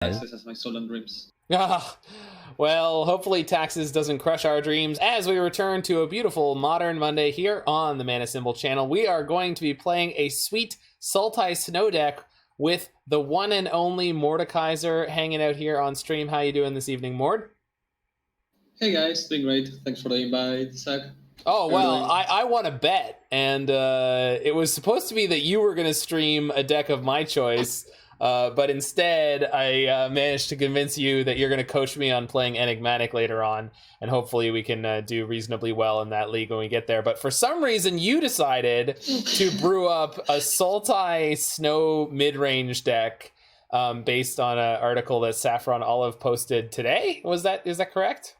Taxes as my soul and dreams. Ah, well, hopefully Taxes doesn't crush our dreams as we return to a beautiful modern Monday here on the Mana Symbol channel. We are going to be playing a sweet Sultai snow deck with the one and only Mordeka1ser hanging out here on stream. How you doing this evening, Mord? Hey guys, doing great. Thanks for the invite, Zach. Oh, well, I won a bet, and it was supposed to be that you were going to stream a deck of my choice, but instead I managed to convince you that you're going to coach me on playing Enigmatic later on, and hopefully we can do reasonably well in that league when we get there. But for some reason, you decided to brew up a Sultai Snow mid-range deck based on an article that Saffron Olive posted today. Is that correct?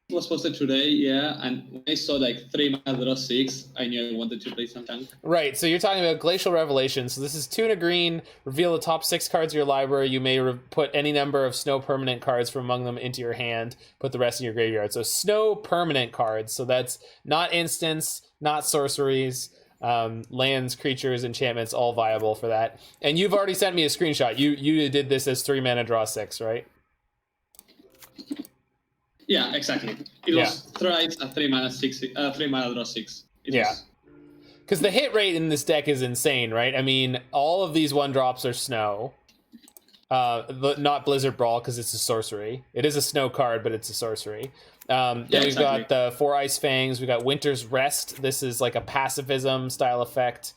It was posted today, yeah, and when I saw like 3 mana draw 6, I knew I wanted to play some tank. Right, so you're talking about Glacial Revelation. So this is 2 and a green, reveal the top 6 cards of your library. You may put any number of snow permanent cards from among them into your hand, put the rest in your graveyard. So snow permanent cards, so that's not instants, not sorceries, lands, creatures, enchantments, all viable for that. And you've already sent me a screenshot. You did this as 3 mana draw 6, right? Yeah, exactly. It was thrice a 3 mana 6, 3 mana draw 6. Because the hit rate in this deck is insane, right? I mean, all of these 1-drops are snow. Not Blizzard Brawl because it's a sorcery. It is a snow card, but it's a sorcery. Then we've got the 4 Ice-Fangs. We've got Winter's Rest. This is like a pacifism style effect.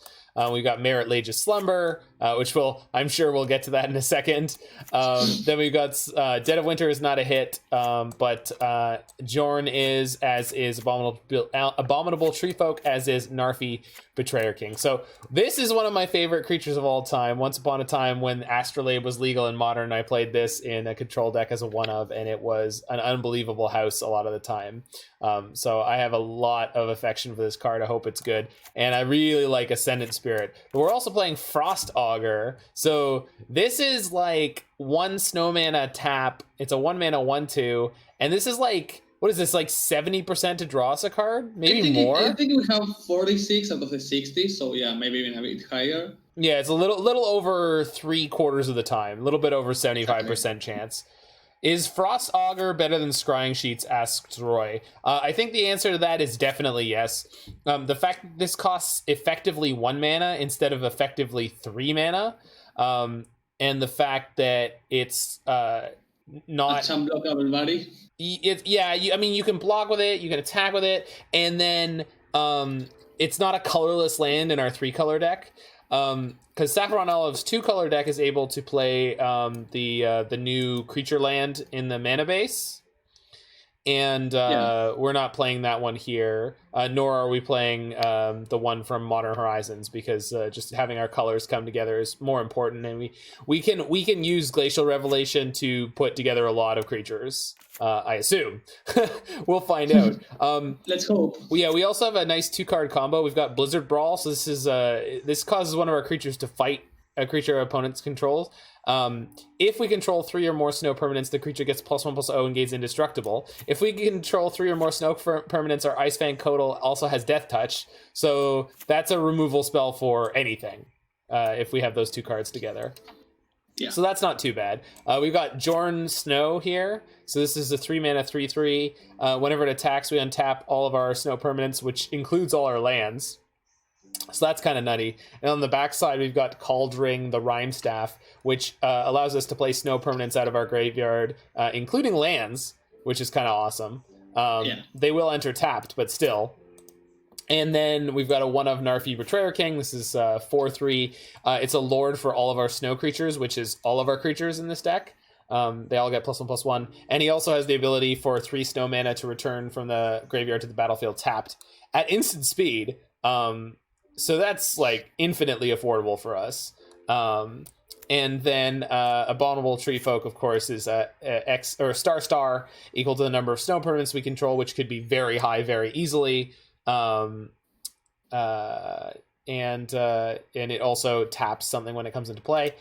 We've got Marit, Lage, Slumber, which I'm sure we'll get to that in a second. Then we've got Dead of Winter is not a hit, but Jorn is, as is Abominable Treefolk, as is Narfi, Betrayer King. So this is one of my favorite creatures of all time. Once upon a time when Astrolabe was legal in Modern, I played this in a control deck as a 1-of, and it was an unbelievable house a lot of the time. So I have a lot of affection for this card. I hope it's good. And I really like Ascendant Spirit. But we're also playing Frost Augur. So this is like 1 snow mana tap. It's a 1 mana 1/2. And this is like, what is this, like 70% to draw us a card? Maybe more? I think we have 46 out of the 60, so yeah, maybe even a bit higher. Yeah, it's a little over 3/4 of the time. A little bit over 75% chance. Is Frost Augur better than Scrying Sheets, asks Roy. I think the answer to that is definitely yes. The fact that this costs effectively 1 mana instead of effectively 3 mana, and the fact that it's not... Some block everybody. I mean, you can block with it, you can attack with it, and then it's not a colorless land in our 3-color deck. Because Saffron Olive's 2-color deck is able to play the new creature land in the mana base, and we're not playing that one here, nor are we playing the one from Modern Horizons, because just having our colors come together is more important, and we can use Glacial Revelation to put together a lot of creatures. I assume. We'll find out. Let's hope. We also have a nice 2-card combo. We've got Blizzard Brawl, so this causes one of our creatures to fight a creature our opponents controls. If we control 3 or more snow permanents, the creature gets +1/+0 and gains indestructible. If we control 3 or more snow permanents, our Ice-Fang Coatl also has Death Touch, so that's a removal spell for anything if we have those 2 cards together. Yeah. So that's not too bad. We've got Jorn Snow here. So this is a 3 mana 3/3. Whenever it attacks, we untap all of our snow permanents, which includes all our lands. So that's kind of nutty. And on the backside, we've got Cauldring, the Rime Staff, which allows us to play snow permanents out of our graveyard, including lands, which is kind of awesome. They will enter tapped, but still. And then we've got a 1-of Narfi, Betrayer King. This is 4/3. It's a lord for all of our snow creatures, which is all of our creatures in this deck. They all get +1/+1. And he also has the ability for 3 snow mana to return from the graveyard to the battlefield tapped at instant speed. So that's like infinitely affordable for us. And then Abominable Treefolk, of course, is X or star equal to the number of snow permanents we control, which could be very high very easily. And it also taps something when it comes into play.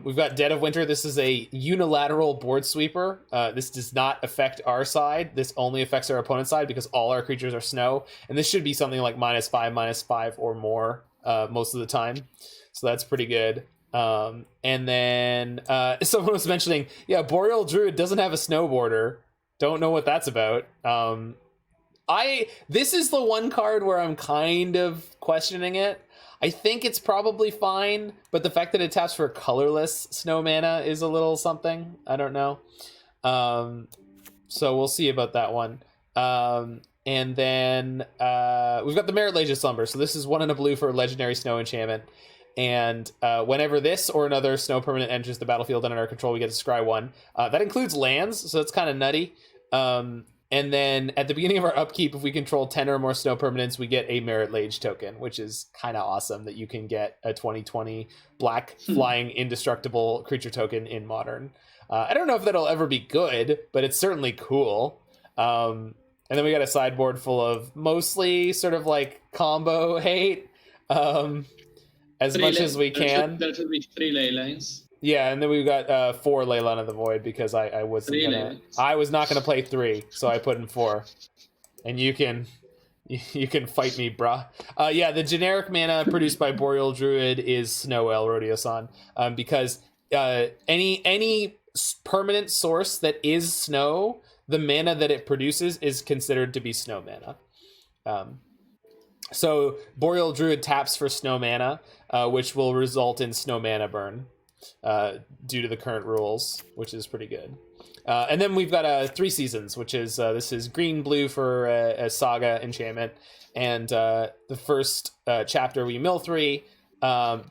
We've got Dead of Winter. This is a unilateral board sweeper. This does not affect our side. This only affects our opponent's side because all our creatures are snow. And this should be something like -5/-5 or more most of the time. So that's pretty good. And then someone was mentioning, yeah, Boreal Druid doesn't have a snow border. Don't know what that's about. This is the one card where I'm kind of questioning it. I think it's probably fine, but the fact that it taps for colorless snow mana is a little something. I don't know. So we'll see about that one. And then we've got the Marit Lage Slumber. So this is 1 and a blue for legendary snow enchantment. And whenever this or another snow permanent enters the battlefield under our control, we get to scry 1. That includes lands, so it's kind of nutty. And then at the beginning of our upkeep, if we control 10 or more snow permanents, we get a Marit Lage token, which is kind of awesome that you can get a 2020 black flying indestructible creature token in Modern. I don't know if that'll ever be good, but it's certainly cool. And then we got a sideboard full of mostly sort of like combo hate as much as we can. There should be 3 Leylines. Yeah, and then we've got 4 Leyline of the Void because I was not gonna play 3, so I put in 4. And you can fight me, brah. Yeah, the generic mana produced by Boreal Druid is Snow El Rodeo-san, because any permanent source that is snow, the mana that it produces is considered to be snow mana. So Boreal Druid taps for snow mana, which will result in snow mana burn. Due to the current rules, which is pretty good. And then we've got 3 seasons, which is this is green blue for a saga enchantment, and the first chapter we mill 3.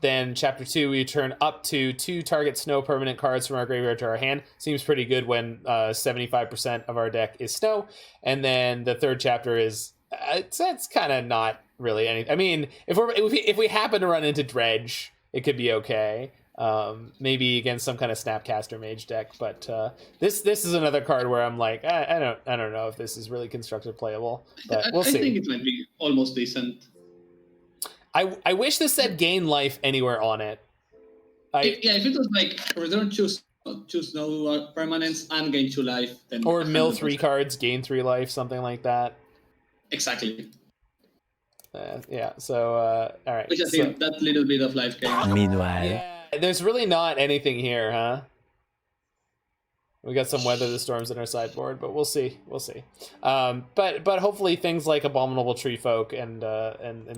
Then chapter 2 we turn up to 2 target snow permanent cards from our graveyard to our hand. Seems pretty good when 75% of our deck is snow. And then the third chapter is it's kind of not really anything. I mean, if we happen to run into Dredge, it could be okay. Maybe against some kind of Snapcaster Mage deck, but this is another card where I'm like, I don't know if this is really constructive playable, but we'll see. I think it might be almost decent. I wish this said gain life anywhere on it. If it was like return choose no permanents and gain 2 life, then or mill 3 cards, gain 3 life, something like that. Exactly. Yeah. So all right. Which I think that little bit of life gain. Meanwhile. Yeah. There's really not anything here, huh? We got some Weather the Storms in our sideboard, but we'll see. But hopefully things like Abominable Treefolk and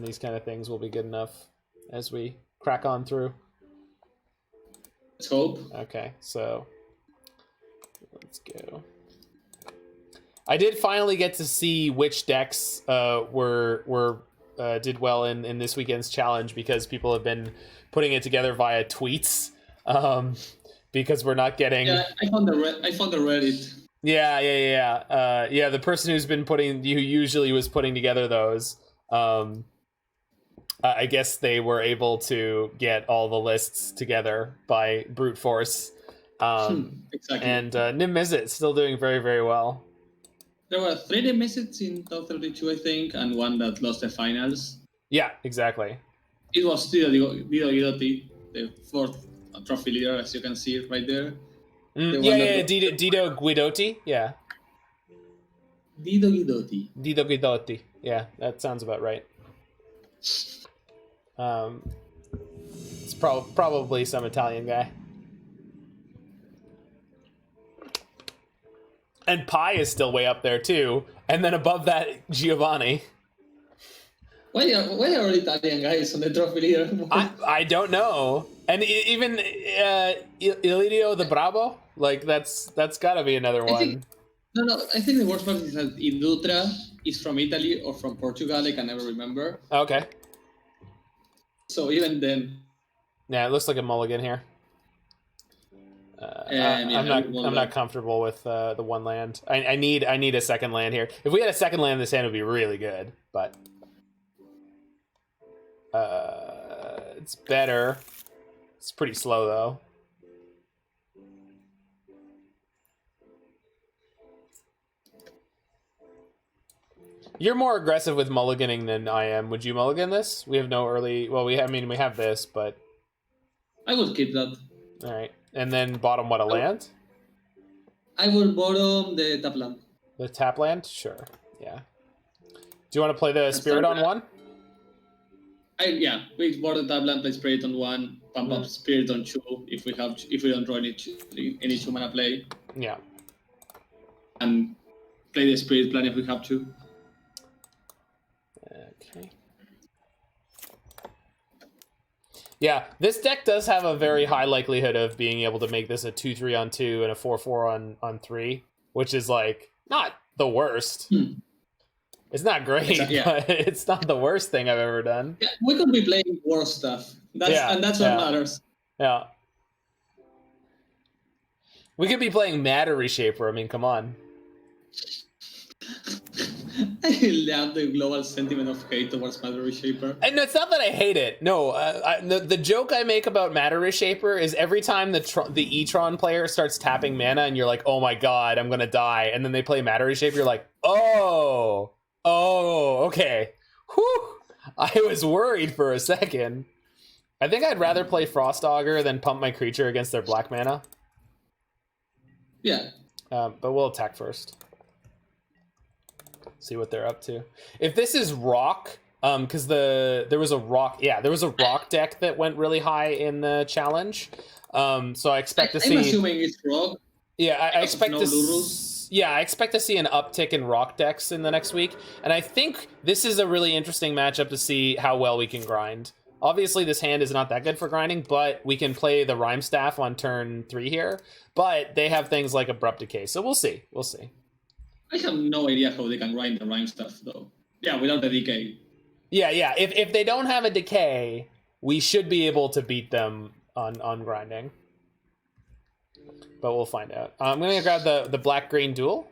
these kind of things will be good enough as we crack on through. Let's hope. Okay, so let's go. I did finally get to see which decks did well in this weekend's challenge, because people have been putting it together via tweets, because we're not getting. Yeah, I found the Reddit. Yeah. The person who usually was putting together those, I guess they were able to get all the lists together by brute force. Exactly. And Nim Mizzet still doing very, very well. There were 3 Nim Mizzets in top 32, I think, and one that lost the finals. Yeah, exactly. It was still Dido Guidotti, the 4th trophy leader, as you can see right there. Dido Guidotti, yeah. Dido Guidotti. Dido Guidotti, yeah, that sounds about right. It's probably some Italian guy. And Pi is still way up there too, and then above that, Giovanni. Why are all Italian guys on the trophy leader? I don't know. And even Ilidio the Bravo, like that's got to be another one. I think the worst part is that Idutra is from Italy or from Portugal. I can never remember. Okay. So even then. Yeah, it looks like a mulligan here. I'm not comfortable with the one land. I need a second land here. If we had a second land, this hand would be really good, but it's better. It's pretty slow though. You're more aggressive with mulliganing than I am. Would you mulligan this? We have no early. Well, we have this, but I will keep that. All right, and then bottom what, a land? I will bottom the tap land. The tap land, sure. Yeah. Do you want to play the spirit on one? We board the tablet, play Spirit on 1, pump up Spirit on 2 if we don't draw any 2 mana play. Yeah. And play the Spirit plan if we have to. Okay. Yeah, this deck does have a very high likelihood of being able to make this a 2/3 on 2 and a 4/4 on 3, which is like not the worst. It's not great, but it's not the worst thing I've ever done. Yeah, we could be playing worse stuff. And that's what matters. Yeah. We could be playing Matter Reshaper. I mean, come on. I love the global sentiment of hate towards Matter Reshaper. And it's not that I hate it. No, the joke I make about Matter Reshaper is every time the E-Tron player starts tapping mana and you're like, oh my god, I'm gonna die. And then they play Matter Reshaper, you're like, oh, okay. Whew. I was worried for a second. I think I'd rather play Frost Augur than pump my creature against their black mana. Yeah. But we'll attack first. See what they're up to. If this is rock, because there was a rock deck that went really high in the challenge. So I expect to see. I'm assuming it's rock. Yeah, I expect I expect to see an uptick in rock decks in the next week, and I think this is a really interesting matchup to see how well we can grind. Obviously, this hand is not that good for grinding, but we can play the Rime Staff on turn 3 here. But they have things like Abrupt Decay, so we'll see. We'll see. I have no idea how they can grind the Rime Staff, though. Yeah, without the decay. Yeah. If they don't have a decay, we should be able to beat them on grinding. But we'll find out. I'm going to grab the black-green duel.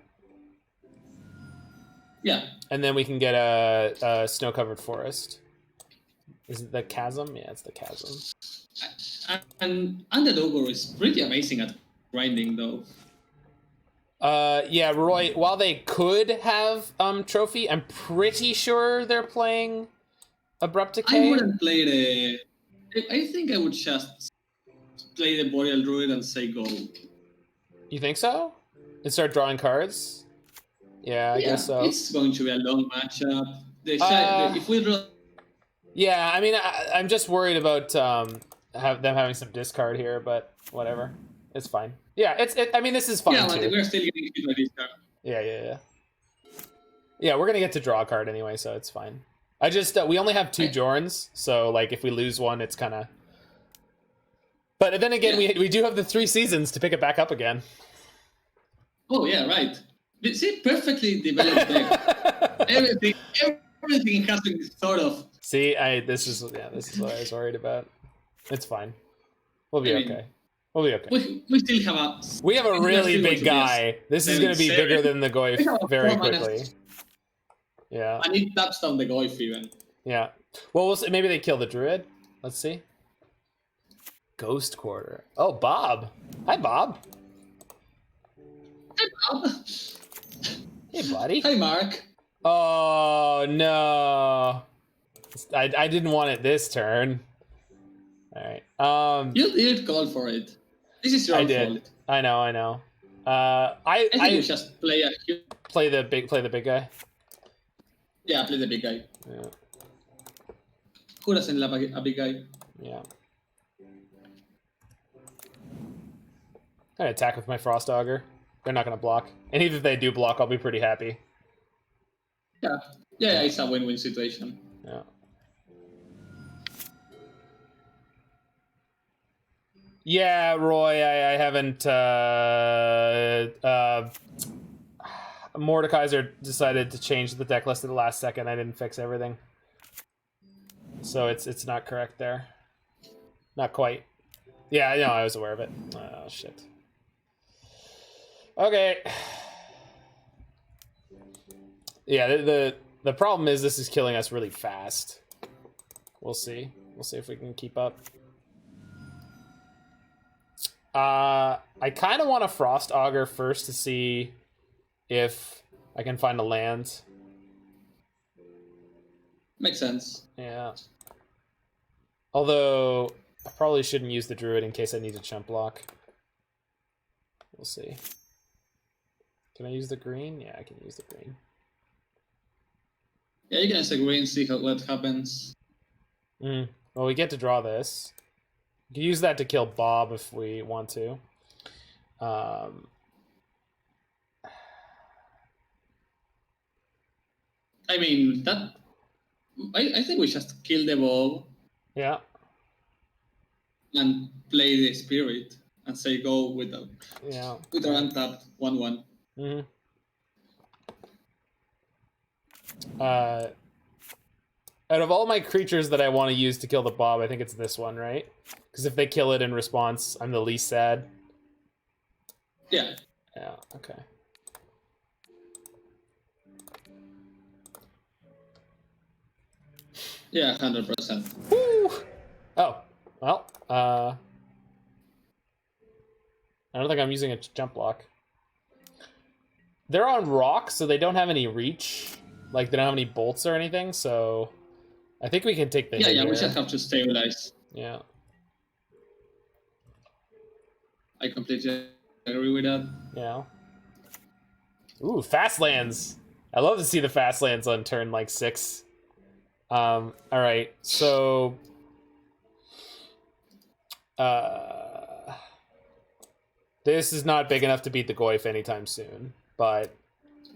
Yeah. And then we can get a snow-covered forest. Is it the chasm? Yeah, it's the chasm. And the Augur is pretty amazing at grinding, though. Yeah, Roy, while they could have trophy, I'm pretty sure they're playing Abrupt Decay. I wouldn't play I think I would just play the Boreal Druid and say go. You think so? And start drawing cards? Yeah, I guess so. It's going to be a long matchup. If we draw... Yeah, I mean, I'm just worried about them having some discard here, but whatever. It's fine. Yeah, I mean, this is fine, yeah, too. But we're still getting hit by discard. Yeah. Yeah, we're going to get to draw a card anyway, so it's fine. I just... we only have 2 Jorns, so, like, if we lose one, it's kind of... But then again, we do have the 3 seasons to pick it back up again. Oh, yeah, right. See, perfectly developed deck. Everything has been thought of. See, this is what I was worried about. It's fine. We'll be okay. We'll be okay. We still have We have a really big guy. This is going to be bigger than the Goyf very quickly. Yeah. And it taps down the Goyf even. Yeah. Well, we'll see. Maybe they kill the Druid. Let's see. Ghost Quarter. Oh, Bob. Hi, Bob. Hi, Bob. Hey, buddy. Hi, Mark. Oh, no. I didn't want it this turn. All right. You did call for it. This is your fault. I know. I think you just play the big guy. Yeah, play the big guy. Yeah. Who doesn't love a big guy? Yeah. I'm gonna attack with my Frost Augur. They're not gonna block. And even if they do block, I'll be pretty happy. Yeah, it's a win-win situation. Yeah. Yeah, Roy, I haven't Mordeka1ser decided to change the deck list at the last second. I didn't fix everything. So it's not correct there. Not quite. Yeah, I know, I was aware of it. Oh shit. Okay. Yeah, the problem is this is killing us really fast. We'll see. We'll see if we can keep up. I kind of want a Frost Augur first to see if I can find a land. Makes sense. Yeah. Although, I probably shouldn't use the Druid in case I need to chump block. We'll see. Can I use the green? Yeah, I can use the green. Yeah, you can use the green, see what happens. Well, we get to draw this. We can use that to kill Bob if we want to. I mean, that... I think we just kill the Bob. Yeah. And play the Spirit and say go with our untapped 1/1. Out of all my creatures that I want to use to kill the Bob, I think it's this one, right? Because if they kill it in response, I'm the least sad. Yeah. Yeah, okay. Yeah, 100%. Woo! Oh, well, I don't think I'm using a jump block. They're on rock, so they don't have any reach. Like, they don't have any bolts or anything, so I think we can take the hit Yeah, here. we just have to stabilize. Yeah. I completely agree with that. Yeah. Ooh, fast lands. I love to see the fast lands on turn, like, 6. All right, so... this is not big enough to beat the Goyf anytime soon, but...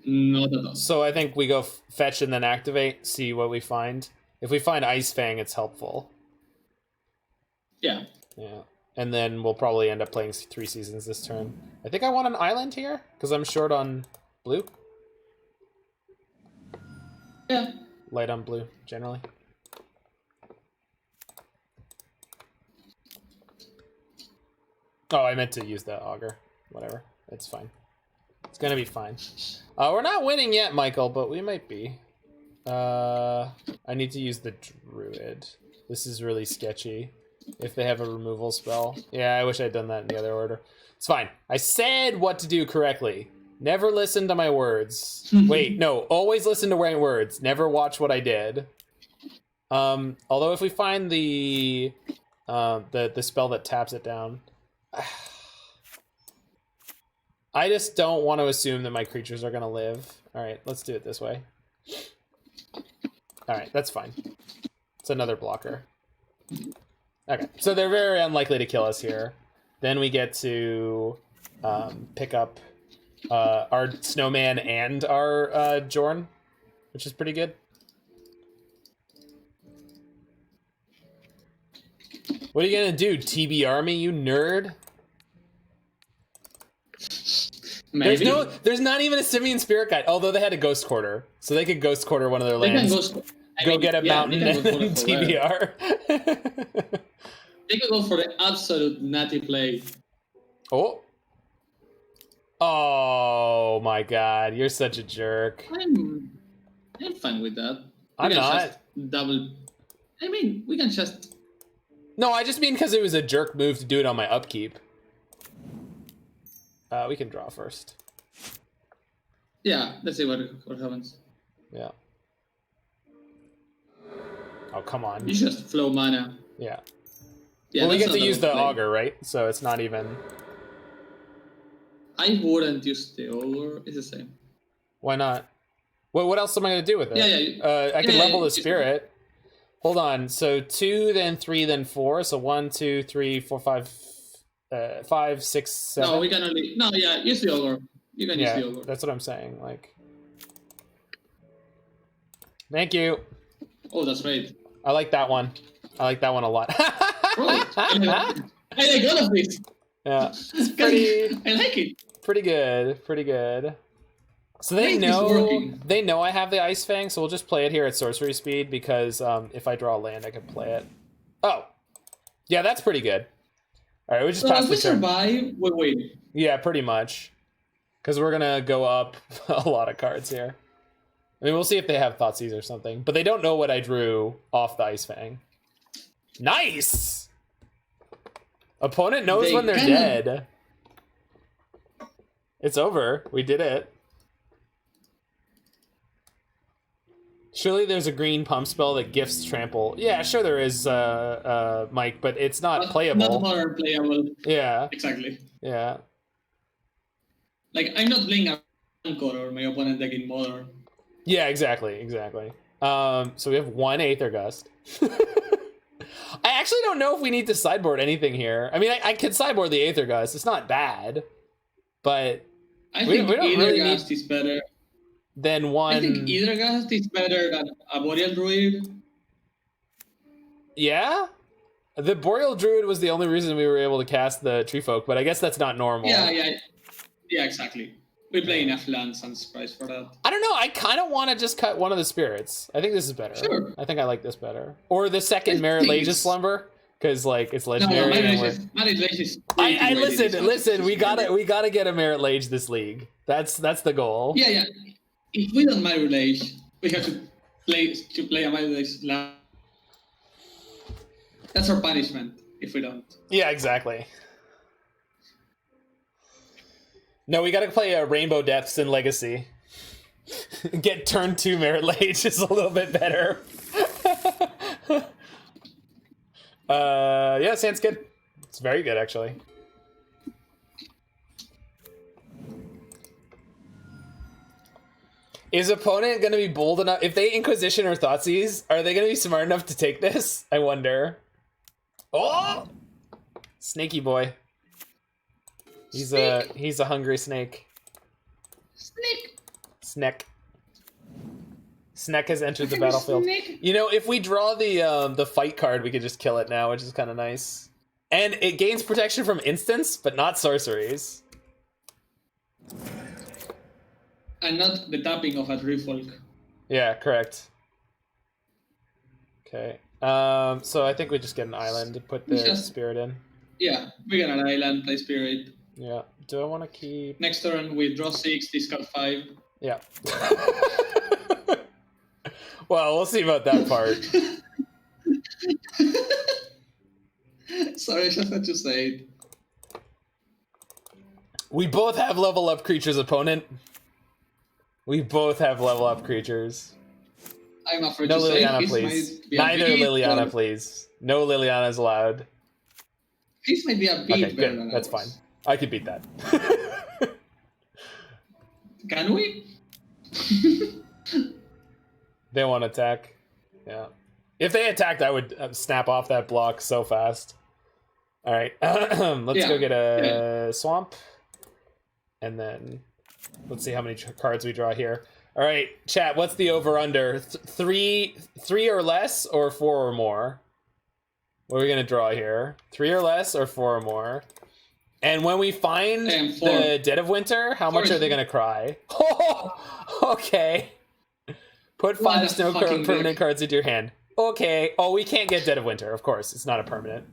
Not at all. So I think we go fetch and then activate, see what we find. If we find Ice-Fang, it's helpful. Yeah. Yeah. And then we'll probably end up playing 3 seasons this turn. I think I want an island here, because I'm short on blue. Yeah. Light on blue, generally. Oh, I meant to use the Augur. Whatever. It's fine. It's gonna be fine. We're not winning yet, Michael, but we might be. I need to use the Druid. This is really sketchy. If they have a removal spell. Yeah, I wish I'd done that in the other order. It's fine. I said what to do correctly. Never listen to my words. Wait, no. Always listen to my words. Never watch what I did. Although if we find the spell that taps it down... I just don't want to assume that my creatures are going to live. Alright, let's do it this way. Alright, that's fine. It's another blocker. Okay, so they're very unlikely to kill us here. Then we get to pick up our Snowman and our Jorn, which is pretty good. What are you gonna do, TBR me, you nerd? Maybe. There's not even a Simian Spirit Guide, although they had a Ghost Quarter, so they could Ghost Quarter one of their lands. Go get a mountain and TBR. They could go for the absolute nutty play. Oh. Oh my god, you're such a jerk. I'm fine with that. I'm not. Double. I mean, we can just... No, I just mean because it was a jerk move to do it on my upkeep. We can draw first. Yeah, let's see what happens. Yeah. Oh, come on. You just flow mana. Yeah. Yeah, well, we get to use the play. Augur, right? So it's not even... I wouldn't use the Augur. It's the same. Why not? What else am I going to do with it? Yeah. I can level the Spirit. Hold on. So 2, then 3, then 4. So 1, 2, 3, 4, 5, 5, 6, 7. No, we can only... No, yeah, use the Augur. You can use the Augur. That's what I'm saying. Like... Thank you. Oh, that's right. I like that one. I like that one a lot. Right. I like all of this. Yeah. It's pretty... I like it. Pretty good. Pretty good. So they know I have the Ice-Fang, so we'll just play it here at sorcery speed because if I draw a land, I can play it. Oh. Yeah, that's pretty good. All right, we just pass the turn. Survive, we win. Yeah, pretty much. Because we're going to go up a lot of cards here. I mean, we'll see if they have Thoughtseize or something. But they don't know what I drew off the Ice-Fang. Nice! Opponent knows when they're dead. It's over. We did it. Surely there's a green pump spell that gifts trample. Yeah, sure there is, Mike, but it's not playable. Not more playable. Yeah. Exactly. Yeah. Like, I'm not playing Anchor or my opponent deck in Modern. Yeah, exactly. So we have 1 Aether Gust. I actually don't know if we need to sideboard anything here. I mean, I could sideboard the Aether Gust. It's not bad, but I think Aether Gust is better than one. I think Aether Gust is better than a Boreal Druid. Yeah? The Boreal Druid was the only reason we were able to cast the Treefolk, but I guess that's not normal. Yeah, exactly. We play enough lands and surprise for that. I don't know. I kind of want to just cut one of the spirits. I think this is better. Sure. I think I like this better. Or the second Marit Lage Slumber, because like it's legendary. Marit Lage is I listen. We gotta get a Marit Lage this league. That's the goal. Yeah. If we don't Marit Lage, we have to play a Marit Lage land. That's our punishment if we don't. Yeah, exactly. No, we got to play Rainbow Depths in Legacy. Get turn 2 Marit Lage is a little bit better. Yeah, sounds good. It's very good, actually. Is opponent going to be bold enough? If they Inquisition or Thoughtseize, are they going to be smart enough to take this? I wonder. Oh! Snaky boy. He's a hungry snake. Sneck has entered the battlefield. You know, if we draw the fight card, we could just kill it now, which is kind of nice. And it gains protection from instants, but not sorceries. And not the tapping of a Treefolk. Yeah, correct. Okay. So I think we just get an island to put the spirit in. Yeah, we get an island, play spirit. Yeah. Do I want to keep... Next turn, we draw 6, discard 5. Yeah. Well, we'll see about that part. Sorry, I just had to say it. We both have level up creatures, opponent. We both have level up creatures. I'm afraid no to Liliana, say please. Neither Liliana, please. No Liliana's allowed. This might be a bit okay, better good. That's fine. I could beat that. Can we? They won't attack. Yeah. If they attacked, I would snap off that block so fast. All right. Let's go get a swamp. And then let's see how many cards we draw here. All right, chat, what's the over-under? Three or less or 4 or more? What are we going to draw here? 3 or less or 4 or more? And when we find the Dead of Winter, how much are they going to cry? Oh, okay. Put 5 snow permanent cards into your hand. Okay. Oh, we can't get Dead of Winter, of course. It's not a permanent.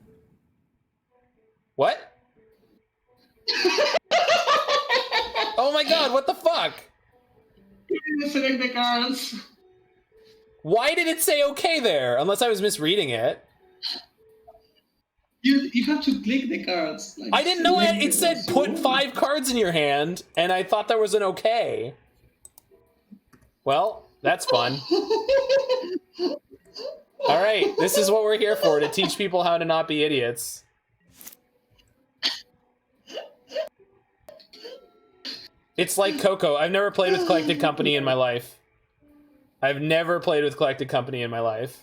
What? Oh my god, what the fuck? Select the cards. Why did it say okay there? Unless I was misreading it. You have to click the cards. Like, I didn't know it. It said put 5 cards in your hand, and I thought there was an okay. Well, that's fun. All right, this is what we're here for, to teach people how to not be idiots. It's like Coco. I've never played with Collected Company in my life. I've never played with Collected Company in my life.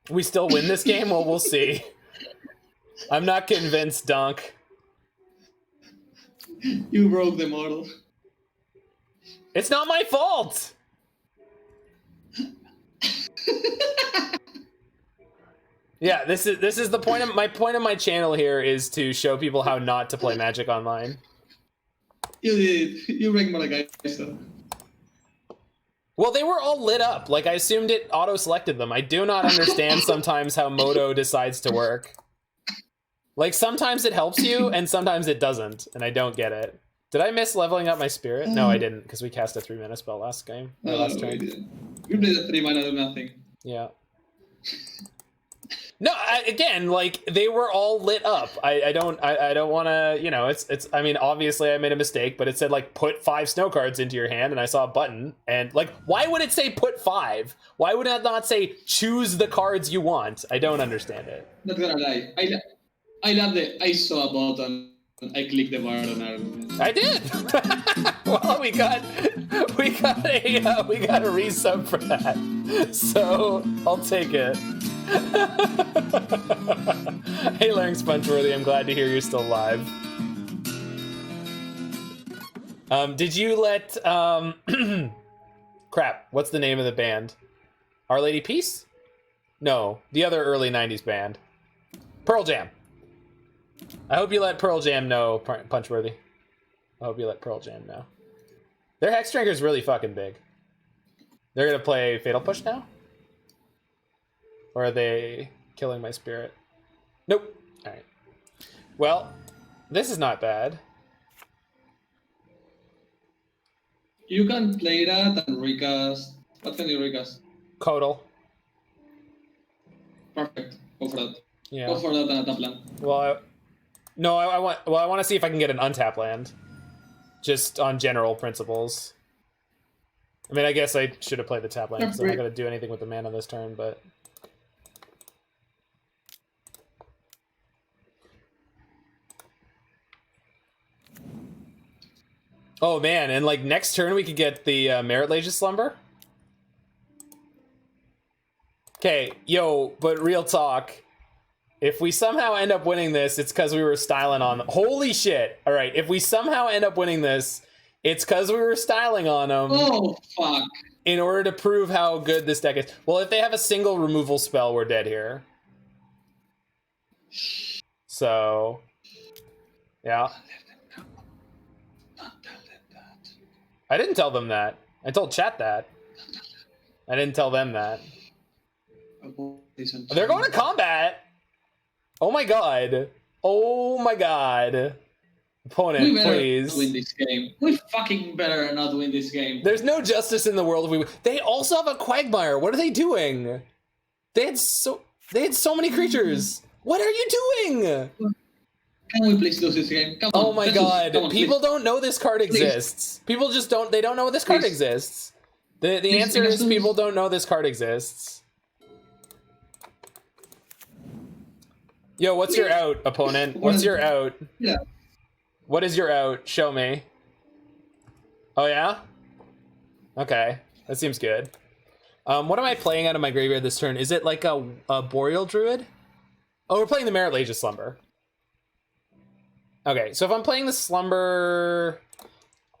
We still win this game? Well, we'll see. I'm not convinced, Donk. You broke the model. It's not my fault! Yeah, this is the point of my channel here, is to show people how not to play Magic Online. You did. You ranked Mordeka1ser. Well, they were all lit up. Like, I assumed it auto-selected them. I do not understand sometimes how Moto decides to work. Like, sometimes it helps you, and sometimes it doesn't, and I don't get it. Did I miss leveling up my spirit? No, I didn't, because we cast a 3-mana spell last game. Last turn. We didn't. We played a 3-mana do nothing. Yeah. No, again, like, they were all lit up. I don't want to, you know, it's. I mean, obviously I made a mistake, but it said, like, put 5 snow cards into your hand, and I saw a button, and, like, why would it say put 5? Why would it not say choose the cards you want? I don't understand it. Not gonna lie, I love the I saw a button I clicked the Verdant argument. I did. Well, we got a resub for that, so I'll take it. Hey, Larynx Punchworthy, I'm glad to hear you're still alive. Did you let crap? What's the name of the band? Our Lady Peace? No, the other early '90s band, Pearl Jam. I hope you let Pearl Jam know, Punchworthy. I hope you let Pearl Jam know. Their Hex Drinker is really fucking big. They're gonna play Fatal Push now? Or are they killing my spirit? Nope. Alright. Well, this is not bad. You can play that and recast. What can you recast? Coatl. Perfect. Go for that. Yeah. Go for that and tap land. Well, I want to see if I can get an untap land. Just on general principles. I mean, I guess I should have played the tap land because I'm not going to do anything with the mana this turn, but... Oh man, and like next turn we could get the Marit Lage Slumber. Okay, yo, but real talk. If we somehow end up winning this, it's because we were styling on them. Holy shit. All right, if we somehow end up winning this, it's because we were styling on them. Oh, fuck. In order to prove how good this deck is. Well, if they have a single removal spell, we're dead here. So, yeah. I didn't tell them that. I told chat that. I didn't tell them that. They're going to combat. Oh my god. Oh my god. Opponent, we please. Win this game. We fucking better not win this game. There's no justice in the world if we win. They also have a Quagmire. What are they doing? They had so many creatures. What are you doing? Can we please lose this game? Come on. Oh my god. Come on, people please. don't know this card exists. People just don't know this card exists. The answer is people don't know this card exists. Yo, what's your out, opponent? What's your out? Yeah. What is your out? Show me. Oh yeah? Okay. That seems good. What am I playing out of my graveyard this turn? Is it like a Boreal Druid? Oh, we're playing the Marit Lage Slumber. Okay, so if I'm playing the Slumber...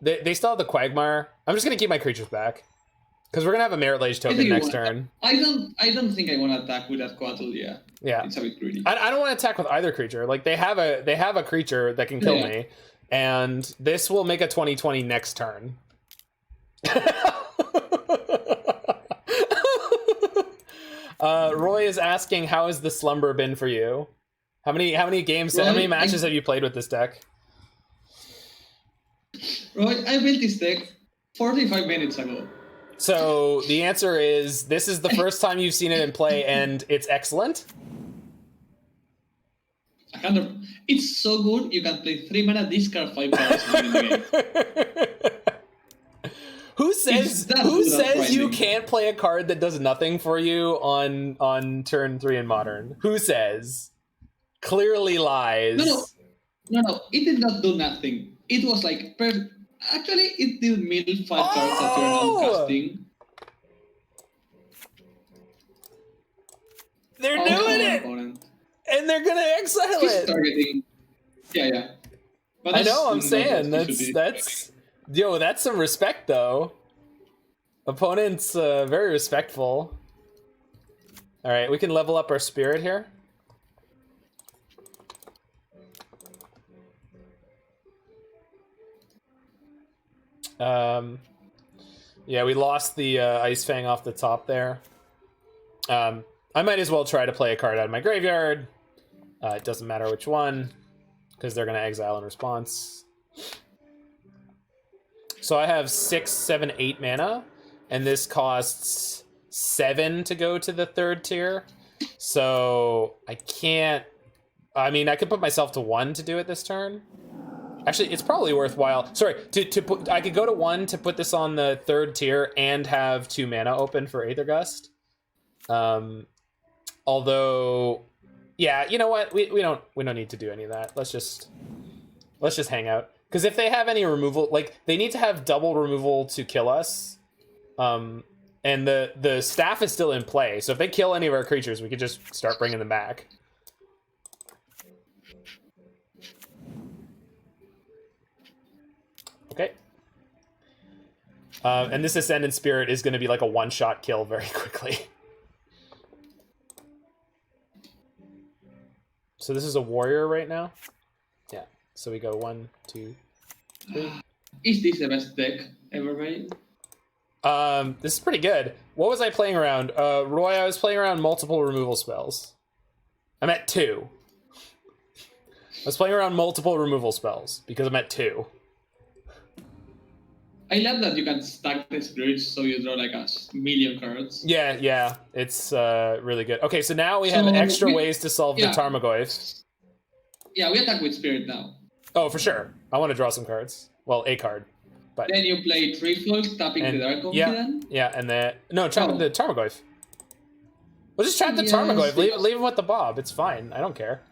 They still have the Quagmire. I'm just gonna keep my creatures back. Because we're gonna have a Marit Lage token next turn. I don't think I want to attack with that Coatl, yeah. Yeah. It's a bit greedy. I don't want to attack with either creature. Like they have a creature that can kill me. And this will make a 20/20 next turn. Roy is asking, how has the Slumber been for you? How many games, how many matches have you played with this deck? Roy, I built this deck 45 minutes ago. So the answer is, this is the first time you've seen it in play, and it's excellent? It's so good, you can play 3 mana, discard 5 cards in the game. Who says you can't play a card that does nothing for you on turn 3 in Modern? Who says? Clearly lies. No, it did not do nothing. It was like... Actually, it did mill 5 cards that you're now casting. They're doing it! Opponent. And they're gonna exile it! Targeting. Yeah. But I know, I'm saying, that's... Yo, that's some respect, though. Opponent's very respectful. Alright, we can level up our spirit here. Yeah, we lost the Ice-Fang off the top there. I might as well try to play a card out of my graveyard. It doesn't matter which one, because they're going to exile in response. So I have 6, 7, 8 mana, and this costs 7 to go to the 3rd tier. So I can't... I mean, I could put myself to 1 to do it this turn. Actually, it's probably worthwhile. Sorry, I could go to 1 to put this on the 3rd tier and have 2 mana open for Aether Gust. Although, yeah, you know what? We don't need to do any of that. Let's just Let's just hang out. Because if they have any removal, like, they need to have double removal to kill us. And the staff is still in play. So if they kill any of our creatures, we could just start bringing them back. Okay. And this Ascendant Spirit is going to be like a one-shot kill very quickly. So this is a warrior right now? Yeah. So we go 1, 2, 3. Is this the best deck ever made? This is pretty good. What was I playing around? Roy, I was playing around multiple removal spells. I'm at 2. I was playing around multiple removal spells because I'm at 2. I love that you can stack the spirits so you draw like a million cards. Yeah, it's really good. Okay, so now we have extra ways to solve the Tarmogoyf. Yeah, we attack with spirit now. Oh, for sure. I want to draw some cards. Well, a card. But then you play Treefolk, tapping the Dark Confidant. Yeah, and then trapping the Tarmogoyf. We'll just trap the Tarmogoyf. Leave him with the Bob. It's fine. I don't care.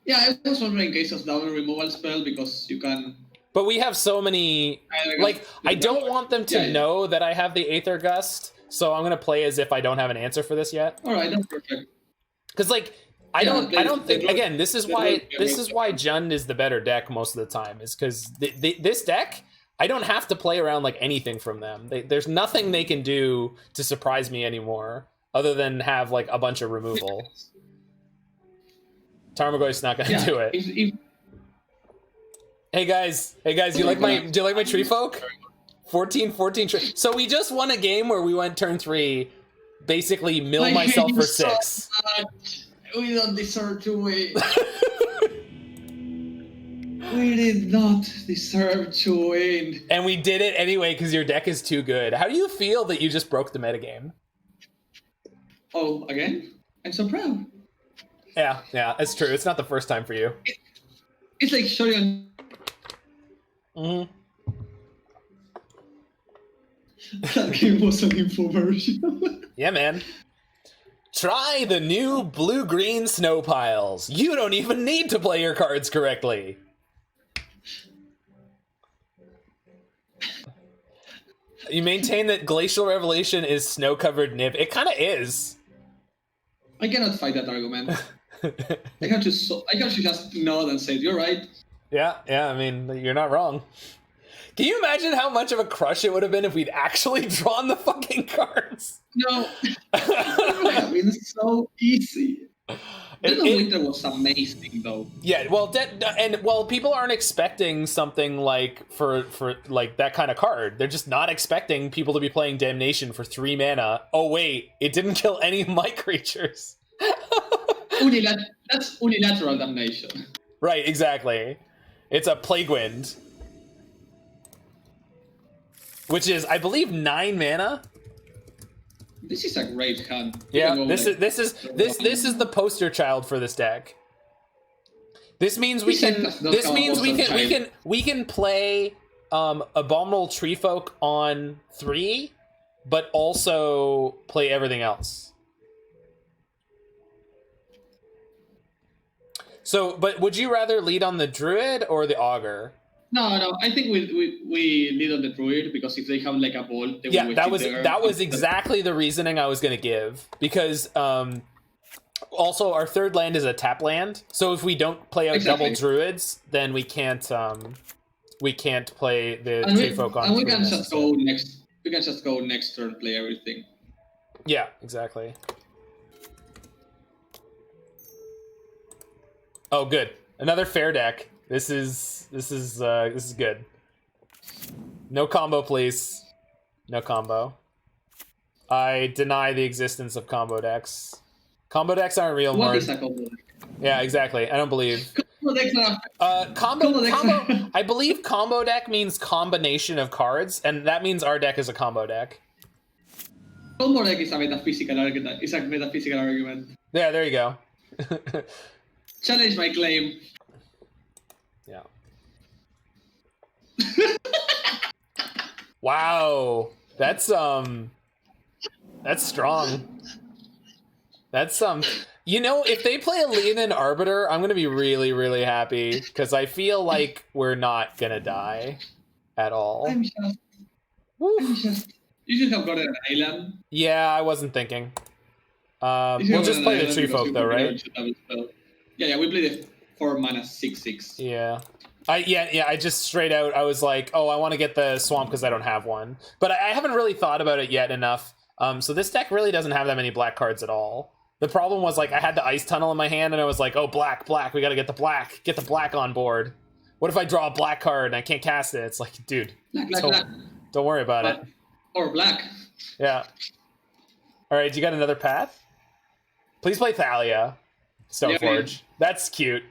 Yeah, I was wondering in case of double removal spell because you can. But we have so many, like, I don't want them to know that I have the Aether Gust, so I'm gonna play as if I don't have an answer for this yet. All right, that's perfect. Because like I don't think again, this is why Jund is the better deck most of the time, is because this deck I don't have to play around like anything from them. There's nothing they can do to surprise me anymore, other than have like a bunch of removal. Tarmogoyf's not gonna do it. Hey guys, do you like my Treefolk? 14 So we just won a game where we went turn 3, basically mill myself for 6. We don't deserve to win. We did not deserve to win. And we did it anyway because your deck is too good. How do you feel that you just broke the metagame? Oh, again? I'm so proud. Yeah, it's true. It's not the first time for you. It's like showing. That game was an infomercial. Yeah, man. Try the new blue-green snow piles. You don't even need to play your cards correctly. You maintain that Glacial Revelation is snow-covered nib. It kind of is. I cannot fight that argument. I have to just nod and say, you're right. Yeah, I mean, you're not wrong. Can you imagine how much of a crush it would have been if we'd actually drawn the fucking cards? No. It would have been so easy. Winter was amazing, though. Yeah, well, people aren't expecting something like for like that kind of card. They're just not expecting people to be playing Damnation for 3 mana. Oh wait, it didn't kill any of my creatures. That's unilateral damnation. Right, exactly. It's a Plague Wind, which is, I believe, 9 mana. This is a great hand. Yeah, this is the poster child for this deck. This means we can play Abominable Treefolk on 3, but also play everything else. So, but would you rather lead on the Druid or the Augur? No. I think we lead on the Druid because if they have like a ball, they will that was exactly the reasoning I was going to give, because also our third land is a tap land, so if we don't play out double Druids, then we can't play the Treefolk on. And we can just go next. We can just go next turn, play everything. Yeah, exactly. Oh, good. Another fair deck. This is good. No combo, please. No combo. I deny the existence of combo decks. Combo decks aren't real. What is a combo deck? Yeah, exactly. I don't believe. Combo decks are... combo. I believe combo deck means combination of cards, and that means our deck is a combo deck. Combo deck is a metaphysical argument. Yeah, there you go. Challenge my claim. Yeah. Wow. That's strong. That's you know, if they play a Leyline Arbiter, I'm gonna be really, really happy because I feel like we're not gonna die at all. I'm just. You should have gotten an island. Yeah, I wasn't thinking. We'll just play the Treefolk though, right? Yeah, we play the 4 mana 6/6. Yeah. I just straight out, I was like, oh, I want to get the swamp because I don't have one. But I haven't really thought about it yet enough. So this deck really doesn't have that many black cards at all. The problem was, like, I had the Ice Tunnel in my hand, and I was like, oh, black, we gotta get the black on board. What if I draw a black card and I can't cast it? It's like, dude, Black. Don't worry about it. Or black. Yeah. All right, you got another path? Please play Thalia. Stoneforge. Yeah, that's cute.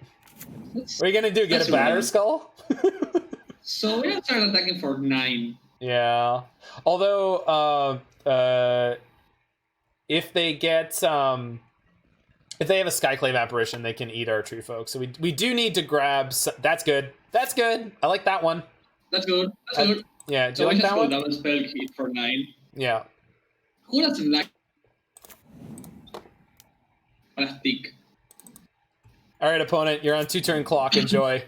What are you gonna do? Get a Batter Skull? So we're gonna start attacking for 9. Yeah. Although, if they get if they have a Skyclave Apparition, they can eat our Treefolk. So we do need to grab. That's good. That's good. I like that one. That's good. That's good. Yeah. Do you like that one? Double spell hit for 9. Yeah. Who doesn't like plastic? All right, opponent, you're on 2-turn clock. Enjoy.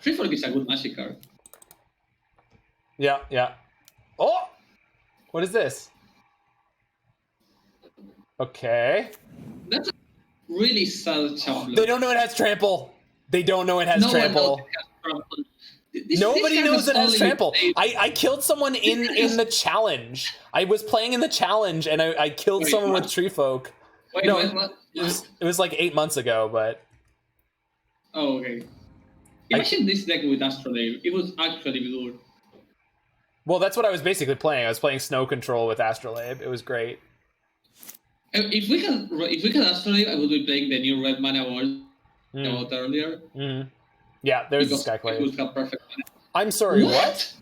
Treefolk is a good magic card. Yeah. Oh! What is this? Okay. That's a really sad shuffle. They don't know it has trample. They don't know it has trample. Nobody knows it has trample. I killed someone in the challenge. I was playing in the challenge, and I killed someone with Treefolk. Wait, no, what? It was like 8 months ago, but... Oh, okay. Imagine this deck with Astrolabe. It was actually good. Well, that's what I was basically playing. I was playing Snow Control with Astrolabe. It was great. If we can Astrolabe, I would be playing the new red mana wall about earlier. Mm. Yeah, there's the Skyclave. It would have perfect mana. I'm sorry, what?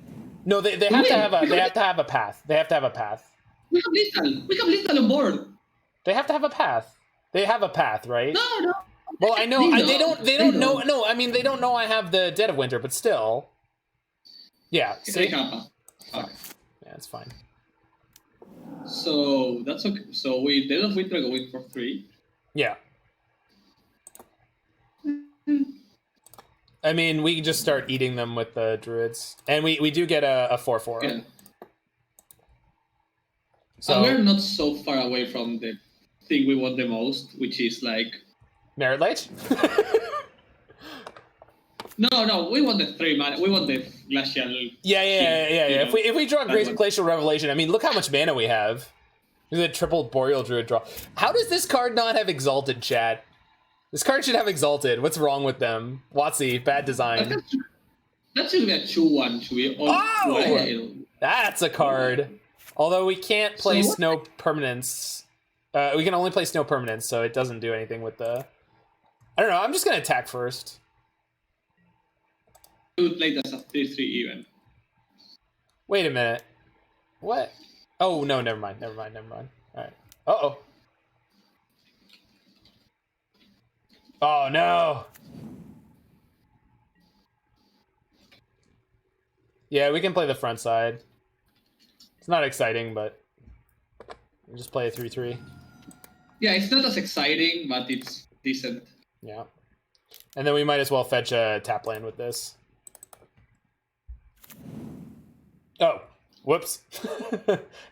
No, they have to have a path. They have to have a path. We have Lethal on board. They have to have a path. They have a path, right? No. Well, I know they don't know. No, I mean they don't know I have the Dead of Winter, but still. Yeah. See? Yeah, it's fine. So that's okay. So we Dead of Winter go in for 3. Yeah. I mean, we can just start eating them with the druids, and we do get a 4/4. Yeah. So we're not so far away from the thing we want the most, which is like Marit Lage. No, we want the 3 mana. We want the glacial. Yeah. If we draw Glacial Revelation, I mean, look how much mana we have. There's a triple Boreal Druid draw. How does this card not have Exalted, chat? This card should have Exalted. What's wrong with them? Watsy, bad design. That should be a 2/1. Should be oh! That's a card. Although we can't play Snow Permanents. We can only play Snow Permanents, so it doesn't do anything with the... I don't know, I'm just going to attack first. I would play this as 3/3 even. Wait a minute. What? Oh, no, never mind. Alright. Uh-oh. Oh, no! Yeah, we can play the front side. It's not exciting, but... we'll just play a 3/3. Yeah, it's not as exciting, but it's decent. Yeah. And then we might as well fetch a tap land with this. Oh, whoops.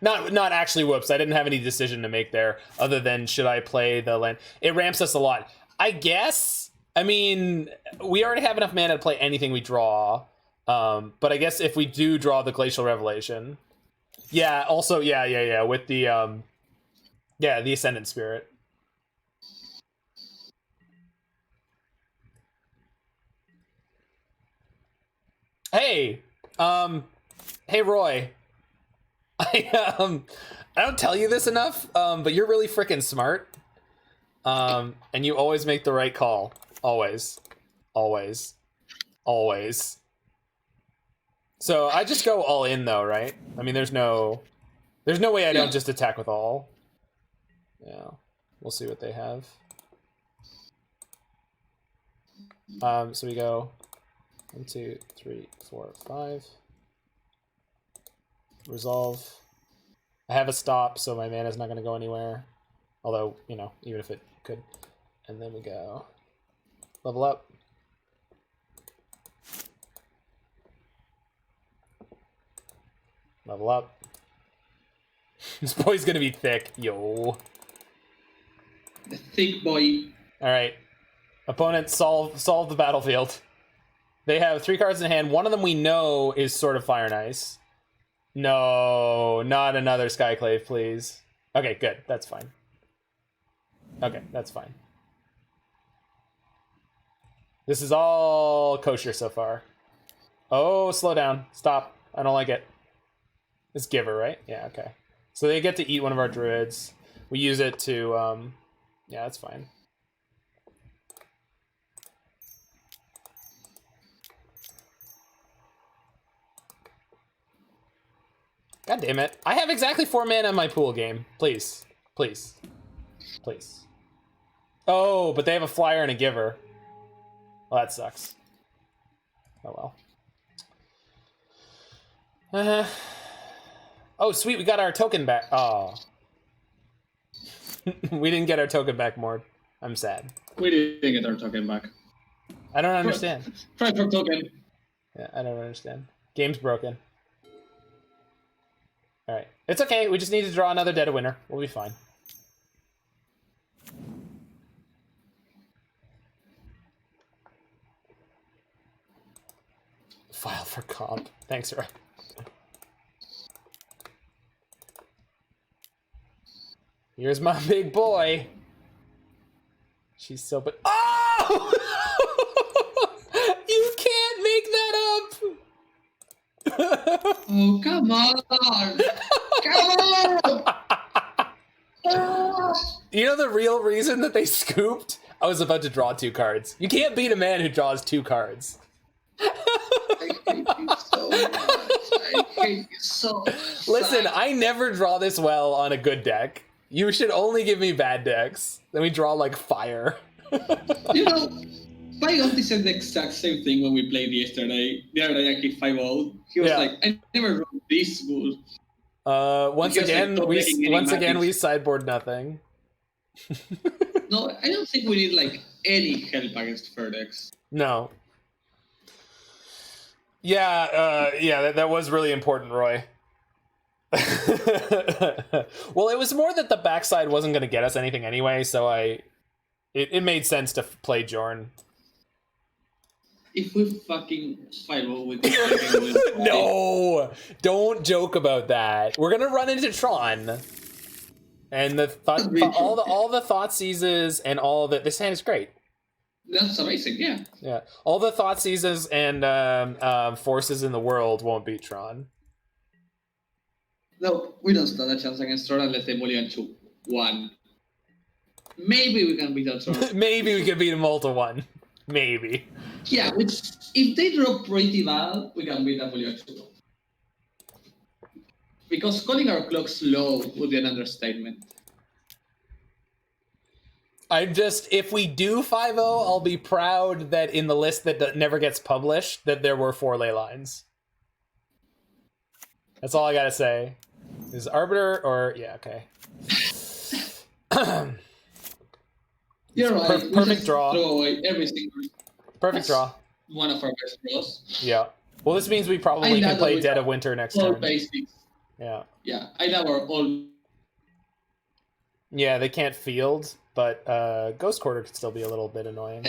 Not actually whoops. I didn't have any decision to make there other than should I play the land. It ramps us a lot. I guess, I mean, we already have enough mana to play anything we draw. But I guess if we do draw the Glacial Revelation. Yeah, also, yeah, with the, the Ascendant Spirit. Hey, hey Roy, I don't tell you this enough, but you're really freaking smart, and you always make the right call, always. So I just go all in though, right? I mean, there's no way I don't just attack with all. Yeah, we'll see what they have. So we go 1, 2, 3, 4, 5. Resolve. I have a stop, so my mana's not going to go anywhere. Although, you know, even if it could. And then we go level up. Level up. This boy's gonna be thick. Yo. The thick boy. Alright. Opponent solve the battlefield. They have 3 cards in hand. One of them we know is Sword of Fire and Ice. No, not another Skyclave, please. Okay, good. That's fine. Okay, that's fine. This is all kosher so far. Oh, slow down. Stop. I don't like it. It's Giver, right? Yeah, okay. So they get to eat one of our druids. We use it to, yeah, that's fine. God damn it. I have exactly 4 mana in my pool game. Please. Please. Please. Oh, but they have a flyer and a giver. Well, that sucks. Oh well. Oh, sweet, we got our token back. Oh. We didn't get our token back, Mord. I'm sad. We didn't get our token back. I don't understand. Try for token. Yeah, I don't understand. Game's broken. Alright. It's okay, we just need to draw another Dead of Winter. We'll be fine. File for comp. Thanks, Roy. Here's my big boy. She's so big. Oh! You can't make that up! Oh, come on! Come on! You know the real reason that they scooped? I was about to draw 2 cards. You can't beat a man who draws 2 cards. I hate you so much. I hate you so much. Listen, I never draw this well on a good deck. You should only give me bad decks. Then we draw like fire. You know, Pygoti said the exact same thing when we played yesterday. The other day I clicked 5-0. He was like, I never wrote this good. Once Because again we sideboard nothing. No, I don't think we need like any help against Verdex. No. Yeah, that was really important, Roy. Well, it was more that the backside wasn't going to get us anything anyway, so it made sense to play Jorn. If we fucking 5-0 with this No! Don't joke about that. We're going to run into Tron. And all the Thoughtseizes and all the... This hand is great. That's amazing, yeah. Yeah. All the Thoughtseizes and forces in the world won't beat Tron. No, we don't stand a chance against Tron unless they mulligan to 1. Maybe we can beat that Tron. Maybe we can beat him all to 1. Maybe. Yeah, which if they drop pretty bad, we can beat that mulligan to 2. Because calling our clock slow would be an understatement. If we do 5-0, I'll be proud that in the list that never gets published, that there were 4 ley lines. That's all I gotta say. Is Arbiter or... Yeah, okay. You're right. Perfect draw. Throw away every single... Perfect draw. One of our best draws. Yeah. Well, this means we probably can play Dead of Winter next all turn. Basics. Yeah. Yeah, I know we're all... Yeah, they can't field, but Ghost Quarter could still be a little bit annoying.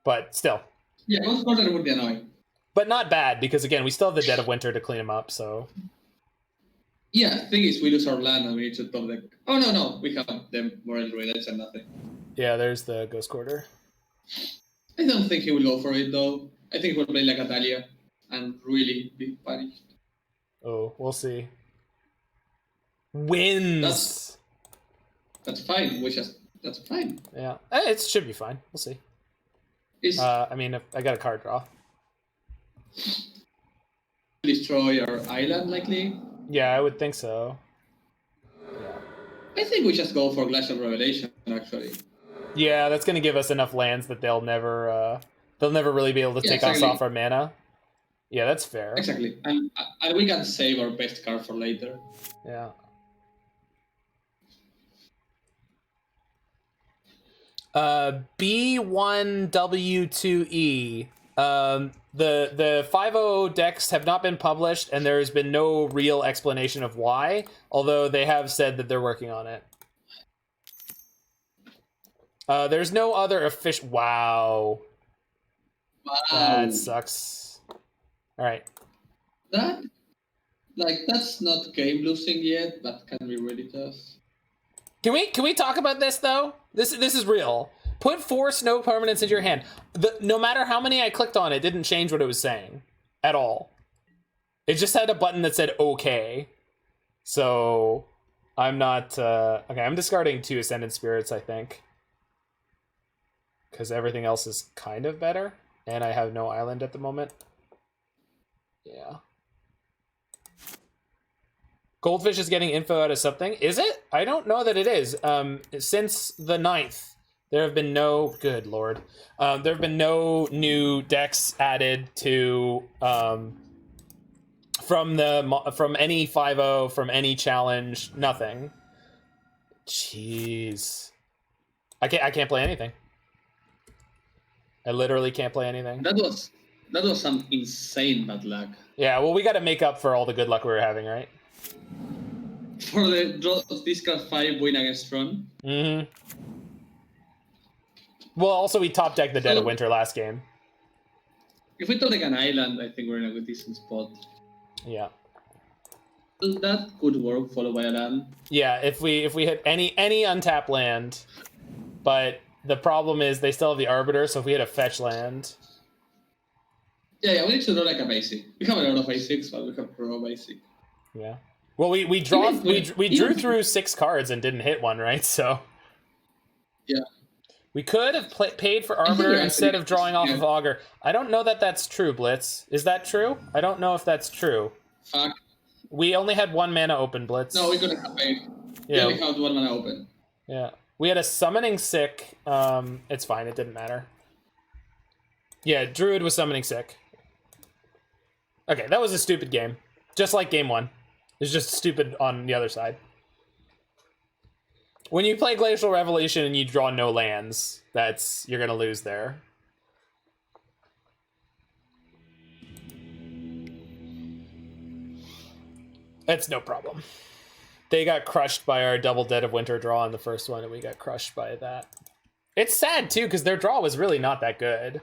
But still. Yeah, Ghost Quarter would be annoying. But not bad, because again, we still have the Dead of Winter to clean them up, so... Yeah, thing is, we lose our land and we need to top deck. Oh, no, we have them Boreal Druid, that's nothing. Yeah, there's the Ghost Quarter. I don't think he will go for it, though. I think he'll play like Atalia and really be punished. Oh, we'll see. Wins! That's fine, that's fine. Yeah, it should be fine. We'll see. I mean, I got a card draw. Destroy our island, likely? Yeah, I would think so. Yeah. I think we just go for Glacial Revelation, actually. Yeah, that's going to give us enough lands that they'll never really be able to take us off our mana. Yeah, that's fair. Exactly, and we can save our best card for later. Yeah. B1W2E. The 5.0 decks have not been published, and there has been no real explanation of why, although they have said that they're working on it. There's no other official... Wow. That sucks. All right. That's not game losing yet, but can be really tough. Can we talk about this though? This is real. Put 4 snow permanents into your hand. No matter how many I clicked on, it didn't change what it was saying at all. It just had a button that said okay. So I'm not okay. I'm discarding 2 Ascendant Spirits, I think, because everything else is kind of better, and I have no island at the moment. Yeah. Goldfish is getting info out of something. Is it? I don't know that it is. Since the 9th, there have been no... Good lord. There have been no new decks added to... from any 5.0, from any challenge, nothing. Jeez. I can't play anything. I literally can't play anything. That was some insane bad luck. Yeah, well, we got to make up for all the good luck we were having, right? For the draw discard 5 win against Ron. Mm-hmm. Well, also we top decked the Dead of Winter last game. If we top deck an island, I think we're in a good decent spot. Yeah. That could work, followed by a land. Yeah, if we hit any untapped land, but the problem is they still have the Arbiter, so if we hit a fetch land. Yeah, we need to draw like a basic. We have a lot of basics, but we have draw basic. Yeah. Well, we drew through 6 cards and didn't hit one, right? So. Yeah. We could have paid for Arbiter instead of drawing off of Augur. I don't know that that's true, Blitz. Is that true? I don't know if that's true. Fuck. We only had 1 mana open, Blitz. No, we couldn't have paid. Yeah. We only had 1 mana open. Yeah. We had a Summoning Sick. It's fine. It didn't matter. Yeah, Druid was Summoning Sick. Okay, that was a stupid game. Just like game 1. It's just stupid on the other side. When you play Glacial Revelation and you draw no lands, you're gonna lose there. That's no problem. They got crushed by our double Dead of Winter draw in the first one, and we got crushed by that. It's sad too, because their draw was really not that good.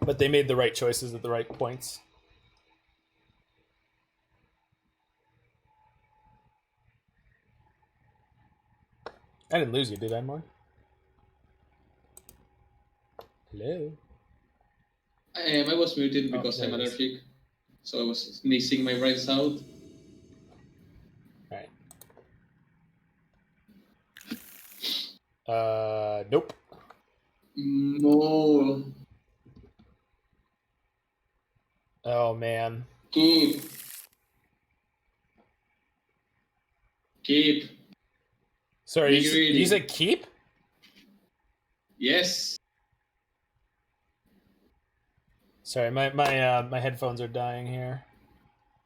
But they made the right choices at the right points. I didn't lose you, did I, Mark? Hello? I was muted because I'm allergic. So I was sneezing my brains out. Alright. Nope. No. Oh, man. Keep. Sorry, you said keep? Yes. Sorry, my headphones are dying here.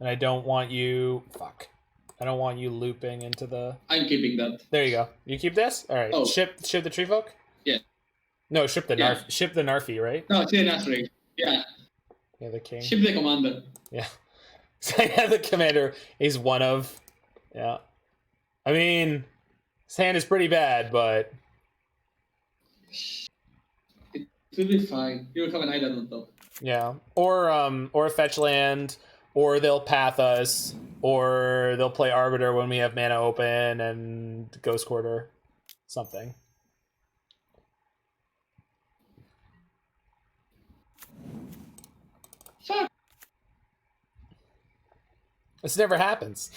And I don't want you... Fuck. I don't want you looping into the... I'm keeping that. There you go. You keep this? Alright. Oh. Ship the Treefolk? Yeah. No, ship the Narfi, right? No, it's the Narfi. Yeah. Yeah, the king. Ship the commander. Yeah. So I have the commander. He's one of... Yeah. I mean... His hand is pretty bad, but... It will be fine. You will have an island on top. Yeah. Or a fetch land, or they'll path us, or they'll play Arbiter when we have mana open and Ghost Quarter. Something. Fuck. This never happens.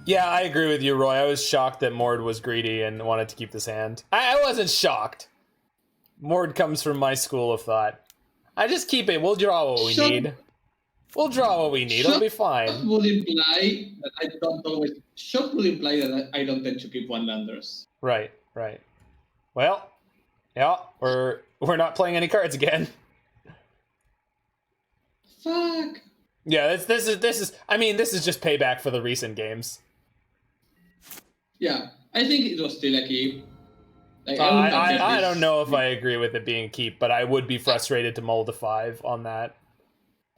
Yeah, I agree with you, Roy. I was shocked that Mord was greedy and wanted to keep this hand. I wasn't shocked. Mord comes from my school of thought. I just keep it. We'll draw what we need. We'll draw what we need. It'll be fine. Shop would imply that I don't always... Shop would imply that I don't tend to keep one-landers. Right. Well, yeah, we're not playing any cards again. Fuck. Yeah, this is. I mean, this is just payback for the recent games. Yeah, I think it was still a keep. Like, I don't know if I agree with it being keep, but I would be frustrated to mold a 5 on that.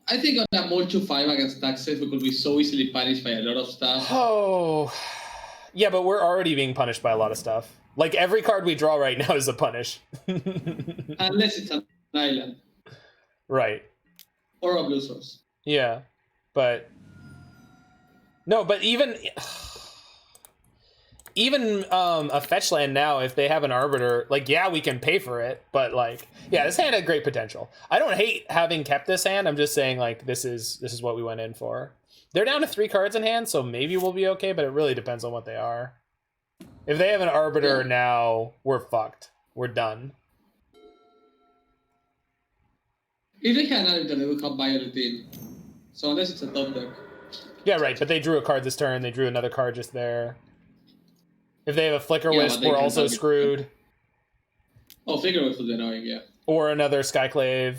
I think on that mold to 5 against Thoughtseize, we could be so easily punished by a lot of stuff. Oh, yeah, but we're already being punished by a lot of stuff. Like, every card we draw right now is a punish. Unless it's an island. Right. Or a blue source. Yeah, but... No, but even a fetch land now, if they have an Arbiter, like, yeah, we can pay for it, but, like, yeah, this hand had great potential. I don't hate having kept this hand. I'm just saying, like, this is what we went in for. They're down to 3 cards in hand, so maybe we'll be okay, but it really depends on what they are. If they have an Arbiter now, we're fucked. We're done. If they had an Arbiter, they would have Violet in. So unless it's a top deck. Yeah, right, but they drew a card this turn. They drew another card just there. If they have a Flicker Wisp, we're also screwed. Oh, Flicker Wisp would be annoying, yeah. Or another Skyclave.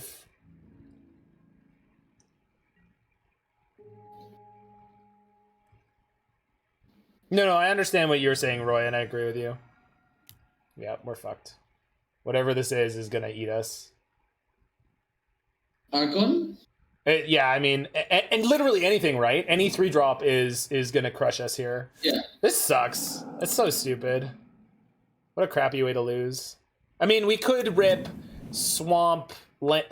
No, I understand what you're saying, Roy, and I agree with you. Yeah, we're fucked. Whatever this is gonna eat us. Archon? Yeah, I mean, and literally anything, right? Any 3-drop is gonna crush us here. Yeah. This sucks. It's so stupid. What a crappy way to lose. I mean, we could rip Swamp...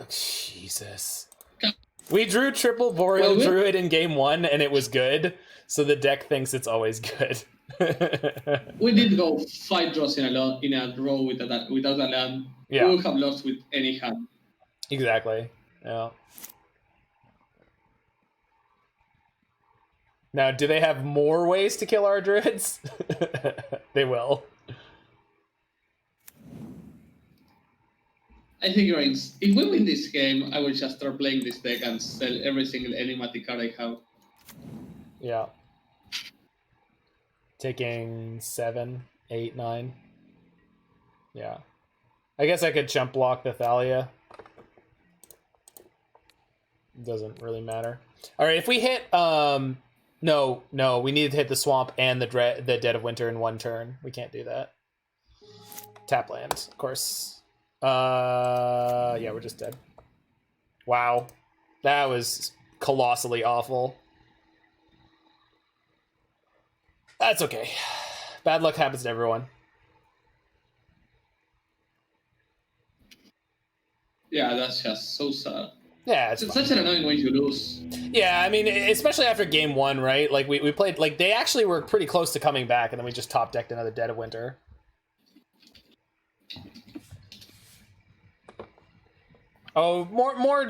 Jesus. We drew triple Boreal Druid in game 1, and it was good, so the deck thinks it's always good. We did go 5 draws in a row without a land. Yeah. We would have lost with any hand. Exactly. Yeah. Now, do they have more ways to kill our druids? They will. I think you're right. If we win this game, I will just start playing this deck and sell every single enigmatic card I have. Yeah. Taking 7, 8, 9. Yeah. I guess I could chump block the Thalia. Doesn't really matter. All right, if we hit... No, we need to hit the Swamp and the Dead of Winter in one turn. We can't do that. Tap land, of course. Yeah, we're just dead. Wow. That was colossally awful. That's okay. Bad luck happens to everyone. Yeah, that's just so sad. Yeah, it's such an annoying way to lose. Yeah, I mean, especially after game 1, right? Like, we played... Like, they actually were pretty close to coming back, and then we just top-decked another Dead of Winter. Oh, more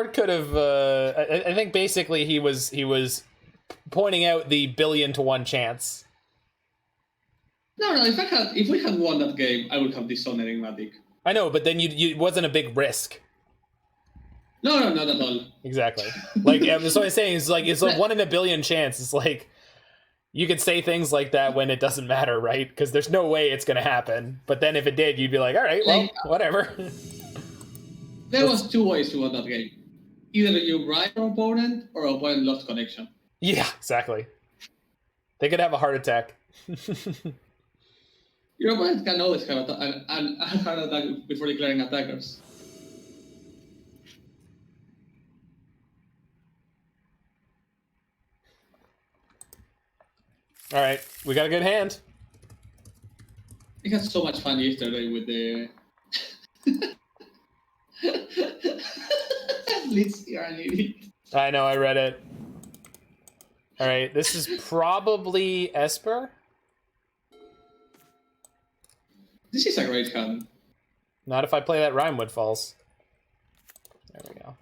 could have... I think basically he was pointing out the 1,000,000,000 chance. No, if we had won that game, I would have disowned Enigmatic. I know, but then it wasn't a big risk. No, not at all. Exactly. Like, that's what I'm saying. It's like, it's a 1 in a billion chance. It's like, you could say things like that when it doesn't matter, right? Because there's no way it's going to happen. But then if it did, you'd be like, all right, well, whatever. There was 2 ways to win that game. Either you bribe your opponent, or your opponent lost connection. Yeah, exactly. They could have a heart attack. Your opponent can always have a heart attack before declaring attackers. All right, we got a good hand. I had so much fun yesterday with the... Let's hear an idiot. I know, I read it. All right, this is probably Esper. This is a great hand. Not if I play that Rimewood Falls. There we go.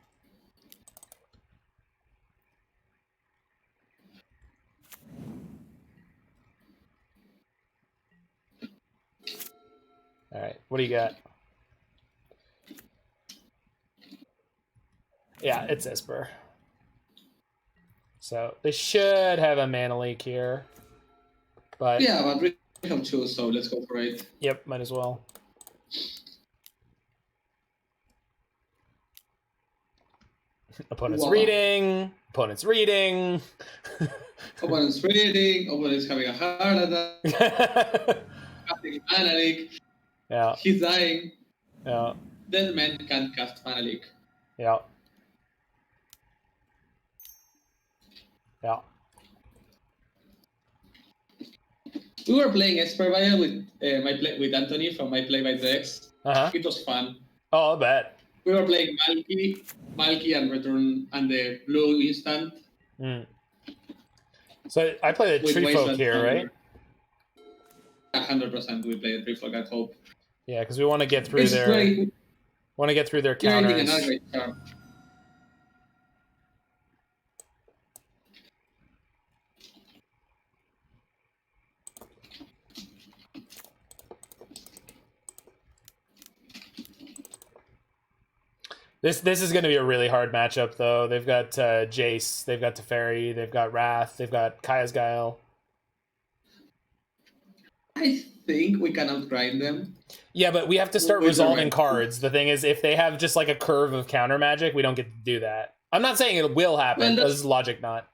All right, what do you got? Yeah, it's Esper. So they should have a mana leak here. But yeah, but we have 2, so let's go for it. Yep, might as well. Opponent's Wow. reading. Opponent's reading. Opponent's reading. Opponent's having a heart attack. Casting Mana Leak. Yeah. He's dying. Yeah. Dead man can't cast Mana Leak. Yeah. Yeah. We were playing Espervia with Anthony from My Play by Dex. Uh-huh. It was fun. Oh, I bet. We were playing Malky and Return and the blue instant. Mm. So I play the With Treefolk Wasteland here, Thunder. right? 100% we play the Treefolk, I hope. Yeah, because we want to get through It's their great. want to get through their You're hitting counters. another great charm. This is going to be a really hard matchup, though. They've got Jace, they've got Teferi, they've got Wrath, they've got Kaya's Guile. I think we can outgrind them. Yeah, but we have to start With the resolving right- cards. The thing is, if they have just like a curve of counter magic, we don't get to do that. I'm not saying it will happen. Well, This is logic, not.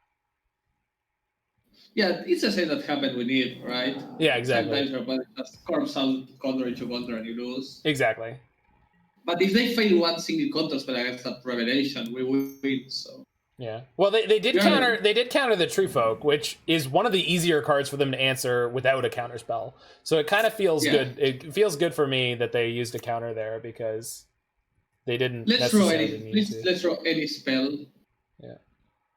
Yeah, it's the same that happened with it, right? Yeah, exactly. Sometimes your opponent just corpse out counter into counter and you lose. Exactly. But if they fail one single counter spell against that Revelation, we win, so... Yeah. Well, they did Yeah. counter. They did counter the Treefolk, which is one of the easier cards for them to answer without a counter spell. So it kind of feels Yeah. good. It feels good for me that they used a counter there because they didn't Let's throw necessarily need to. let's throw any spell.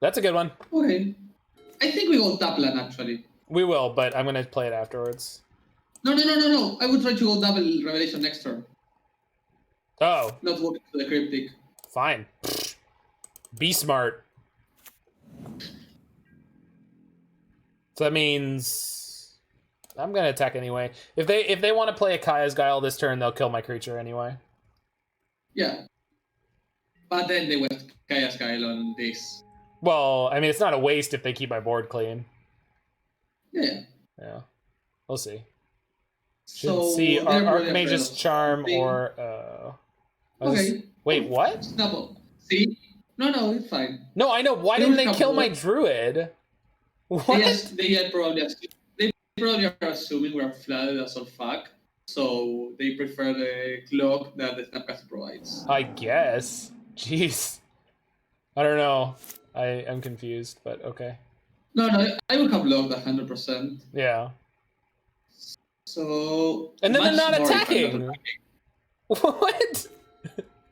That's a good one. Okay. I think we go top land, actually. We will, but I'm gonna play it afterwards. No. I would try to go double Revelation next turn. Oh, Not walk to the Cryptic. fine. Be smart. So that means I'm gonna attack anyway. If they want to play a Kaya's Guile this turn, they'll kill my creature anyway. Yeah. But then they went Kaya's Guile on this. Well, I mean, it's not a waste if they keep my board clean. Yeah. Yeah, we'll see. Should So see they're really Archmage's afraid of Charm something. or Okay. Wait, what? Snubble. See? No, it's fine. No, I know. Why They didn't would they have kill my board. druid? What? They probably are assuming we're flooded as all fuck. So they prefer the clock that the Snapcast provides. I guess. Jeez. I don't know. I'm confused, but okay. No, I would have logged 100%. Yeah. So And then they're much not more attacking. What?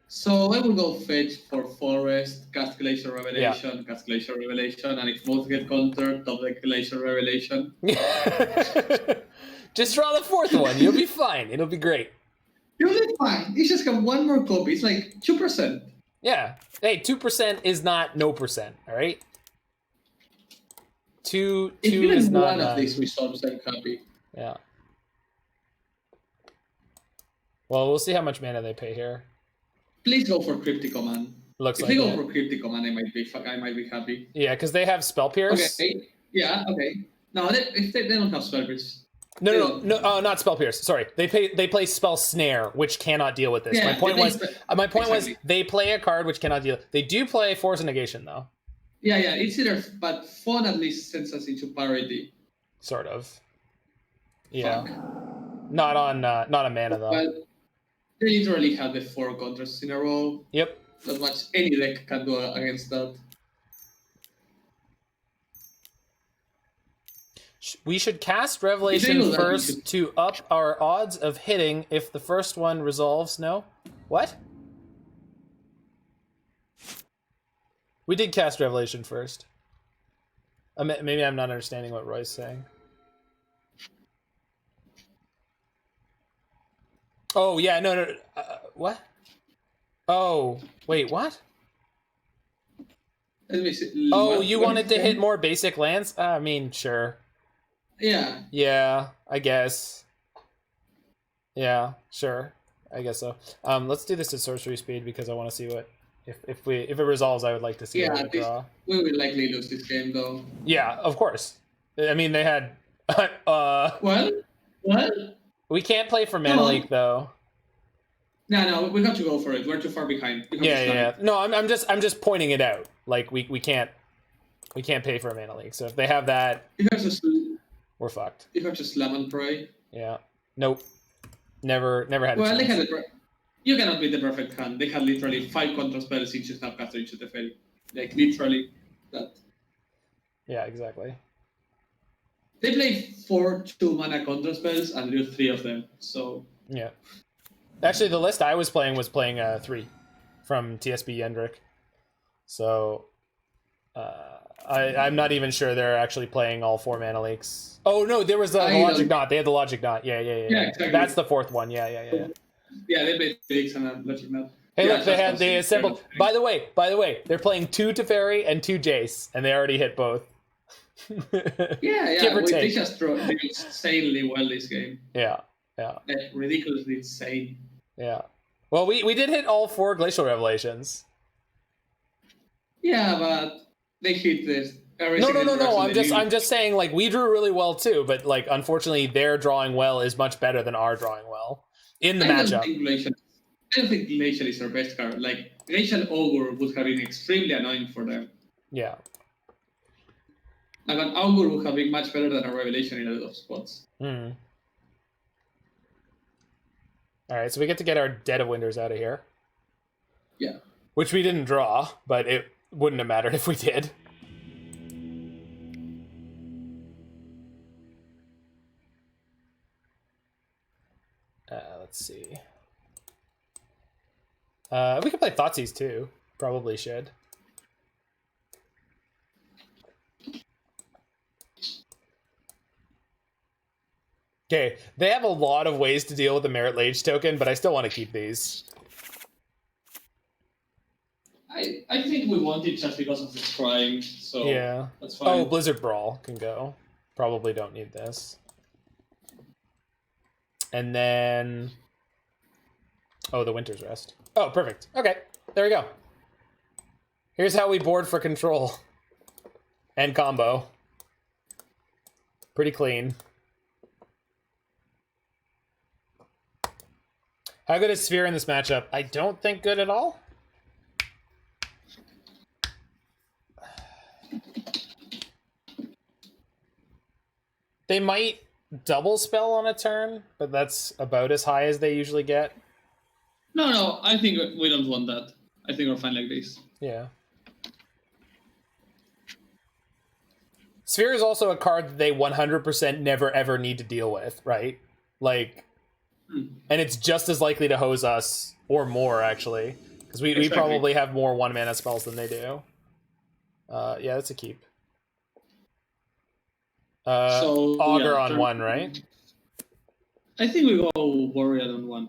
So I will go fetch for Forest, cast Glacial Revelation, cast Glacial Revelation, and if both get countered, top the Glacial Revelation. Just draw the fourth one. You'll be fine. It'll be great. You'll be fine. It's just got one more copy. It's like 2%. Yeah. Hey, 2% is not no percent. All right. Two If is even not one of none. these resolves, I'm happy. Yeah. Well, we'll see how much mana they pay here. Please go for Cryptic Command. Looks If like they go it. for Cryptic Command, I might be happy. Yeah, because they have Spell Pierce. Okay. Yeah. Okay. No, if they don't have Spellbridge. No, not Spell Pierce. Sorry, they play Spell Snare, which cannot deal with this. Yeah, my point they was, play- was exactly. they play a card which cannot deal. They do play Force of Negation though, Yeah. It's either, but Fawn at least sends us into parity. sort of. Yeah, Fuck. not on mana though. Well, they literally have the 4 counters in a row. Yep. Not much any deck can do against that. We should cast If they Revelation do that, we first should- to up our odds of hitting if the first one resolves. No, what? We did cast Revelation first. Maybe I'm not understanding what Roy's saying. Oh, yeah, no. What? Oh, wait, what? Let me see. Oh, What- you what wanted is to it? hit more basic lands? I mean, sure. Yeah. Yeah, I guess. Yeah, sure. I guess so. Let's do this at sorcery speed because I want to see what... If it resolves, I would like to see Yeah, what we draw. we will likely lose this game though. Yeah, of course. I mean, they had... Well? we can't play for Mana No. Leak, though. No, we have to go for it. We're too far behind. Yeah. No, I'm just pointing it out. Like we can't pay for a mana leak. So if they have that, we're fucked. You have to slam and pray. Yeah. Nope. Never had. Well, they had you cannot beat the perfect hand. They had literally 5 control spells each Snapcaster, each Teferi. Like literally that. Yeah, exactly. They played 4 2-mana control spells and drew 3 of them. So yeah. Actually, the list I was playing 3 from TSB Yendrick. So I'm not even sure they're actually playing all 4 mana leaks. Oh no, there was the Logic Knot. They had the Logic Knot. Yeah. Exactly. That's the 4th one. Yeah. Yeah, they played Phoenix and a Logic Knot. Hey, look, they assembled. By the way, they're playing 2 Teferi and 2 Jace, and they already hit both. Yeah. They just did insanely well this game. Yeah. Like, ridiculously insane. Yeah. Well, we did hit all 4 Glacial Revelations. Yeah, but they hit this. No. I'm just saying, like, we drew really well too, but like, unfortunately, their drawing well is much better than our drawing well in the matchup. I don't think Glacial is our best card. Like, Glacial Augur would have been extremely annoying for them. Yeah. Like, an Augur would have been much better than a Revelation in a lot of spots. All right, so we get to get our Dead of Winters out of here. Yeah. Which we didn't draw, but it wouldn't have mattered if we did. Let's see. We could play Thoughtseize too. Probably should. Okay, they have a lot of ways to deal with the Marit Lage token, but I still want to keep these. I think we want it just because of the scrying, so yeah, that's fine. Oh, Blizzard Brawl can go. Probably don't need this. And then... Oh, the Winter's Rest. Oh, perfect. Okay, there we go. Here's how we board for control. And combo. Pretty clean. How good is Sphere in this matchup? I don't think good at all. They might double spell on a turn, but that's about as high as they usually get. No, I think we don't want that. I think we're fine like this. Yeah. Sphere is also a card that they 100% never ever need to deal with, right? Like, and it's just as likely to hose us, or more actually, because we probably have more 1-mana spells than they do. Yeah, that's a keep. Augur on 1, right? I think we go Boreal on 1.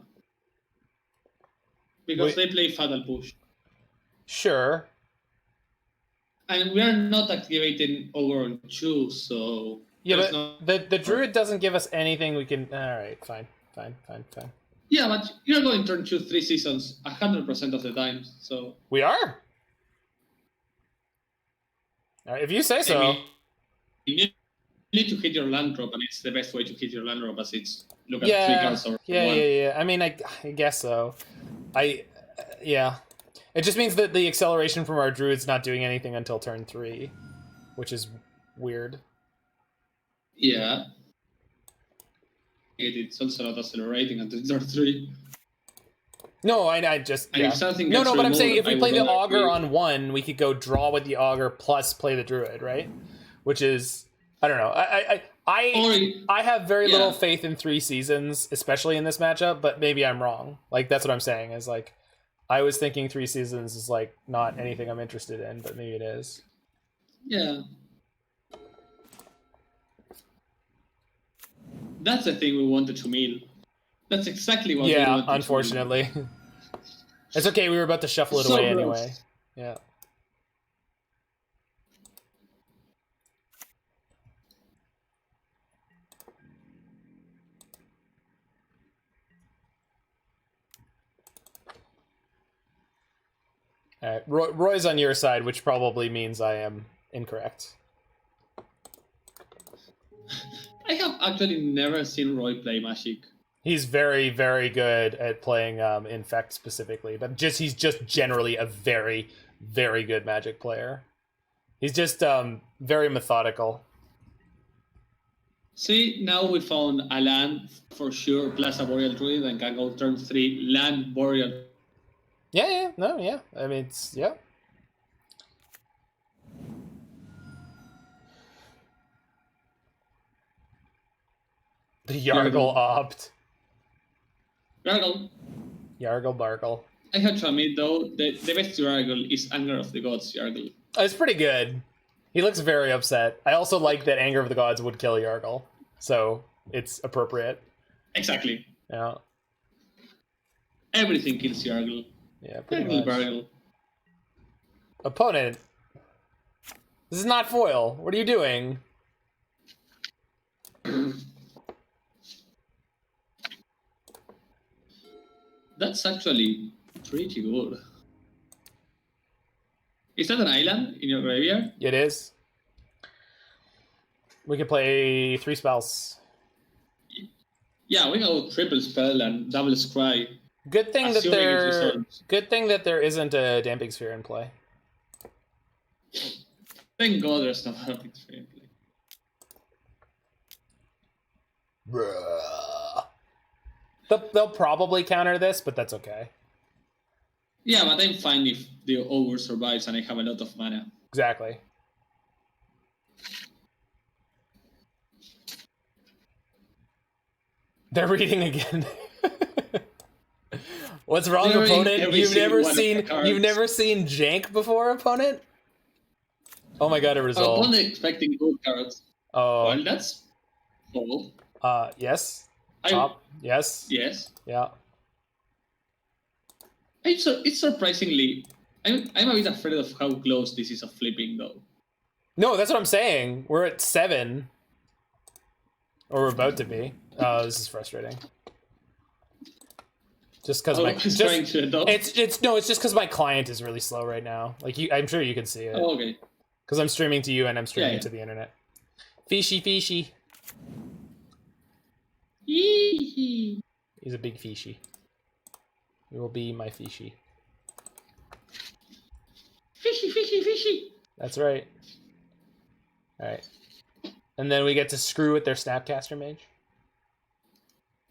Because they play Fatal Push. Sure. And we are not activating Augur on 2, so... Yeah, but the Druid doesn't give us anything we can... Alright, fine. Yeah, but you're going turn 2 3 seasons 100% of the time, so... We are? Alright, if you say so. I mean, you need to hit your land drop, and it's the best way to hit your land drop, as it's look at 3 cards or 1. Yeah. I mean, I guess so. Yeah. It just means that the acceleration from our Druid's not doing anything until turn 3, which is weird. Yeah. It's also not accelerating until turn 3. No, I just... And yeah. if something No, gets but I'm removed, saying if we play the Augur agree. on 1, we could go draw with the Augur plus play the Druid, right? Which is... I don't know. I have very little faith in 3 seasons, especially in this matchup, but maybe I'm wrong. Like, that's what I'm saying, is like, I was thinking 3 seasons is like not anything I'm interested in, but maybe it is. Yeah. That's the thing we wanted to mean. That's exactly what we wanted to unfortunately. It's okay, we were about to shuffle it So away gross. anyway. Yeah. Alright, Roy's on your side, which probably means I am incorrect. I have actually never seen Roy play Magic. He's very, very good at playing Infect specifically, but he's just generally a very, very good Magic player. He's just very methodical. See, now we found a land for sure, plus a Boreal Druid, and can go turn 3 land Boreal. Yeah. I mean, yeah. The Yargle opt. Yargle Bargle. I have to admit, though, the best Yargle is Anger of the Gods Yargle. It's pretty good. He looks very upset. I also like that Anger of the Gods would kill Yargle, so it's appropriate. Exactly. Yeah. Everything kills Yargle. Yeah, pretty much. Bargle. Opponent. This is not foil. What are you doing? That's actually pretty good. Is that an island in your graveyard? It is. We can play 3 spells. Yeah, we go triple spell and double scry. Good thing that there isn't a Damping Sphere in play. Thank God there's no Damping Sphere in play. They'll probably counter this, but that's okay. Yeah, but I'm fine if the Augur survives and I have a lot of mana. Exactly. They're reading again. What's wrong, opponent? You've never seen jank before, opponent? Oh my god, it resolved. Opponent expecting good cards. Oh. Well, that's cool. Yes. Top. Yes. Yes. Yeah. It's surprisingly. I'm a bit afraid of how close this is of flipping, though. No, that's what I'm saying. We're at 7. Or we're about to be. Oh, this is frustrating. Just because it's just because my client is really slow right now. Like I'm sure you can see it. Oh, okay. Because I'm streaming to you and I'm streaming to the internet. Fishy. Yee-hee. He's a big fishy. He will be my fishy. Fishy. That's right. Alright. And then we get to screw with their Snapcaster Mage.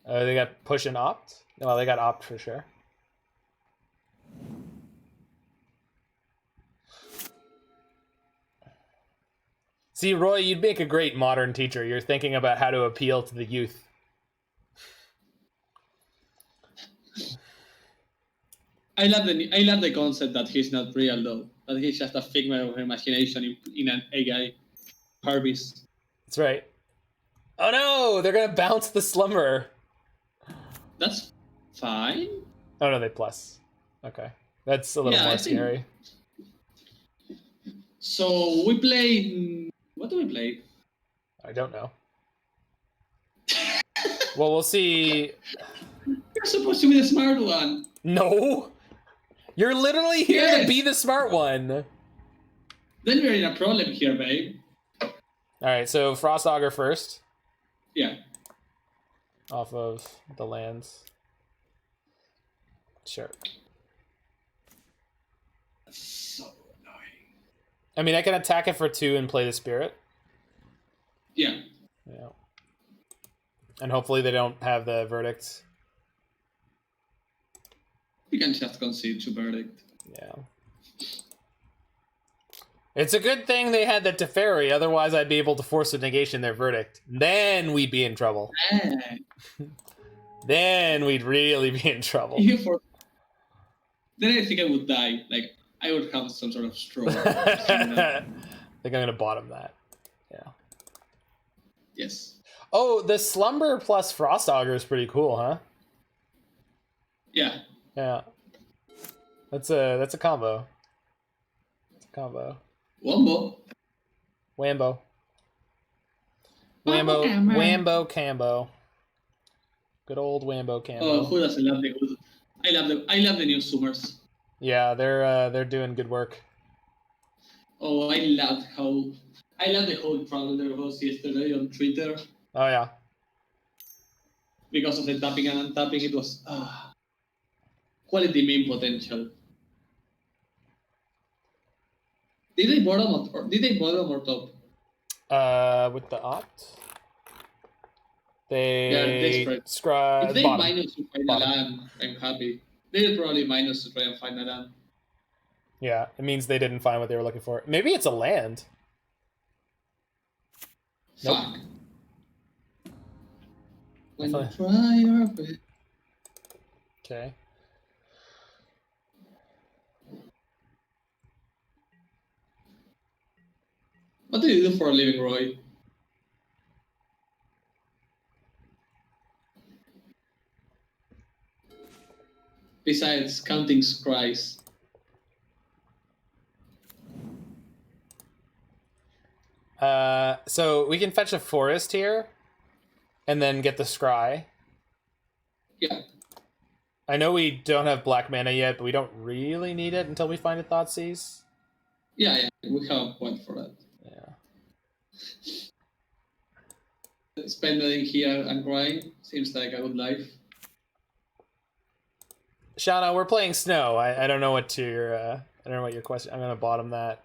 They got push and opt? Well, they got opt for sure. See, Roy, you'd make a great modern teacher. You're thinking about how to appeal to the youth. I love the concept that he's not real, though. That he's just a figment of imagination in an AI harvest. That's right. Oh no! They're gonna bounce the Slumber. That's fine. Oh no, they plus. Okay. That's a little more scary. So we play... What do we play? I don't know. Well, we'll see. You're supposed to be the smart one. No! You're literally here to be the smart one. Then you're in a problem here, babe. Alright, so Frost Augur first. Yeah. Off of the lands. Sure. That's so annoying. I mean, I can attack it for 2 and play the Spirit. Yeah. Yeah. And hopefully they don't have the Verdict. We can just concede to Verdict. Yeah. It's a good thing they had the Teferi, otherwise I'd be able to Force of Negation their Verdict. Then we'd be in trouble. Then we'd really be in trouble. Then I think I would die. Like, I would have some sort of stroke. I think I'm going to bottom that. Yeah. Yes. Oh, the Slumber plus Frost Augur is pretty cool, huh? Yeah. Yeah. That's a combo. It's a combo. Wambo. Wambo Cambo. Good old Wambo Cambo. Oh, who doesn't love the good? I love the new Zoomers. Yeah, they're doing good work. Oh, I love the whole problem there was yesterday on Twitter. Oh yeah. because of the tapping and untapping, it was quality main potential. Did they bottom or top? With the opt, they desperate. Scry If they bottom. minus to find a land, I'm happy. They'll probably minus to try and find a land. Yeah, it means they didn't find what they were looking for. Maybe it's a land. Fuck. Nope. When you try your best. Okay. What do you do for a living, Roy? Besides counting scries. So we can fetch a forest here, and then get the scry. Yeah. I know we don't have black mana yet, but we don't really need it until we find a Thoughtseize. Yeah, we have a point for that. Yeah. Spending here and crying seems like a good life. Shauna, we're playing snow. I don't know what your I don't know what your question. I'm gonna bottom that.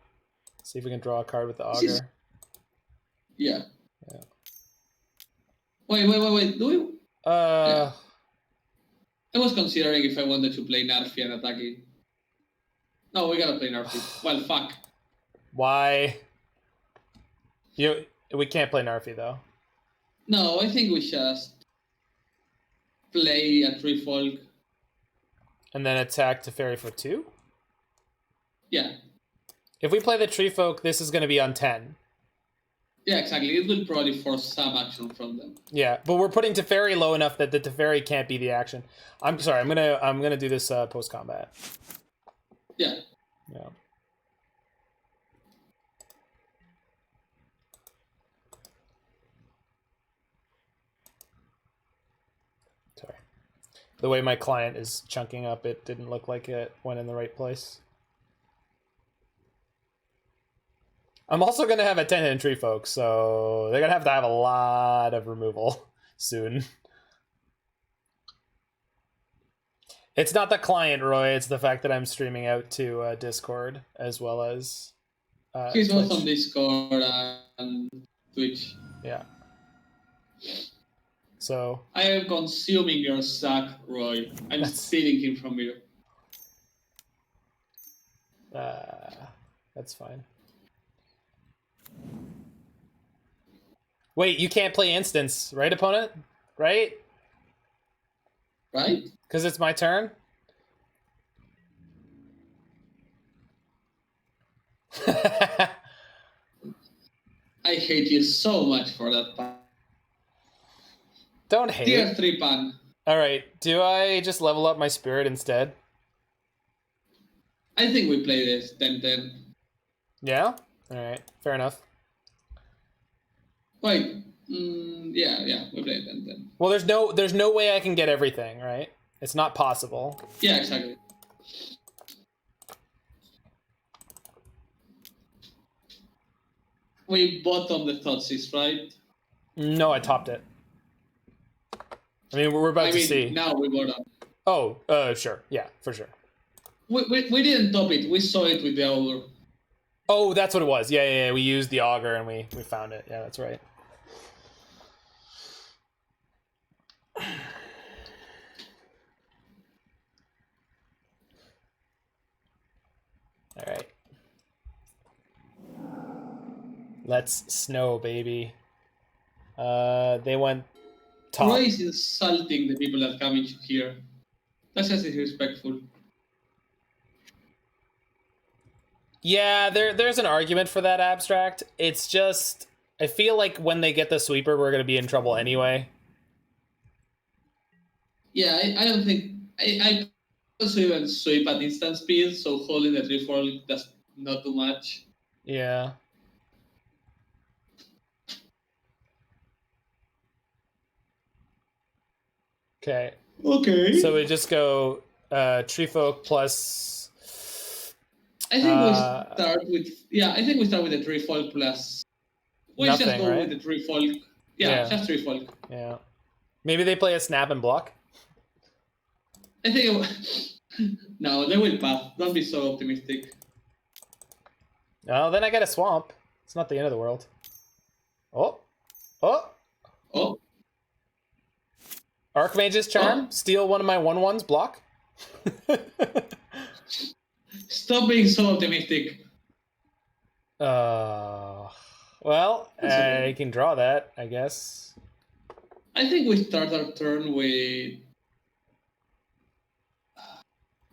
See if we can draw a card with the augur. Yeah. Wait. Do we? Yeah. I was considering if I wanted to play Narfi and attacking. No, we gotta play Narfi. Well, fuck. Why? We can't play Narfi though. No, I think we just play a Treefolk. And then attack Teferi for 2? Yeah. If we play the Treefolk, this is going to be on 10. Yeah, exactly. It will probably force some action from them. Yeah, but we're putting Teferi low enough that the Teferi can't be the action. I'm sorry. I'm gonna do this post combat. Yeah. Yeah. Sorry. The way my client is chunking up, it didn't look like it went in the right place. I'm also going to have a 10-hit Treefolk, so they're going to have a lot of removal soon. It's not the client, Roy. It's the fact that I'm streaming out to Discord as well as He's Twitch. both on Discord and Twitch. Yeah. So I am consuming your sack, Roy. I'm stealing him from you. That's fine. Wait, you can't play instance, right, opponent? Right? Right? Because it's my turn? I hate you so much for that pan. Don't hate Tier it. 3 pan. Alright, do I just level up my spirit instead? I think we play this 10-10. Yeah? Alright, fair enough. Wait, yeah, we play 10-10. Well, there's no way I can get everything, right? It's not possible. Yeah, exactly. We bottom the Thoughtseize, right? No, I topped it. I mean, we're about to see. Now we bottom. Oh, sure. Yeah, for sure. We didn't top it. We saw it with the Augur. Oh, that's what it was. Yeah. We used the Augur and we found it. Yeah, that's right. All right. Let's snow, baby. They went top. Roy is insulting the people that come in here. That's just disrespectful. Yeah, there's an argument for that, Abstract. It's just, I feel like when they get the sweeper, we're going to be in trouble anyway. Yeah, I don't think... I also even sweep at instant speed, so holding the Treefolk does not do much. Yeah. Okay. So we just go Treefolk plus... I think we start with... Yeah, I think we start with the Treefolk plus... We nothing, just go right? with the Treefolk. Yeah, just Treefolk. Yeah. Maybe they play a snap and block. I think no, they will pass. Don't be so optimistic. Oh, then I get a swamp. It's not the end of the world. Oh. Archmage's Charm. Steal one of my 1/1s, block. Stop being so optimistic. Well, I can draw that, I guess. I think we start our turn with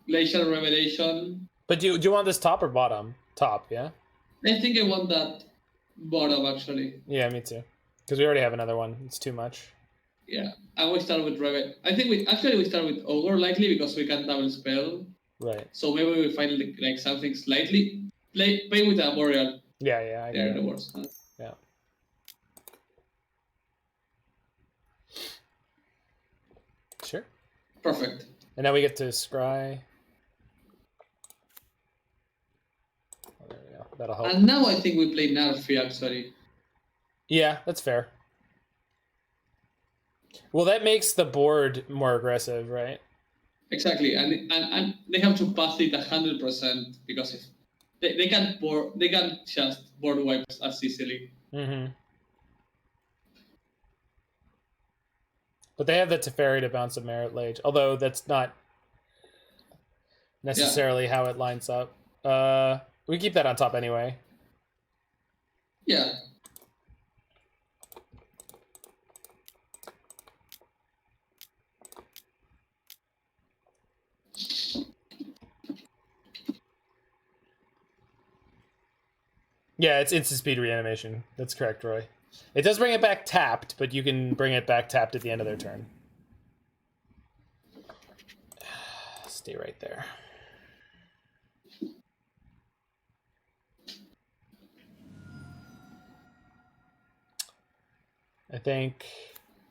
Glacial Revelation. But do you want this top or bottom? Top, yeah? I think I want that bottom, actually. Yeah, me too. Because we already have another one. It's too much. Yeah, and we start with Revel. I think we start with Augur, likely, because we can double spell. Right. So maybe we find like something slightly... Play with a Boreal. Yeah, I There, the worst. Yeah. Sure. Perfect. And now we get to scry. Oh, there we go. That'll help. And now I think we play Narfi, actually. Yeah, that's fair. Well, that makes the board more aggressive, right? Exactly, and they have to pass it 100% because if they can't just board wipe as easily. Mm-hmm. But they have the Teferi to bounce a Marit Lage, although that's not necessarily how it lines up. We keep that on top anyway. Yeah. Yeah, it's instant speed reanimation. That's correct, Roy. It does bring it back tapped, but you can bring it back tapped at the end of their turn. Stay right there. I think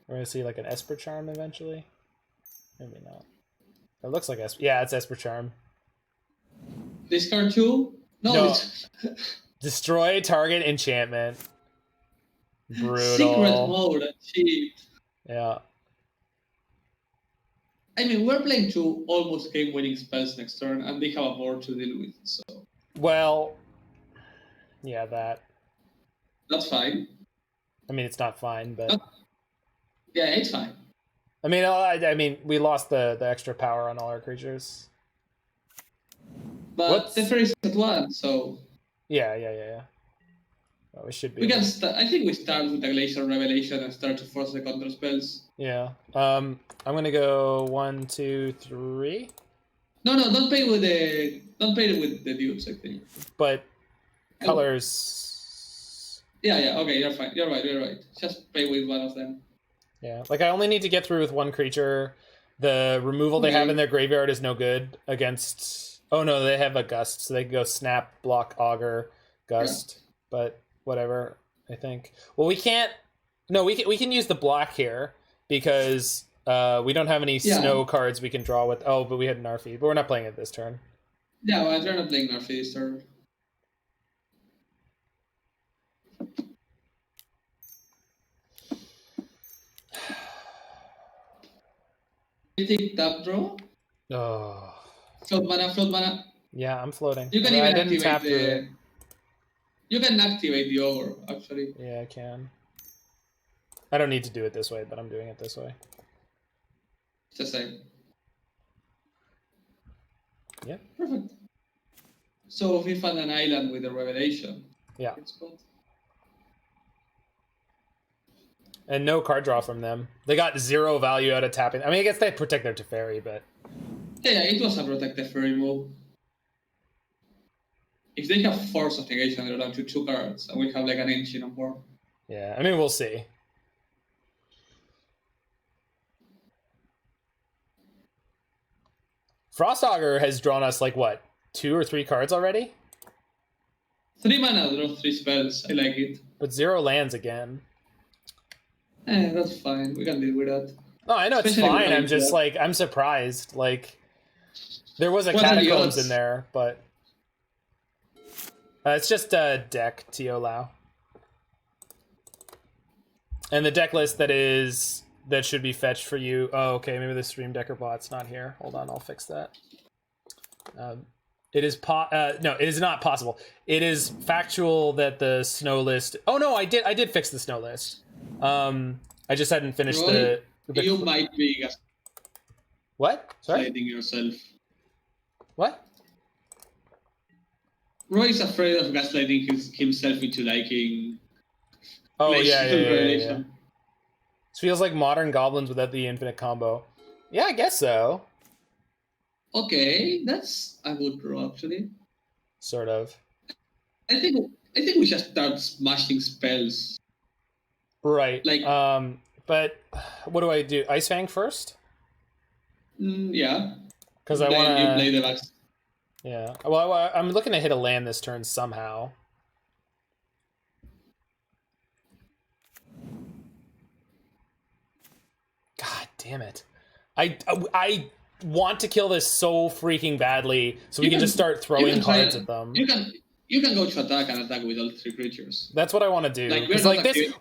we're going to see like an Esper Charm eventually. Maybe not. It looks like Esper. Yeah, it's Esper Charm. Discard 2? No. Destroy target enchantment. Brutal. Secret mode, cheap. Yeah. I mean, we're playing 2 almost game-winning spells next turn, and they have a board to deal with, so... Well, yeah, that. That's fine. I mean, it's not fine, but... Yeah, it's fine. I mean, we lost the extra power on all our creatures. But the first at 1, so... Yeah. Well, we should be. We can start. I think we start with the Glacial Revelation and start to force the counter spells. Yeah. I'm gonna go 1, 2, 3. No, don't pay with the dudes, I think. But colors. Yeah. Okay, you're fine. You're right. Just play with one of them. Yeah. Like I only need to get through with one creature. The removal they have in their graveyard is no good against. Oh no, they have a Gust, so they can go snap, block, Augur, Gust. Yeah. But whatever, I think. Well, we can't. No, we can use the block here because we don't have any snow cards we can draw with. Oh, but we had Narfi, but we're not playing it this turn. Yeah, well, we're not playing Narfi this turn. You take tap draw? Oh. Float mana. Yeah, I'm floating. You can even activate You can activate the Augur, actually. Yeah, I can. I don't need to do it this way, but I'm doing it this way. It's the same. Yeah. Perfect. So we found an island with a revelation. Yeah. It's called. And no card draw from them. They got 0 value out of tapping. I mean, I guess they protect their Teferi, but... Yeah, it was a protect Teferi move. If they have Force of Negation, they're down to 2 cards, and we have like an engine on board. Yeah, I mean, we'll see. Frost Augur has drawn us like, what, 2 or 3 cards already? 3 mana, draw 3 spells. I like it. But 0 lands again. That's fine. We can deal with that. No, I know it's fine. I'm just like, I'm surprised. Like, there was a Catacombs in there, but... it's just a deck, Tio Lao. And the deck list that is that should be fetched for you. Oh, okay, maybe the Stream Decker bot's not here. Hold on, I'll fix that. It is no, it is not possible. It is factual that the snow list. Oh no, I did fix the snow list. I just hadn't finished the You might be what? Sorry? gaslighting yourself. What? Roy's afraid of gaslighting himself into liking. Oh Glacial yeah. Revelation. This feels like modern goblins without the infinite combo. Yeah, I guess so. Okay, that's a good draw actually. Sort of. I think we should start smashing spells. Right. Like, but what do I do? Ice-Fang first? Yeah. Because I want to. You play the last. Yeah. Well, I'm looking to hit a land this turn somehow. God damn it! I want to kill this so freaking badly, so we can just start throwing cards at them. You can go to attack and attack with all 3 creatures. That's what I want to do. Like,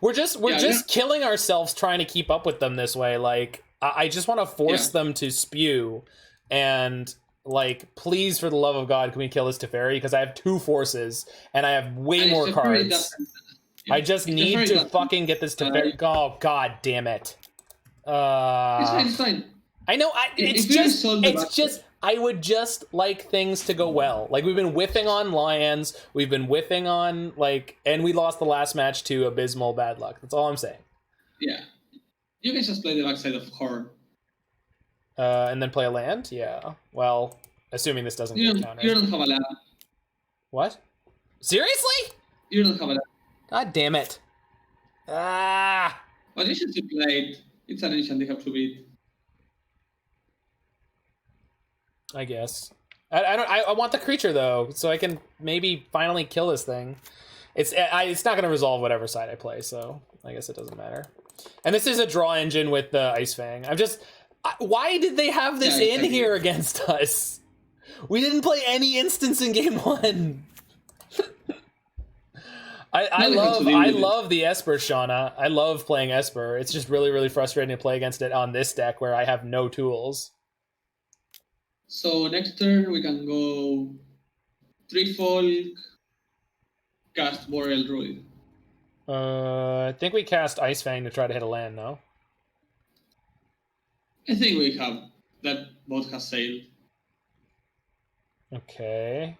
we're just killing ourselves trying to keep up with them this way. Like I just want to force them to spew, and like, please, for the love of God, can we kill this Teferi? Because I have 2 forces and I have way more cards. I just need to fucking get this Teferi. Oh God damn it! It's fine. I know. It's just. I would just like things to go well. Like, we've been whiffing on lands. We've been whiffing on, like, and we lost the last match to abysmal bad luck. That's all I'm saying. Yeah. You can just play the backside of Jorn. And then play a land? Yeah. Well, assuming this doesn't get countered. You don't have a land. What? Seriously? You don't have a land. God damn it. Ah. But you should play it. It's an enchant they have to beat. I guess. I want the creature though, so I can maybe finally kill this thing. It's not going to resolve whatever side I play, so I guess it doesn't matter. And this is a draw engine with the Ice-Fang. Why did they have this in here against us? We didn't play any instance in game 1. I love the Esper, Shauna. I love playing Esper. It's just really, really frustrating to play against it on this deck where I have no tools. So next turn we can go Treefolk, cast Boreal Druid. I think we cast Ice-Fang to try to hit a land, no? I think we have. That boat has sailed. Okay.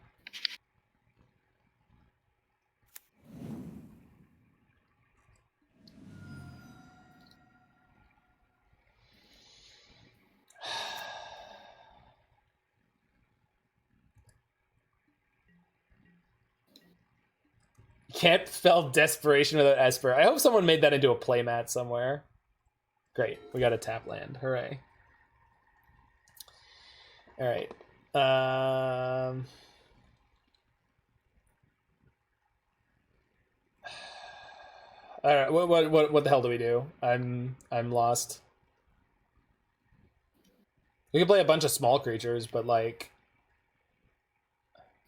Can't spell desperation without Esper. I hope someone made that into a playmat somewhere. Great, we got a tap land. Hooray. All right. All right. What the hell do we do? I'm lost. We could play a bunch of small creatures, but like.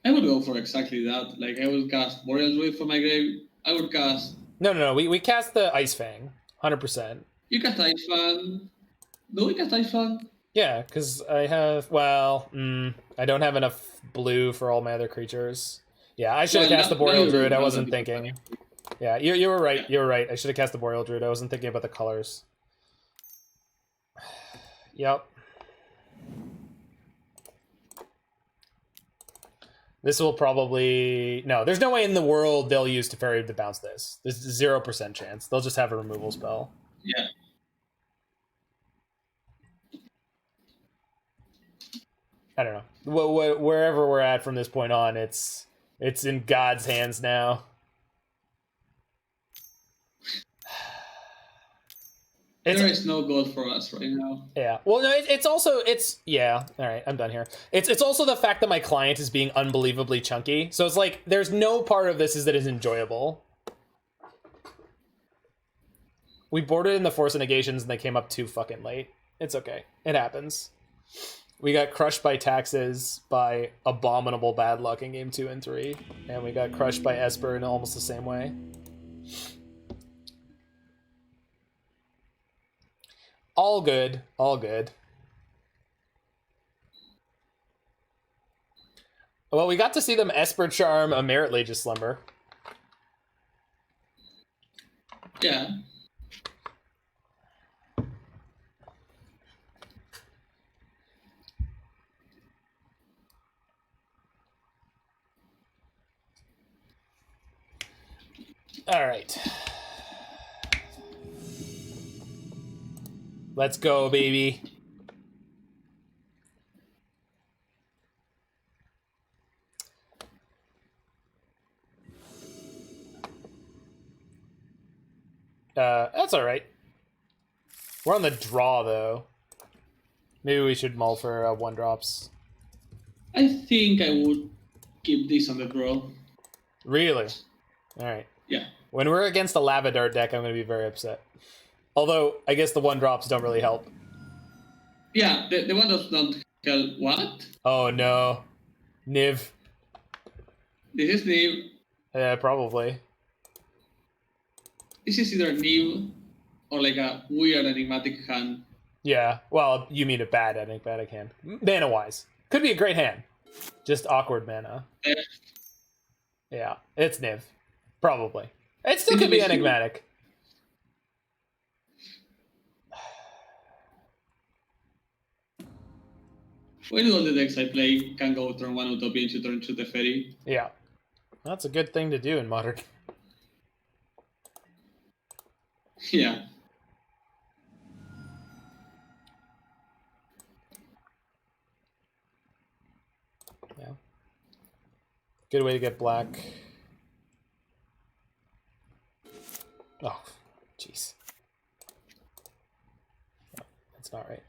I would go for exactly that. Like, I would cast Boreal Druid for my grave. I would cast... No. We cast the Ice-Fang. 100%. You cast Ice-Fang. Do we cast Ice-Fang? Yeah, because I have... Well, I don't have enough blue for all my other creatures. Yeah, I should have cast the Boreal Druid. I wasn't thinking. Yeah, you were right. You were right. I should have cast the Boreal Druid. I wasn't thinking about the colors. Yep. This will probably... No, there's no way in the world they'll use Teferi to bounce this. There's a 0% chance. They'll just have a removal spell. Yeah. I don't know. Wherever we're at from this point on, it's in God's hands now. There is no goal for us right now. Yeah. Well, no, it's yeah. All right, I'm done here. It's also the fact that my client is being unbelievably chunky. So it's like there's no part of this that is enjoyable. We boarded in the Force of Negations and they came up too fucking late. It's okay. It happens. We got crushed by taxes by abominable bad luck in game 2 and 3, and we got crushed by Esper in almost the same way. All good. All good. Well, we got to see them Esper Charm a Marit Lage's Slumber. Yeah. All right. Let's go, baby. That's all right. We're on the draw, though. Maybe we should mull for 1-drops. I think I would keep this on the draw. Really? All right. Yeah. When we're against a Lava Dart deck, I'm going to be very upset. Although, I guess the 1-drops don't really help. Yeah, the one does not help. What? Oh, no. Niv. This is Niv. Yeah, probably. This is either Niv or like a weird enigmatic hand. Yeah, well, you mean a bad enigmatic hand. Mana-wise. Could be a great hand. Just awkward mana. Yeah, it's Niv. Probably. It still could be enigmatic. Well, all the decks I play can go turn 1 Utopia into turn 2 Teferi. Yeah. That's a good thing to do in Modern. Yeah. Yeah. Good way to get black. Oh, jeez. No, that's not right.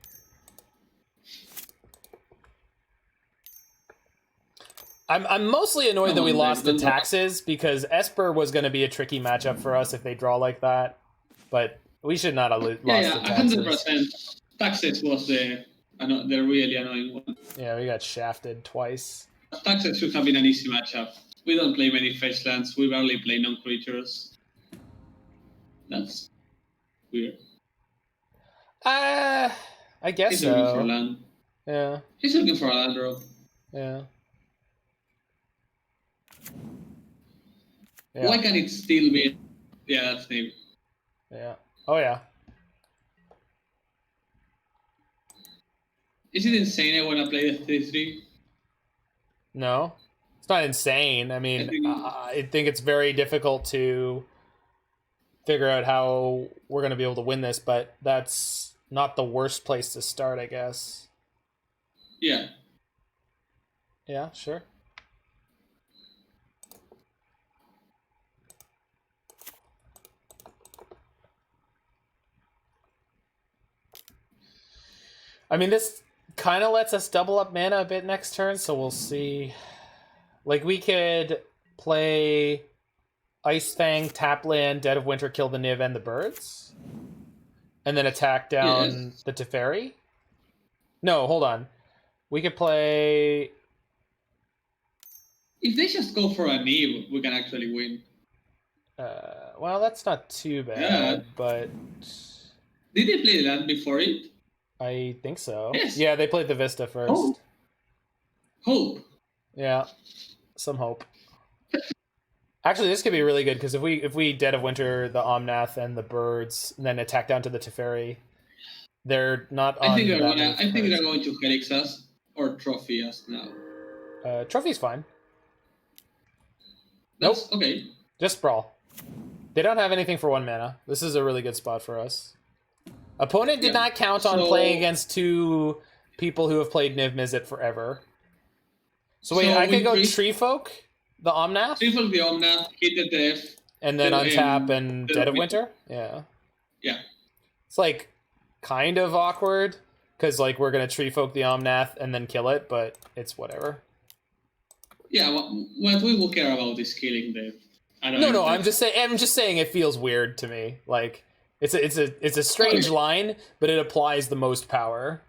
I'm mostly annoyed that we lost the taxes because Esper was going to be a tricky matchup for us if they draw like that, but we should not have lost the taxes. 100%. Taxes was the really annoying one. Yeah, we got shafted twice. Taxes should have been an easy matchup. We don't play many fetch lands. We barely play non-creatures. That's weird. I guess He's so. looking for land. Yeah. He's looking for a land draw. Yeah. Yeah. Why can it still be? Yeah, that's Niv. Yeah. Oh, yeah. Is it insane I want to play the 3-3? No. It's not insane. I mean, I think it's very difficult to figure out how we're going to be able to win this, but that's not the worst place to start, I guess. Yeah. Yeah, sure. I mean, this kind of lets us double up mana a bit next turn, so we'll see. Like, we could play Ice-Fang, tap land, Dead of Winter, kill the Niv and the birds, and then attack down the Teferi. No, hold on. We could play... If they just go for a Niv, we can actually win. Well, that's not too bad, but... Did they play land before it? I think so. Yes. Yeah, they played the Vista first. Oh. Hope. Yeah, some hope. Actually, this could be really good because if we Dead of Winter the Omnath and the birds, and then attack down to the Teferi, they're not on. I think they're going to Helix us or Trophy us now. Trophy's fine. Nope. Nope. Okay. Just Brawl. They don't have anything for 1 mana. This is a really good spot for us. Opponent did not count on playing against 2 people who have played Niv Mizzet forever. So wait, I could go Treefolk, the Omnath? Treefolk, the Omnath, hit the Death. And then untap and Dead of Winter? Yeah. Yeah. It's like kind of awkward because like we're going to Treefolk the Omnath and then kill it, but it's whatever. Yeah, what we will care about is killing the... No, I'm just saying it feels weird to me. Like... It's a strange line, but it applies the most power.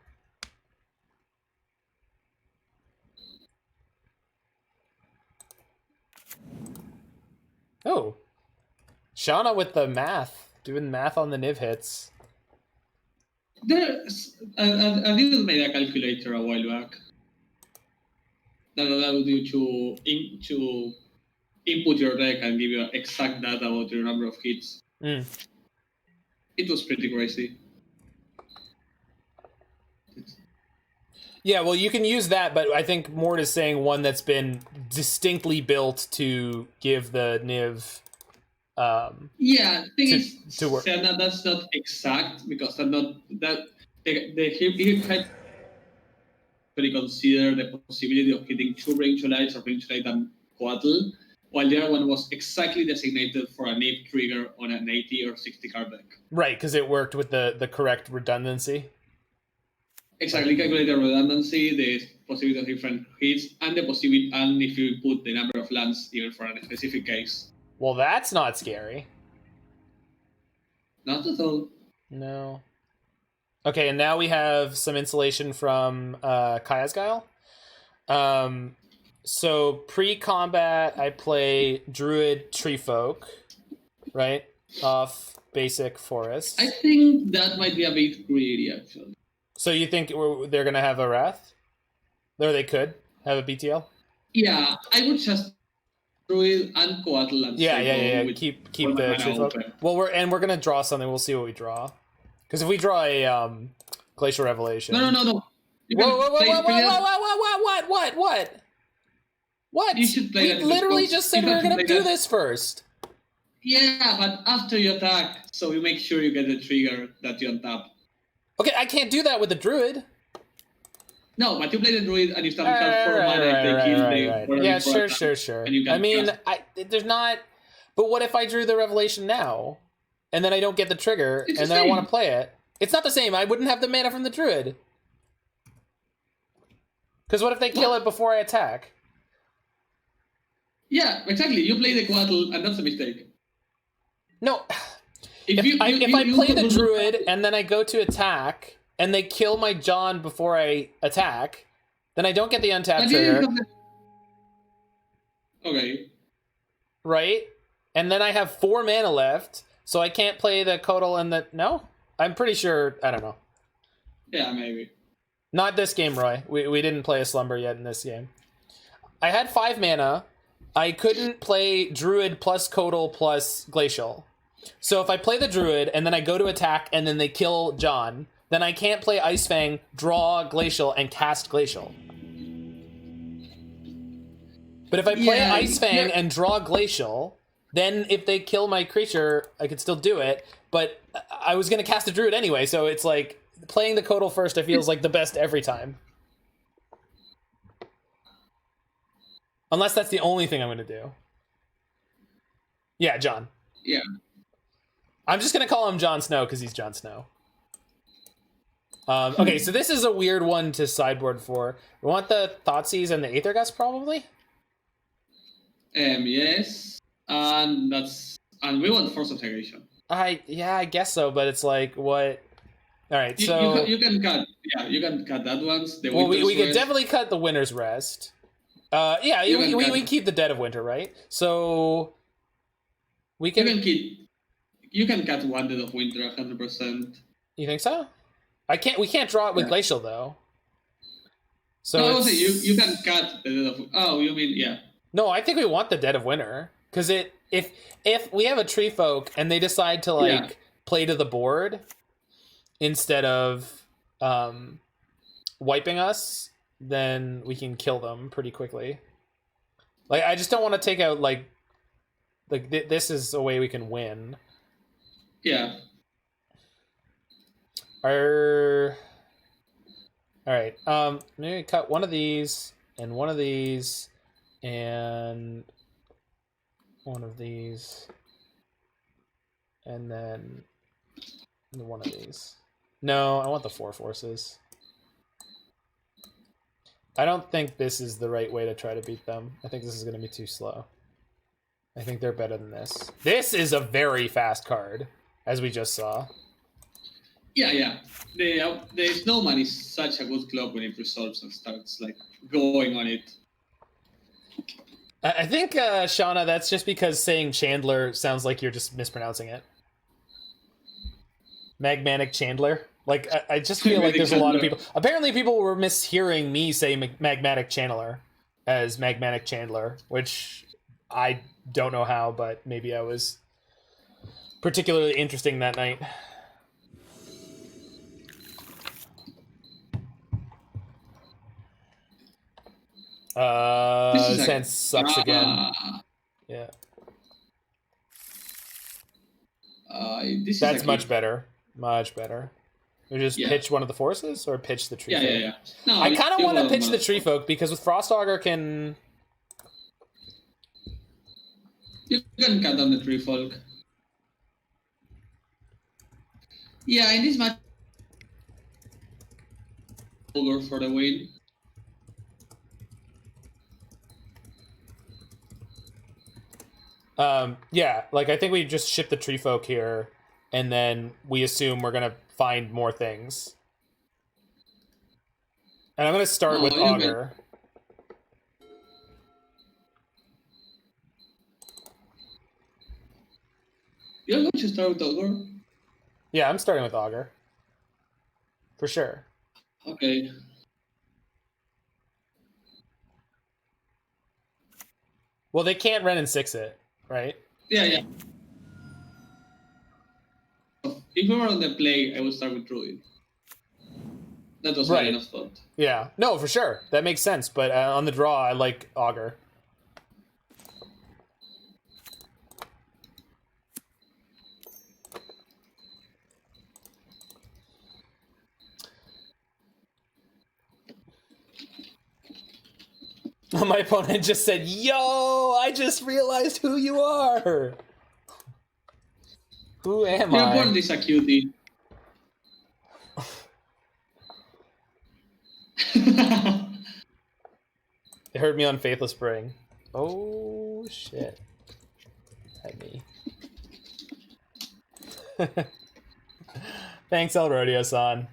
Oh. Shauna with the math. Doing math on the Niv hits. I didn't make a calculator a while back that allowed you to input your deck and give you exact data about your number of hits. It was pretty crazy. Yeah, well, you can use that, but I think Mort is saying one that's been distinctly built to give the Niv. To work. That's not exact because he had to consider the possibility of hitting 2 Rain-Cholites or Rain-Cholite and Coatl, while the other one was exactly designated for a Niv trigger on an 80 or 60 card deck. Right, because it worked with the correct redundancy. Exactly, calculated redundancy, the possibility of different hits, and the possibility, and if you put the number of lands even for a specific case. Well, that's not scary. Not at all. No. Okay, and now we have some insulation from Kaya's Guile. So pre-combat, I play Druid Treefolk, right? Off basic forest. I think that might be a bit greedy, actually. So you think they're going to have a Wrath? Or they could have a BTL? Yeah, I would just Druid and Coatl and yeah. Keep the Treefolk. Well, we're going to draw something. We'll see what we draw. Because if we draw a Glacial Revelation... No. What? You should play we literally just said we were going to do this first. Yeah, but after you attack, so you make sure you get the trigger that you untap. Okay, I can't do that with the Druid. No, but you play the Druid and you start with 4 mana and they kill the... Yeah, sure. I mean, there's not... But what if I drew the Revelation now? And then I don't get the trigger, and then I want to play it? It's not the same. I wouldn't have the mana from the Druid. Because what if they kill it before I attack? Yeah, exactly. You play the Coatl, and that's a mistake. No. If I play the Druid, and then I go to attack, and they kill my John before I attack, then I don't get the untap trigger. Okay. Right? And then I have 4 mana left, so I can't play the Coatl and the... No? I'm pretty sure... I don't know. Yeah, maybe. Not this game, Roy. We didn't play a Slumber yet in this game. I had 5 mana. I couldn't play Druid plus Coatl plus Glacial. So if I play the Druid, and then I go to attack, and then they kill John, then I can't play Ice-Fang, draw Glacial, and cast Glacial. But if I play Ice-Fang and draw Glacial, then if they kill my creature, I could still do it. But I was going to cast the Druid anyway, so it's like, playing the Coatl first, I feel is like the best every time. Unless that's the only thing I'm going to do. Yeah, John. Yeah. I'm just going to call him Jon Snow because he's Jon Snow. Okay, so this is a weird one to sideboard for. We want the Thoughtseize and the Aether Gust, probably? Yes. And we want Force of Negation. I guess so, but it's like, what... All right, you can cut. Yeah, you can cut that once. We could definitely cut the Winter's Rest. We keep the Dead of Winter, right? So we can. You can cut one Dead of Winter 100%. You think so? We can't draw it with Glacial though. So no, I was saying you can cut the Dead of. Oh, you mean yeah? No, I think we want the Dead of Winter because if we have a Treefolk and they decide to play to the board instead of wiping us, then we can kill them pretty quickly. Like, I just don't want to take out, this is a way we can win. Yeah. Alright, maybe cut one of these, and one of these, and one of these, and then one of these. No, I want the 4 forces. I don't think this is the right way to try to beat them. I think this is going to be too slow. I think they're better than this. This is a very fast card, as we just saw. Yeah. The Snowman is such a good club when it resolves and starts going on it. I think, Shauna, that's just because saying Chandler sounds like you're just mispronouncing it. Magmanic Chandler. Like, I just feel like there's a lot of people. Apparently, people were mishearing me say Magmatic Channeler as Magmatic Chandler, which I don't know how, but maybe I was particularly interesting that night. Sense sucks again. Yeah. That's much better. Much better. We just pitch one of the forces or pitch the Treefolk? Yeah. No, I kind of want to pitch the Treefolk because with Frost Augur can... You can cut down the Treefolk. Yeah, in this match, Augur for the win. Yeah, like I think we just ship the Treefolk here, and then we assume we're gonna find more things. And I'm gonna start with Augur. You're going to start with Augur? Yeah, I'm starting with Augur. For sure. Okay. Well, they can't run and 6 it, right? Yeah. If we were on the play, I would start with Druid. That was right enough thought. Yeah. No, for sure. That makes sense. But on the draw, I like Augur. My opponent just said, "Yo, I just realized who you are." Who am I? Your opponent is a cutie. They heard me on Faithless Spring. Oh, shit. At me. Thanks, El Rodeo-san.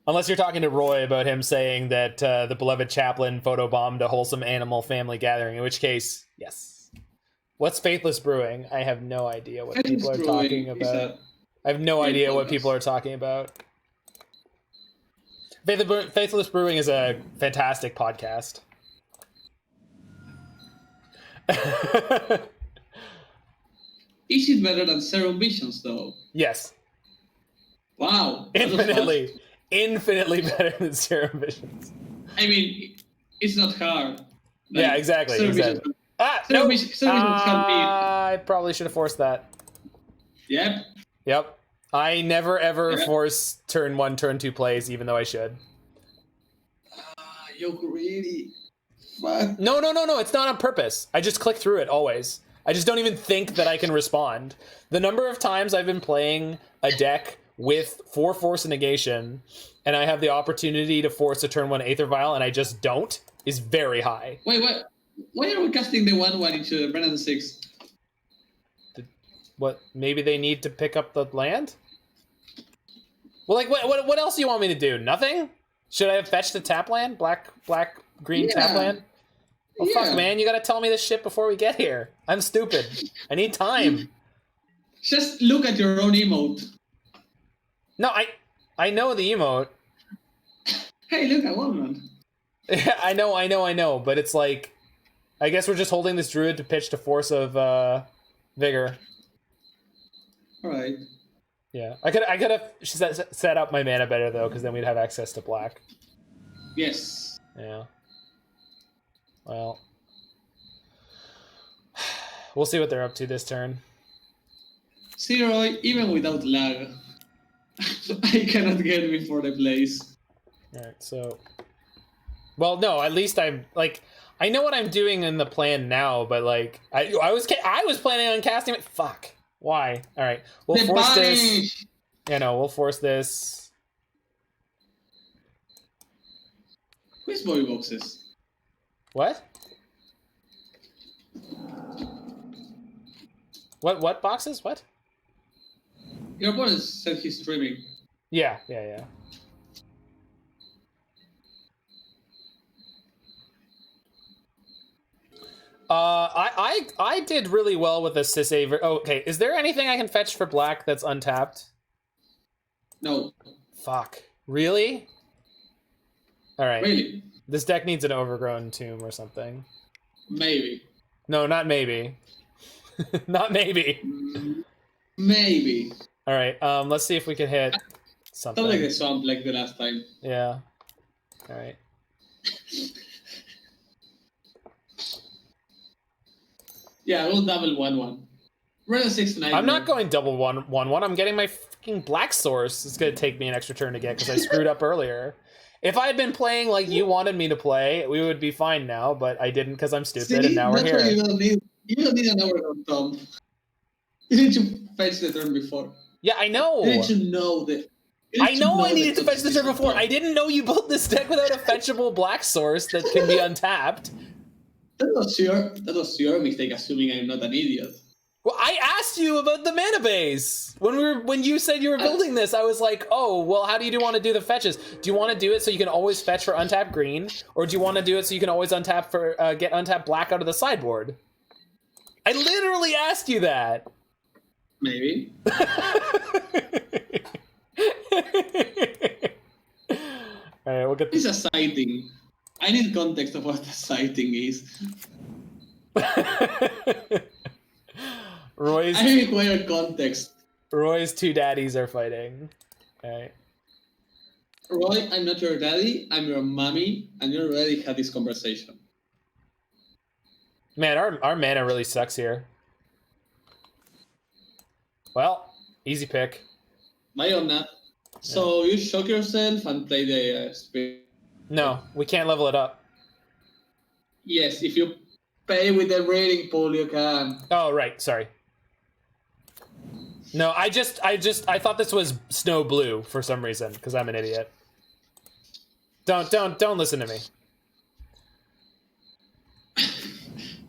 Unless you're talking to Roy about him saying that the beloved chaplain photobombed a wholesome animal family gathering, in which case, yes. What's Faithless Brewing? I have no idea what people are talking about. I have no idea what people are talking about. Faithless Brewing is a fantastic podcast. Is it better than Serum Visions, though? Yes. Wow. Infinitely better than Serum Visions. I mean, it's not hard. Yeah, exactly. Serum Visions I probably should have forced that. Yep. I never ever force turn 1, turn 2 plays, even though I should. You really? Fuck. No. It's not on purpose. I just click through it always. I just don't even think that I can respond. The number of times I've been playing a deck with 4 Force of Negation, and I have the opportunity to force a turn 1 Aether Vial, and I just don't, is very high. Wait, what? Why are we casting the 1/1 into the Verdant 6? What? Maybe they need to pick up the land? Well, like, what else do you want me to do? Nothing? Should I have fetched a tap land? Green tap land? Oh, fuck, man, you gotta tell me this shit before we get here. I'm stupid. I need time. Just look at your own emote. No, I know the emote. Hey, look, I won one. I know, but it's like, I guess we're just holding this Druid to pitch to Force of Vigor. Alright. Yeah, I could have set up my mana better though, because then we'd have access to black. Yes. Yeah. Well, we'll see what they're up to this turn. See, Roy, even without lag, I cannot get before the plays. All right, so, well, no, at least I'm like, I know what I'm doing in the plan now, but like, I was planning on casting it. Fuck. Why? All right, we'll force this. Yeah, no, we'll force this. Who's body boxes? What? What boxes? What? Your opponent said he's streaming. Yeah. I did really well with the Sis Aver. Oh, okay, is there anything I can fetch for black that's untapped? No. Fuck. Really? All right. Really? This deck needs an Overgrown Tomb or something. Maybe. No, not maybe. Not maybe. Maybe. All right. Let's see if we can hit something. Not like the swamp like the last time. Yeah. All right. Yeah, we'll double 1/1. Run a 6/9. I'm not going double 1/1. I'm getting my fucking Black Source. It's gonna take me an extra turn to get because I screwed up earlier. If I had been playing like you wanted me to play, we would be fine now. But I didn't because I'm stupid, and now we're here. You don't need an Overgrown Tomb. You need to fetch the turn before. Yeah, I know. You need to know that. I know I needed to fetch the turn before. I didn't know you built this deck without a fetchable Black Source that can be untapped. That was your mistake, assuming I'm not an idiot. Well, I asked you about the mana base when you said you were building this. I was like, oh, well, how do you want to do the fetches? Do you want to do it so you can always fetch for untapped green, or do you want to do it so you can always untap for get untapped black out of the sideboard? I literally asked you that. Maybe. All right, we'll get this. It's a sighting. I need context of what the sighting is. I require context. Roy's two daddies are fighting. All right. Roy, I'm not your daddy. I'm your mommy, and you already had this conversation. Man, our mana really sucks here. Well, easy pick. Mayonna. So you shock yourself and play the spirit. No, we can't level it up. Yes, if you pay with the rating pool, you can. Oh, right. Sorry. No, I thought this was snow blue for some reason because I'm an idiot. Don't listen to me.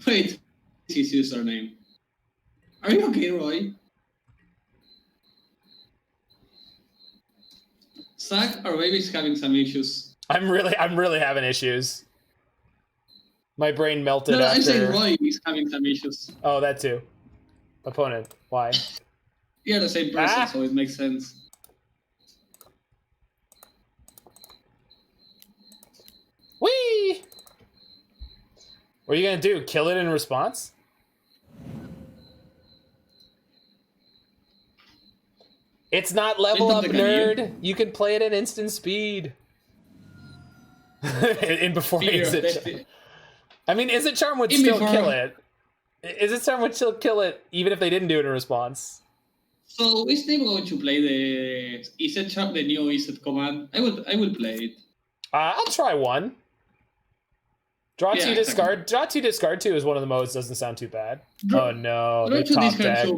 Wait, his username. Are you okay, Roy? Zach or baby's having some issues. I'm really having issues. My brain melted after. I'm saying Roy is having some issues. Oh, that too. Opponent. Why? You're the same person, so it makes sense. Whee! What are you gonna do? Kill it in response? It's not level up, nerd. You can play it at instant speed. In before Izzet. I mean, Izzet Charm would still kill it. Izzet Charm would still kill it even if they didn't do it in response. So is Dave going to play the Izzet Charm, the new Izzet command? I will play it. I'll try one. Draw two, discard. Draw two, discard two is one of the modes. Doesn't sound too bad. Oh no! Draw two, discard two.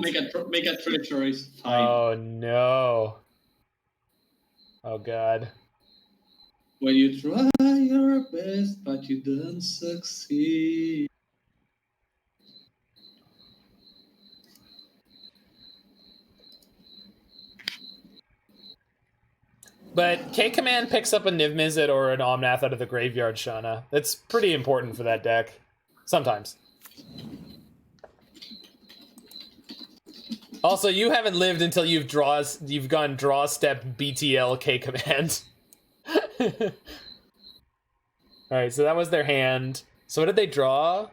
Make a treachery. Fine. Oh no! Oh god! When you try your best but you don't succeed. But K-Command picks up a Niv Mizzet or an Omnath out of the graveyard, Shauna. That's pretty important for that deck. Sometimes. Also, you haven't lived until you've gone draw step BTL K-Command. Alright, so that was their hand. So what did they draw?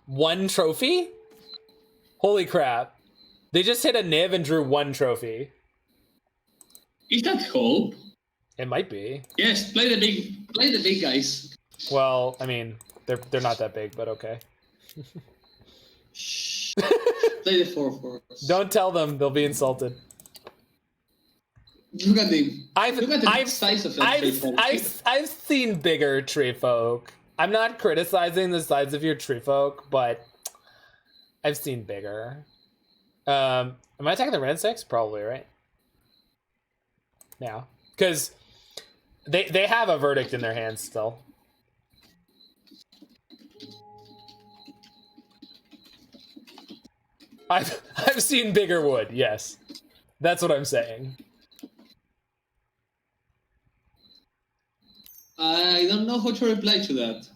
One trophy? Holy crap. They just hit a Niv and drew one trophy. Is that hope? It might be. Yes, play the big guys. Well, I mean, they're not that big, but okay. Shh. Play the 4/4. Don't tell them; they'll be insulted. Look at them. I've seen bigger Treefolk. I'm not criticizing the size of your Treefolk, but I've seen bigger. Am I attacking the red 6? Probably, right? Yeah, because they have a verdict in their hands still. I've seen bigger wood. Yes, that's what I'm saying. I don't know how to reply to that.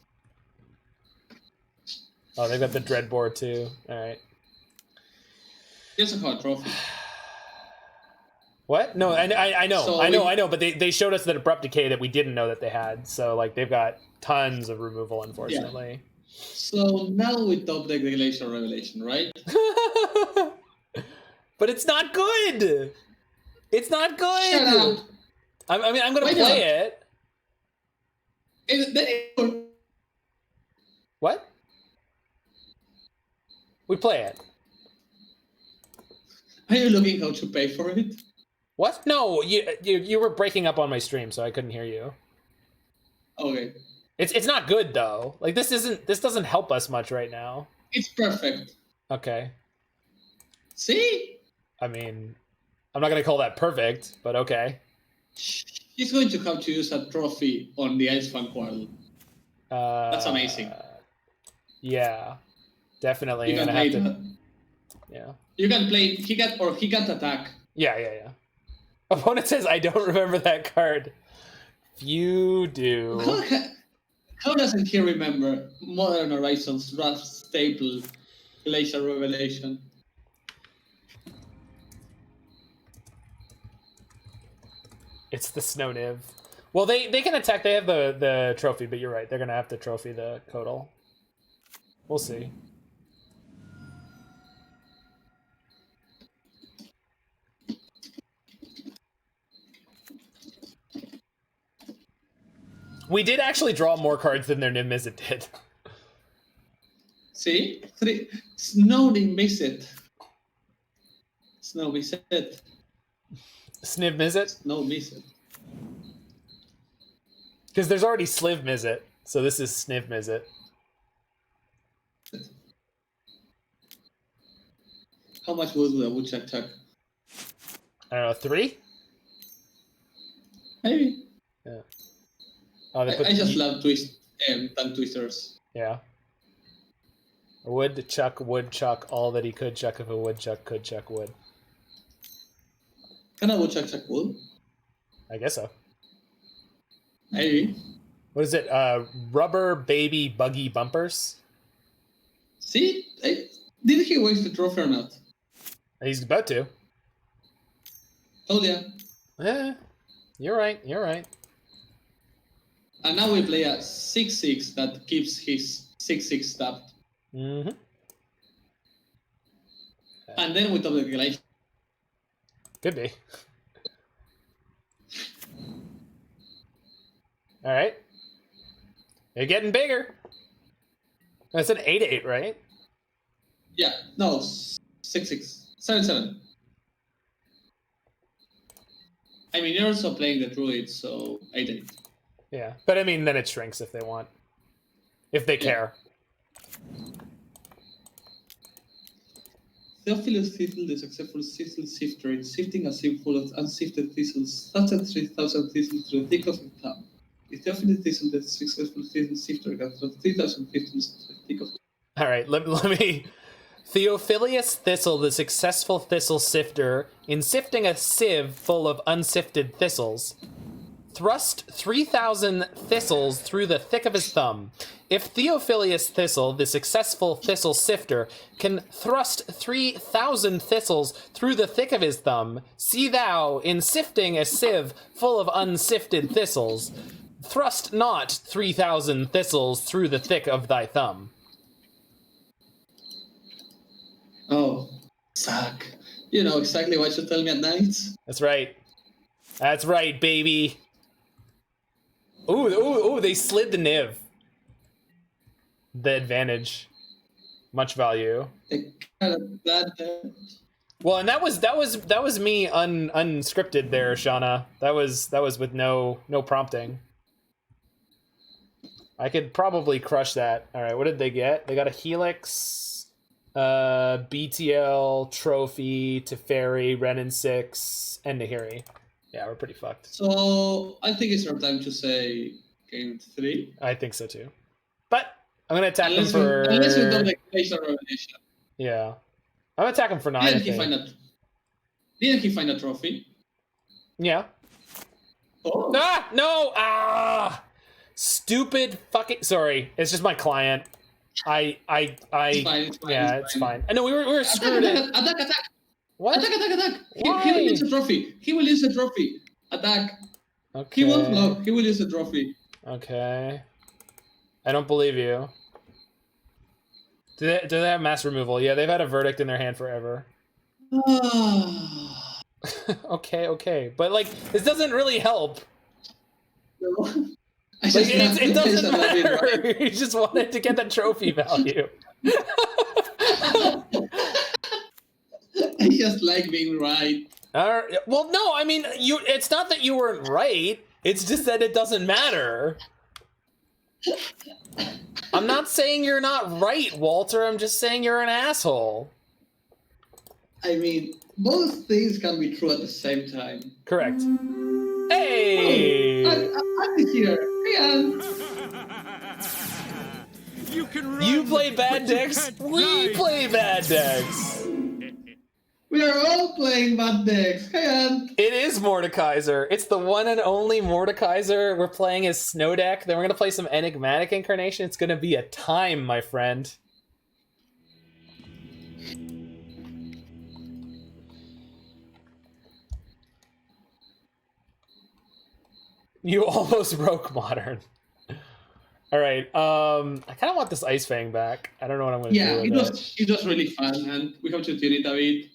Oh, they've got the Dreadboard too. All right. Here's a hot trophy. What? No, I know, So I know, but they showed us that Abrupt Decay that we didn't know that they had. So like they've got tons of removal, unfortunately. Yeah. So now we top deck the Glacial Revelation, right? But it's not good. It's not good. Shut up. I mean, I'm gonna Why play it. What? We play it. Are you looking how to pay for it? What? No, you were breaking up on my stream, so I couldn't hear you. Okay. It's not good though. Like this doesn't help us much right now. It's perfect. Okay. See? I mean, I'm not gonna call that perfect, but okay. He's going to have to use a trophy on the Ice-Fang Coatl. That's amazing. Yeah, definitely. You can play that. Yeah. You can play. He can't attack. Yeah. Opponent says, "I don't remember that card." You do. How doesn't he remember Modern Horizons draft staple Glacial Revelation? It's the Snow Niv. Well, they can attack. They have the trophy, but you're right. They're gonna have to trophy the Coatl. We'll see. We did actually draw more cards than their Niv Mizzet did. See? 3. Snow didn't miss it. Snow miss it. Sniv Mizzet? Snow miss it. Because there's already Sliv Mizzet, so this is Sniv Mizzet. How much wood would a woodchuck chuck? I don't know, 3? Maybe. Yeah. Oh, I just love tongue twisters. Yeah. Woodchuck, all that he could chuck if a woodchuck could chuck wood. Can a woodchuck chuck wood? I guess so. Maybe. What is it? Rubber baby buggy bumpers? See? Did he waste the trophy or not? He's about to. Oh yeah. Yeah. You're right. And now we play a 6/6 that keeps his 6/6 tapped. Mm-hmm. And then we top the Glacial. Could be. All right. They're getting bigger. That's an 8/8, right? Yeah. No, 6/6. 7/7. I mean, you're also playing the Druid, so 8/8. Yeah, but I mean, then it shrinks if they want. If they care. Theophilus Thistle, the successful thistle sifter, in sifting a sieve full of unsifted thistles, started 3,000 thistles to the thick of the top. The Theophilus Thistle, the successful thistle sifter, got 3,000 thistles to the thick of the top. All right, let me... Theophilus Thistle, the successful thistle sifter, in sifting a sieve full of unsifted thistles, thrust 3,000 thistles through the thick of his thumb. If Theophilus Thistle, the successful thistle sifter, can thrust 3,000 thistles through the thick of his thumb, see thou, in sifting a sieve full of unsifted thistles, thrust not 3,000 thistles through the thick of thy thumb. Oh, suck. You know exactly what you tell me at night. That's right. That's right, baby. Ooh, they slid the Niv. The advantage. Much value. Well, and that was me unscripted there, Shauna. That was with no prompting. I could probably crush that. All right, what did they get? They got a Helix, BTL, Trophy, Teferi, Renin 6, and Nahiri. Yeah, we're pretty fucked. So I think it's our time to say game 3. I think so too. But I'm gonna attack him for. Unless we don't like Glacial Revelation. Yeah, I'm gonna attack him for 9. Didn't he find a trophy? Yeah. Oh. Ah no! Stupid fucking. Sorry, it's just my client. It's fine. It's fine. I know we were screwed. Attack. What? Attack! He will use a trophy. Attack. Okay. He won't block. He will use a trophy. Okay. I don't believe you. Do they have mass removal? Yeah, they've had a verdict in their hand forever. Okay. But, like, this doesn't really help. No. It doesn't matter. Right? You just wanted to get the trophy value. I just like being right. Well, no, I mean, it's not that you weren't right. It's just that it doesn't matter. I'm not saying you're not right, Walter. I'm just saying you're an asshole. I mean, both things can be true at the same time. Correct. Hey! I'm here. Hey, You play bad decks. We play bad decks. We are all playing bad decks. Hey, Ann. It is Mordeka1ser. It's the one and only Mordeka1ser. We're playing his snow deck. Then we're going to play some enigmatic incarnation. It's going to be a time, my friend. You almost broke Modern. All right. I kind of want this Ice-Fang back. I don't know what I'm going to do with it. It was really fun, and we have to tune it a bit.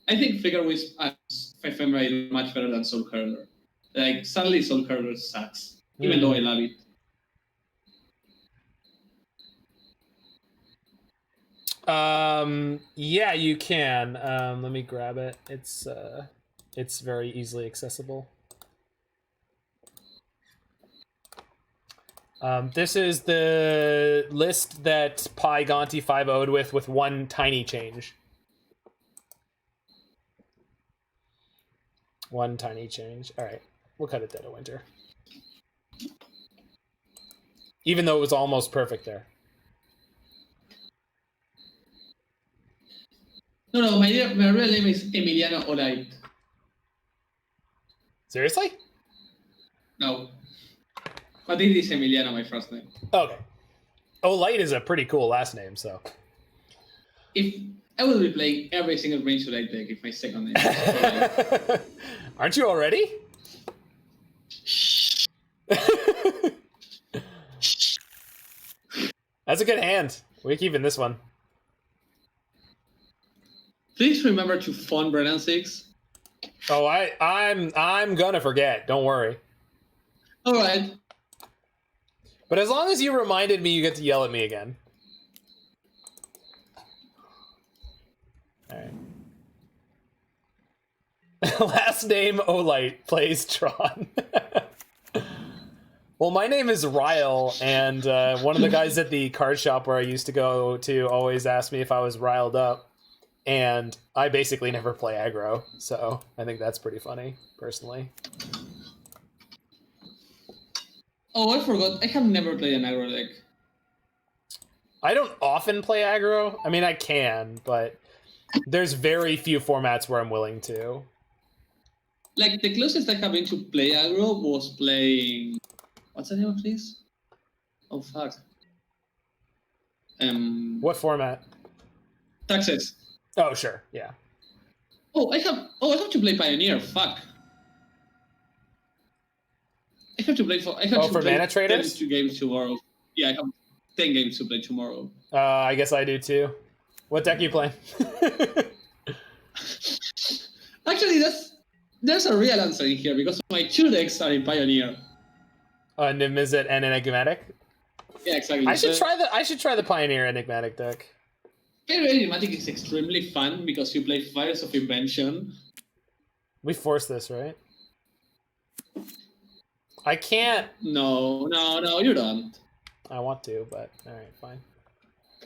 I think Flicker Wisp as Ephemera is much better than Soul Curler. Like, sadly, Soul Curler sucks, even though I love it. Yeah, you can. Let me grab it. It's very easily accessible. This is the list that Pi Gonti 5-0'd with one tiny change. One tiny change. All right, we'll cut it Dead of Winter. Even though it was almost perfect there. No, my real name is Emiliano Olait. Seriously? No. But it is Emiliano, my first name. Okay. Olite is a pretty cool last name, so. If I will be playing every single range Olite deck if my second name is Olite. Aren't you already? That's a good hand. We're keeping this one. Please remember to fund Verdant 6. Oh, I'm gonna forget. Don't worry. All right. But as long as you reminded me, you get to yell at me again. All right. Last name Olite, plays Tron. Well, my name is Ryle, and one of the guys at the card shop where I used to go to always asked me if I was riled up. And I basically never play aggro, so I think that's pretty funny, personally. Oh, I forgot. I have never played an aggro deck. I don't often play aggro. I mean, I can, but there's very few formats where I'm willing to. Like, the closest I have been to play aggro was playing... What's the name of this? Oh, fuck. What format? Thoughtseize. Oh, sure, yeah. I have to play Pioneer. Fuck. I have to play for. I have to for play Mana Traders? 2 games tomorrow. Yeah, I have 10 games to play tomorrow. I guess I do too. What deck are you playing? Actually, there's a real answer in here because my 2 decks are in Pioneer. Nimizet and Enigmatic. Yeah, exactly. I should try the Pioneer Enigmatic deck. Enigmatic is extremely fun because you play Fires of Invention. We force this, right? I can't. No, you don't. I want to, but all right, fine.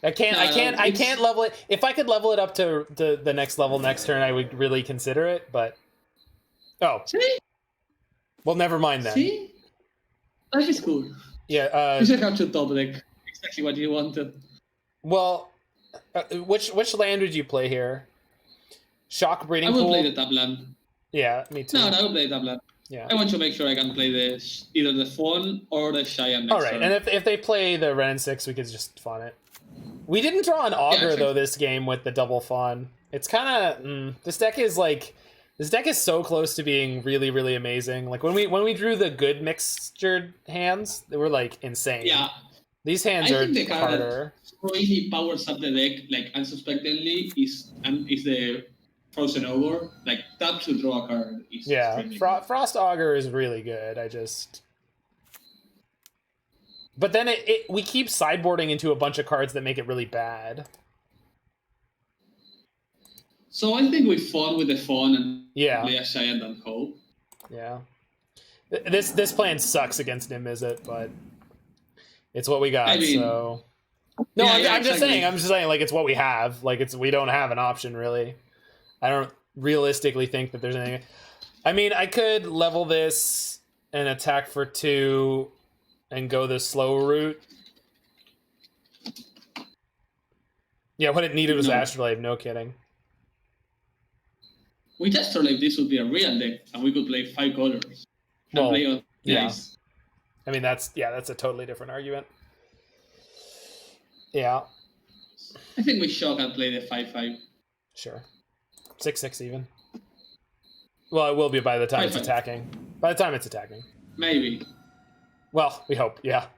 I can't level it. If I could level it up to the next level next turn, I would really consider it. But see? Well, never mind then. See, life is cool. Yeah. You should have to top deck exactly what you wanted. Well, which land would you play here? Shock Breeding Pool? I would play the top land. Yeah, me too. No, I would play the top land. Yeah. I want to make sure I can play either the Fawn or the Cheyenne next All right, turn. and if they play the Ren 6, we could just fawn it. We didn't draw an Augur, though, this game with the double fawn. It's kind of this deck is so close to being really, really amazing. Like when we drew the good mixtured hands, they were like insane. Yeah, these hands I think the card harder. that really powers up the deck like unsuspectedly is the Frozen Augur. Like tap to draw a card is Frost Augur is really good. But then we keep sideboarding into a bunch of cards that make it really bad. So I think we fought with the Fawn and play a Giant and hope. Yeah. This plan sucks against Niv-Mizzet, but it's what we got. I'm just saying, like it's what we have. Like we don't have an option really. I don't realistically think that there's anything. I mean, I could level this and attack for 2 and go the slow route. Yeah, what it needed was Astrolabe, no kidding. With Astrolabe, this would be a real deck, and we could play 5 colors. And play on ice. I mean, that's a totally different argument. Yeah. I think we shock and play the 5/5. Sure. 6/6 even. Well, it will be by the time it's attacking. By the time it's attacking. Maybe. Well, we hope, yeah.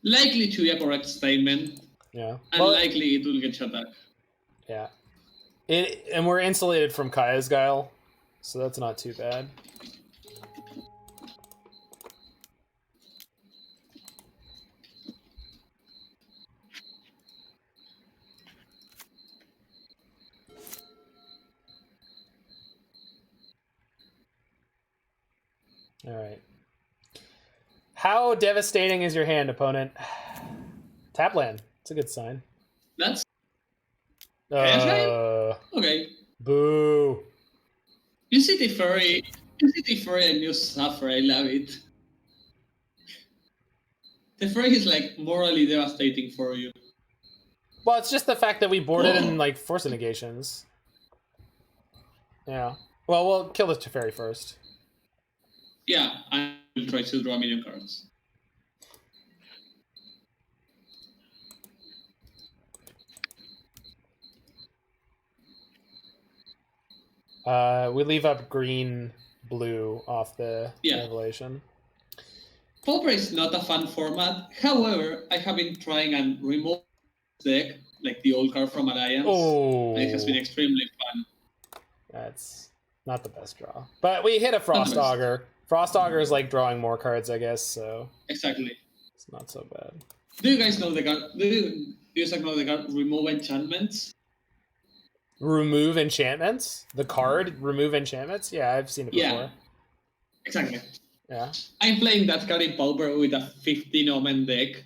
Likely to be a correct statement. Yeah. Unlikely it will get shot back. Yeah. And we're insulated from Kaya's Guile, so that's not too bad. All right. How devastating is your hand, opponent? Tapland. It's a good sign. That's... okay. Boo. You see the furry and you suffer. I love it. The furry is like morally devastating for you. Well, it's just the fact that we boarded in like Force of Negations. Yeah. Well, we'll kill the Teferi first. Yeah, I will try to draw minion cards. We leave up green-blue off the Revelation. Pauper is not a fun format. However, I have been trying and remove deck, like the old card from Alliance. Oh. And it has been extremely fun. That's not the best draw. But we hit a Frost Augur. Frost Augur is like drawing more cards, I guess, so... Exactly. It's not so bad. Do you guys know the card? Do you guys know the card Remove Enchantments? Remove Enchantments? The card Remove Enchantments? Yeah, I've seen it before. Yeah. Exactly. Yeah. I'm playing that card in Pauper with a 15 Omen deck.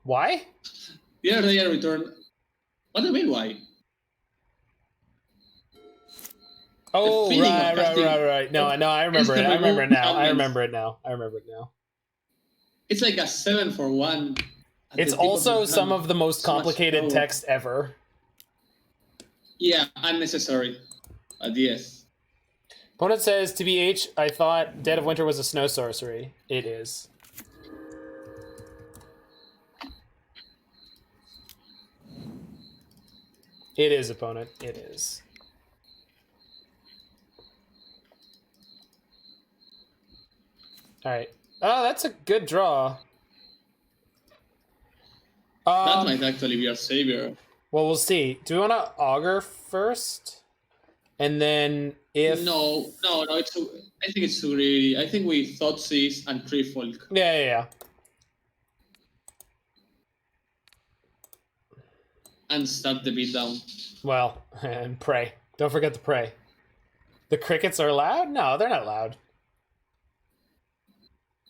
Why? The other day I returned... What do you mean, why? Oh, right. No, I remember it. I remember it now. It's like a 7-for-1. It's also some of the most complicated text ever. Yeah, unnecessary. Yes. Opponent says, TBH, I thought Dead of Winter was a snow sorcery. It is. It is, opponent. It is. Alright. Oh, that's a good draw. That might actually be our savior. Well, we'll see. Do we want to Augur first? And then if... No. I think it's too greedy. I think we Thoughtseize and Treefolk. Yeah. And start the beat down. Well, and pray. Don't forget to pray. The crickets are loud? No, they're not loud.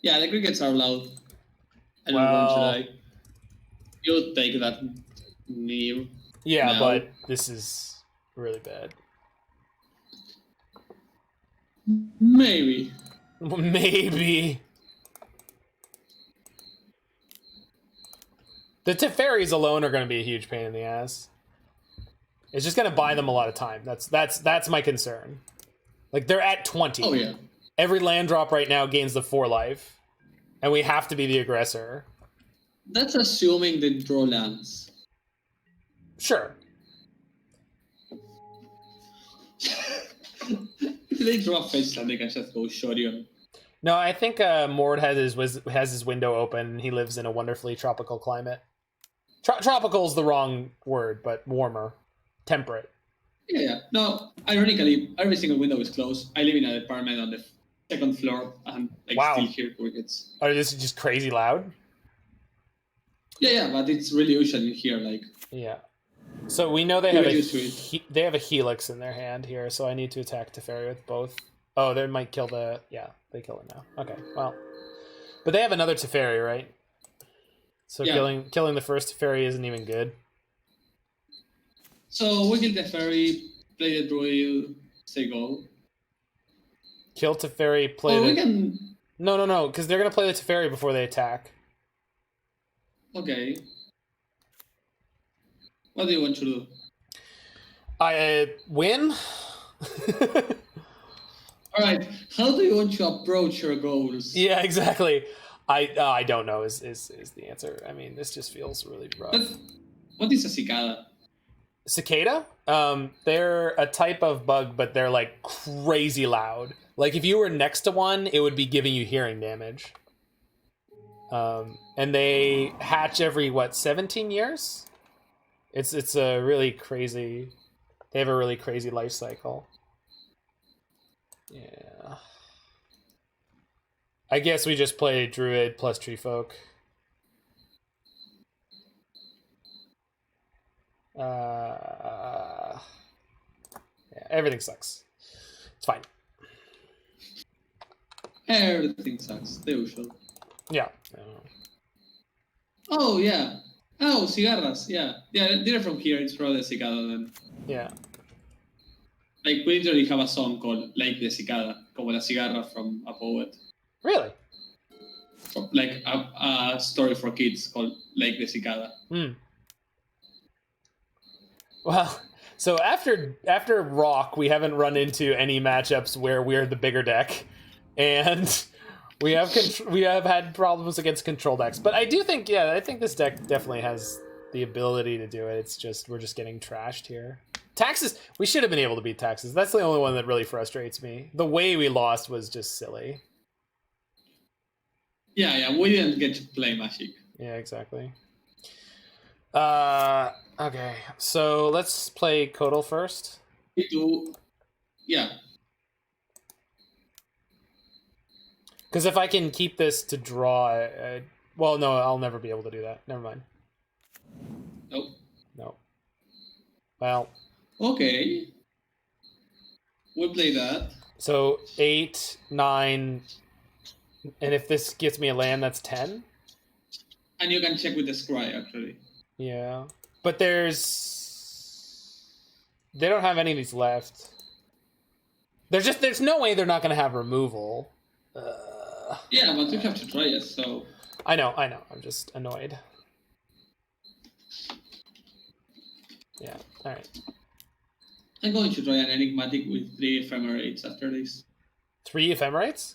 Yeah, the crickets are loud. I don't know, should I? You'll take that near. Yeah, now. But this is really bad. Maybe. The Teferis alone are going to be a huge pain in the ass. It's just going to buy them a lot of time. That's my concern. Like, they're at 20. Oh, yeah. Every land drop right now gains the 4 life. And we have to be the aggressor. That's assuming they draw lands. Sure. If they draw a face land, they can just go Shorion. No, I think Mord has his window open. He lives in a wonderfully tropical climate. Tropical is the wrong word, but warmer, temperate. Yeah. No, ironically, every single window is closed. I live in an apartment on the second floor, and I still hear crickets. Oh, this is just crazy loud? Yeah, but it's really usual in here, like. Yeah. So we know they have a Helix in their hand here, so I need to attack Teferi with both. Oh, they might kill the... Yeah, they kill it now. Okay, well. But they have another Teferi, right? So killing the first Teferi isn't even good. So we kill Teferi, play the Druid, say go. Kill Teferi, play we can... No, because they're going to play the Teferi before they attack. Okay. What do you want to do? I win? Alright, how do you want to approach your goals? Yeah, exactly. I don't know is the answer. I mean, this just feels really rough. But what is a cicada? Cicada? They're a type of bug, but they're like crazy loud. Like if you were next to one, it would be giving you hearing damage. And they hatch every 17 years? It's a really crazy. They have a really crazy life cycle. Yeah. I guess we just play Druid plus Treefolk. Yeah, everything sucks. It's fine. Everything sucks. The usual. Yeah. Oh, yeah. Oh, cigarras. Yeah. Yeah, they're from here. It's probably a cicada then. Yeah. Like, we literally have a song called Like the Cicada, como la cigarra from a poet. Really? Like a story for kids called Like the Cicada. Well, so after Rock, we haven't run into any matchups where we're the bigger deck, and we have had problems against control decks. But I do think, I think this deck definitely has the ability to do it. It's just we're just getting trashed here. Taxes, we should have been able to beat Taxes. That's the only one that really frustrates me. The way we lost was just silly. Yeah, we didn't get to play Magic. Yeah, exactly. Okay, so let's play Coatl first. Yeah. Because if I can keep this to draw... well, no, I'll never be able to do that. Never mind. Nope. No. Well... Okay. We'll play that. So 8, 9, and if this gets me a land, that's 10. And you can check with the scry, actually. Yeah, but they don't have any of these left. There's no way they're not going to have removal. Yeah, but you have to try it. So I know. I'm just annoyed. Yeah. All right. I'm going to try an enigmatic with 3 ephemerates after this. 3 ephemerates?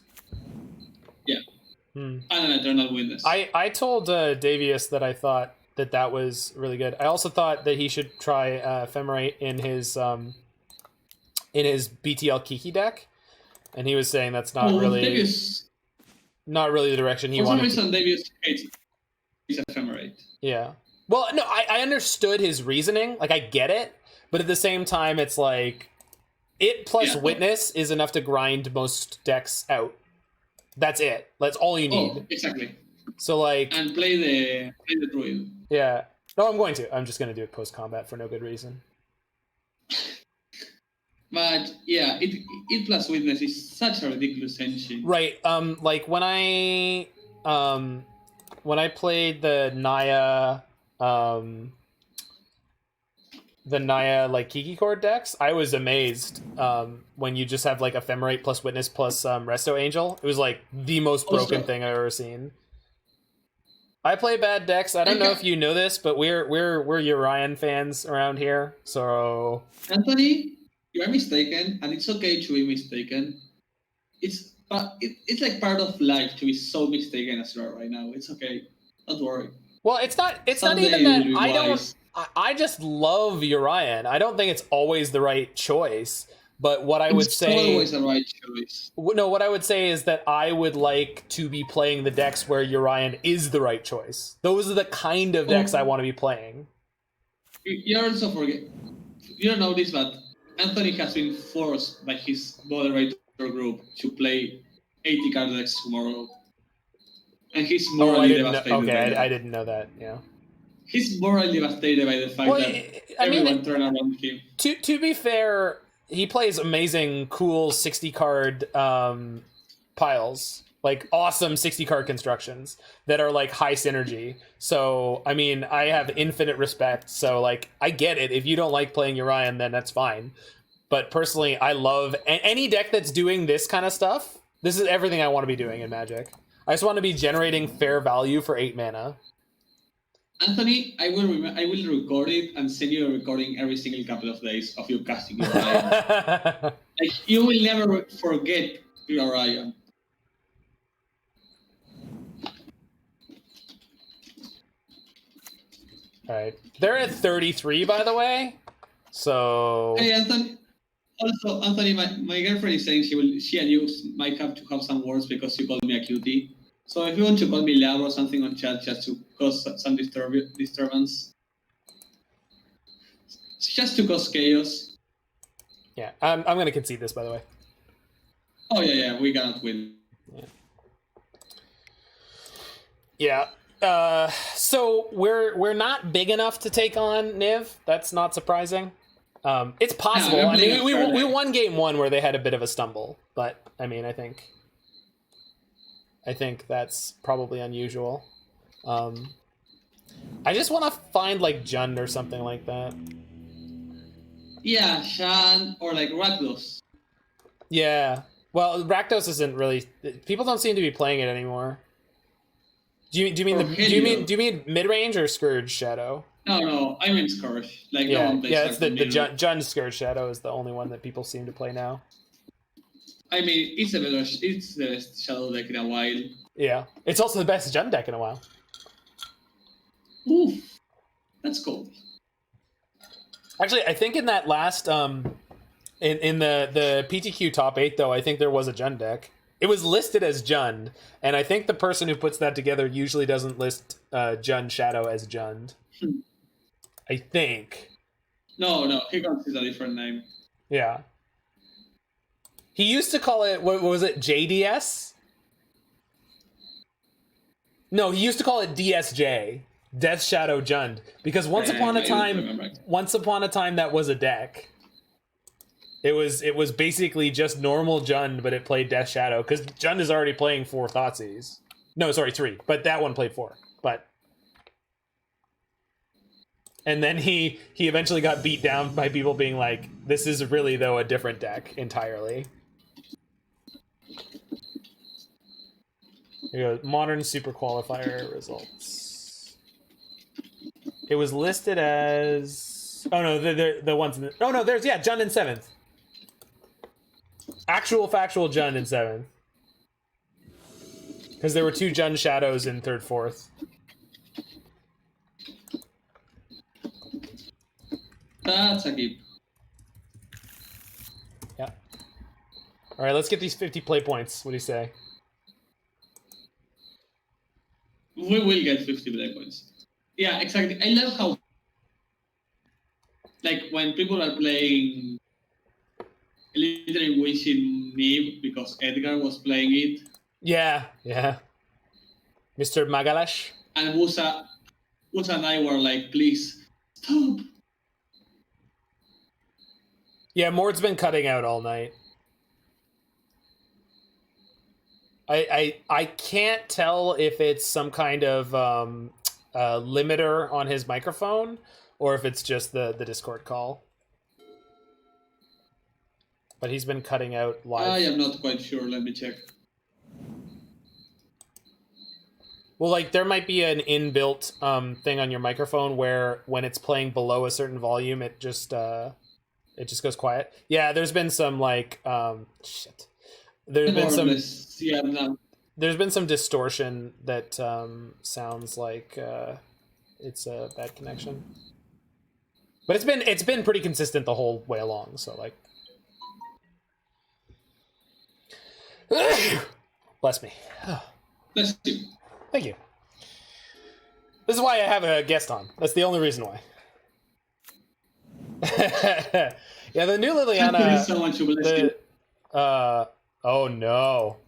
Yeah. And an eternal witness. I told Davius that I thought that was really good. I also thought that he should try ephemerate in his BTL Kiki deck, and he was saying that's not really Davius, not really the direction he wanted. For some reason, Davius hates ephemerate. Yeah. Well, no, I understood his reasoning. Like, I get it. But at the same time, it's like, it plus Witness is enough to grind most decks out. That's it. That's all you need. Oh, exactly. So, like... And play the Druid. Yeah. No, I'm going to. I'm just going to do it post-combat for no good reason. But, yeah, it plus Witness is such a ridiculous engine. Right. Like, when I played the Naya... the Naya like Kiki Cord decks, I was amazed when you just have like Ephemerate plus Witness plus Resto Angel. It was like the most broken thing I've ever seen. I play bad decks. I don't know if you know this, but we're Urian fans around here. So Anthony, you are mistaken, and it's okay to be mistaken. It's like part of life to be so mistaken as you are right now. It's okay. Don't worry. Well, it's not even that I just love Urian. I don't think it's always the right choice. But what I would say... It's always the right choice. No, what I would say is that I would like to be playing the decks where Urian is the right choice. Those are the kind of decks I want to be playing. You also forget... You don't know this, but Anthony has been forced by his moderator group to play 80 card decks tomorrow. And he's morally devastated. I didn't know that, yeah. He's morally devastated by the fact that everyone turned around him. To be fair... He plays amazing, cool 60-card piles, like awesome 60-card constructions that are like high synergy. So, I mean, I have infinite respect. So, like, I get it. If you don't like playing Urian, then that's fine. But personally, I love any deck that's doing this kind of stuff. This is everything I want to be doing in Magic. I just want to be generating fair value for 8 mana. Anthony, I will record it and send you a recording every single couple of days of you casting Urian. Like, you will never forget Urian. All right, they're at 33, by the way. So. Hey, Anthony. Also, Anthony, my girlfriend is saying she and you might have to have some words because you called me a cutie. So if you want to call me loud or something on chat just to cause some disturbance. Just to cause chaos. Yeah, I'm going to concede this, by the way. Oh, yeah, we cannot win. Yeah. So we're not big enough to take on Niv. That's not surprising. It's possible. No, I mean, we won game 1 where they had a bit of a stumble, but I mean, I think that's probably unusual. I just want to find like Jund or something like that. Yeah, Shan or like Rakdos. Yeah. Well, Rakdos isn't really. People don't seem to be playing it anymore. Do you mean mid range or Scourge Shadow? No, I mean Scourge. Like yeah, no one plays it's the Jund Scourge Shadow is the only one that people seem to play now. I mean, it's the best Shadow deck in a while. Yeah, it's also the best Jund deck in a while. Oof, that's cool. Actually, I think in that last in the PTQ top 8 though, I think there was a Jund deck. It was listed as Jund, and I think the person who puts that together usually doesn't list Jund Shadow as Jund. I think. No, he considers a different name. Yeah. He used to call it, what was it, JDS? No, he used to call it DSJ, Death Shadow Jund, because once upon a time that was a deck. It was basically just normal Jund, but it played Death Shadow, because Jund is already playing 4 Thoughtseize. No, sorry, 3, but that one played 4. And then he eventually got beat down by people being like, this is really, though, a different deck entirely. Here we go. Modern Super Qualifier results. It was listed as... Oh, no, the ones... Oh, no, there's... Yeah, Jund in 7th. Actual factual Jund in 7th. Because there were 2 Jund Shadows in 3rd, 4th. That's a keep. Yeah. All right, let's get these 50 play points. What do you say? We will get 50 play points. Yeah, exactly. I love how, like, when people are playing, literally wishing Niv because Edgar was playing it. Yeah. Mr. Magalash. And Musa and I were like, please, stop. Yeah, Mord's been cutting out all night. I can't tell if it's some kind of limiter on his microphone or if it's just the Discord call. But he's been cutting out live. I am not quite sure. Let me check. Well, like, there might be an inbuilt thing on your microphone where when it's playing below a certain volume, it just goes quiet. Yeah, there's been some, like, shit. There's been some distortion that sounds like it's a bad connection. But it's been pretty consistent the whole way along. So like, bless me. Bless you. Thank you. This is why I have a guest on. That's the only reason why. Yeah, the new Liliana. So much you. Oh no.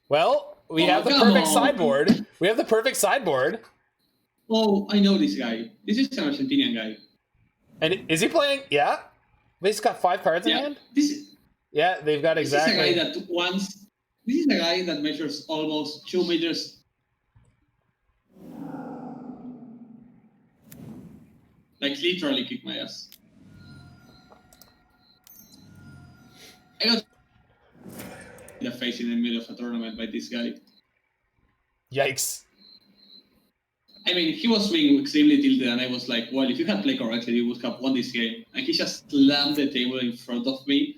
Well, we have the perfect sideboard. We have the perfect sideboard. Oh, I know this guy. This is an Argentinian guy. And is he playing? Yeah. He's got 5 cards in hand. Yeah, they've got exactly. This is a guy that measures almost 2 meters. Like literally kick my ass. I got the face in the middle of a tournament by this guy. Yikes. I mean, he was being extremely tilted, and I was like, well, if you had played correctly, you would have won this game. And he just slammed the table in front of me.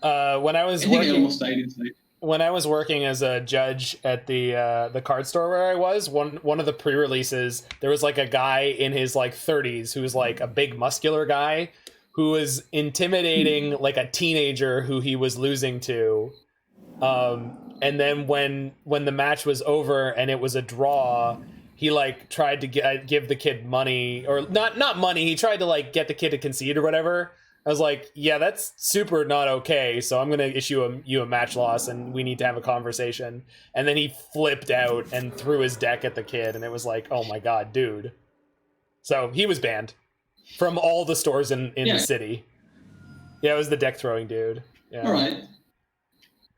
When I was working, I almost died inside. When I was working as a judge at the card store where I was, one of the pre-releases, there was like a guy in his like 30s who was like a big muscular guy who was intimidating like a teenager who he was losing to. And then when the match was over and it was a draw, he like tried to give the kid money, or not money. He tried to like get the kid to concede or whatever. I was like, yeah, that's super not okay. So I'm going to issue you a match loss and we need to have a conversation. And then he flipped out and threw his deck at the kid. And it was like, oh my God, dude. So he was banned from all the stores in the city. Yeah, it was the deck throwing dude. Yeah. All right.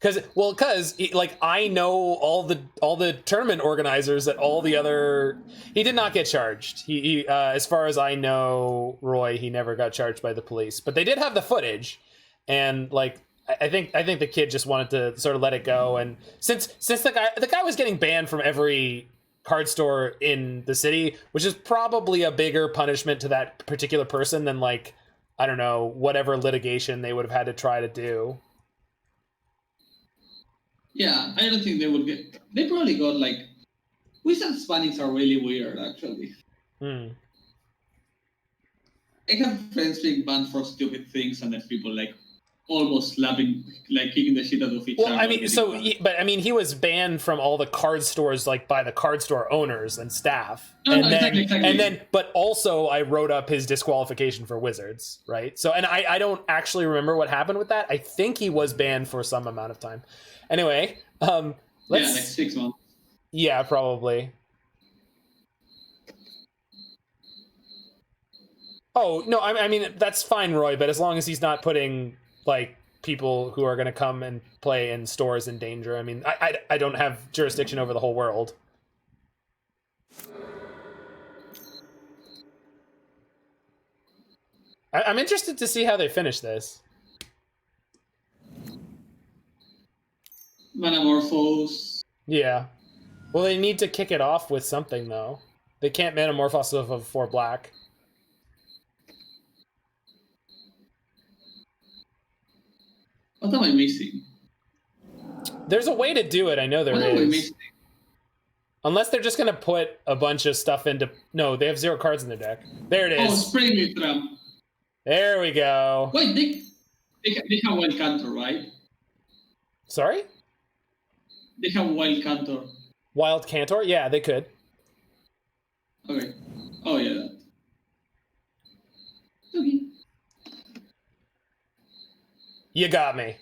Because like I know all the tournament organizers at all the other. He did not get charged. He as far as I know, Roy, he never got charged by the police. But they did have the footage, and like I think the kid just wanted to sort of let it go. And since the guy was getting banned from every card store in the city, which is probably a bigger punishment to that particular person than like I don't know whatever litigation they would have had to try to do. Yeah, I don't think they would get... They probably got, like... Wizards bannings are really weird, actually. I have friends being banned for stupid things, and then people, like, almost slapping, like, kicking the shit out of each other. Well, I mean, he was banned from all the card stores, like, by the card store owners and staff. Exactly. And then, but also I wrote up his disqualification for Wizards, right? So, and I don't actually remember what happened with that. I think he was banned for some amount of time. Anyway, let's... Yeah, like 6 months. Yeah, probably. Oh, no, I mean, that's fine, Roy, but as long as he's not putting, like, people who are going to come and play in stores in danger. I mean, I don't have jurisdiction over the whole world. I'm interested to see how they finish this. Manamorphose. Yeah. Well, they need to kick it off with something, though. They can't Manamorphose off of 4 black. What am I missing? There's a way to do it. I know there is. What am I missing? Unless they're just going to put a bunch of stuff into... No, they have 0 cards in their deck. There it is. Oh, Spring Mitram. There we go. Wait, they have Wild Cantor, right? Sorry? They have Wild Cantor. Wild Cantor? Yeah, they could. Okay. Oh, yeah, that. Okay. You got me.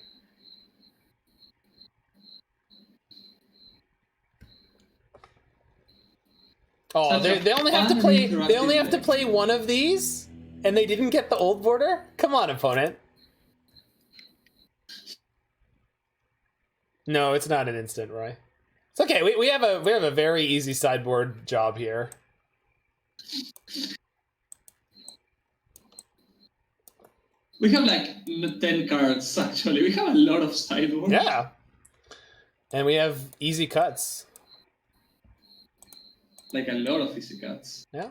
Oh, they only have to play. They only have to play one of these, and they didn't get the old border. Come on, opponent. No, it's not an instant, Roy. It's okay. We have a very easy sideboard job here. We have like 10 cards actually. We have a lot of sideboard. Yeah, and we have easy cuts. Like a lot of easy cuts. Yeah.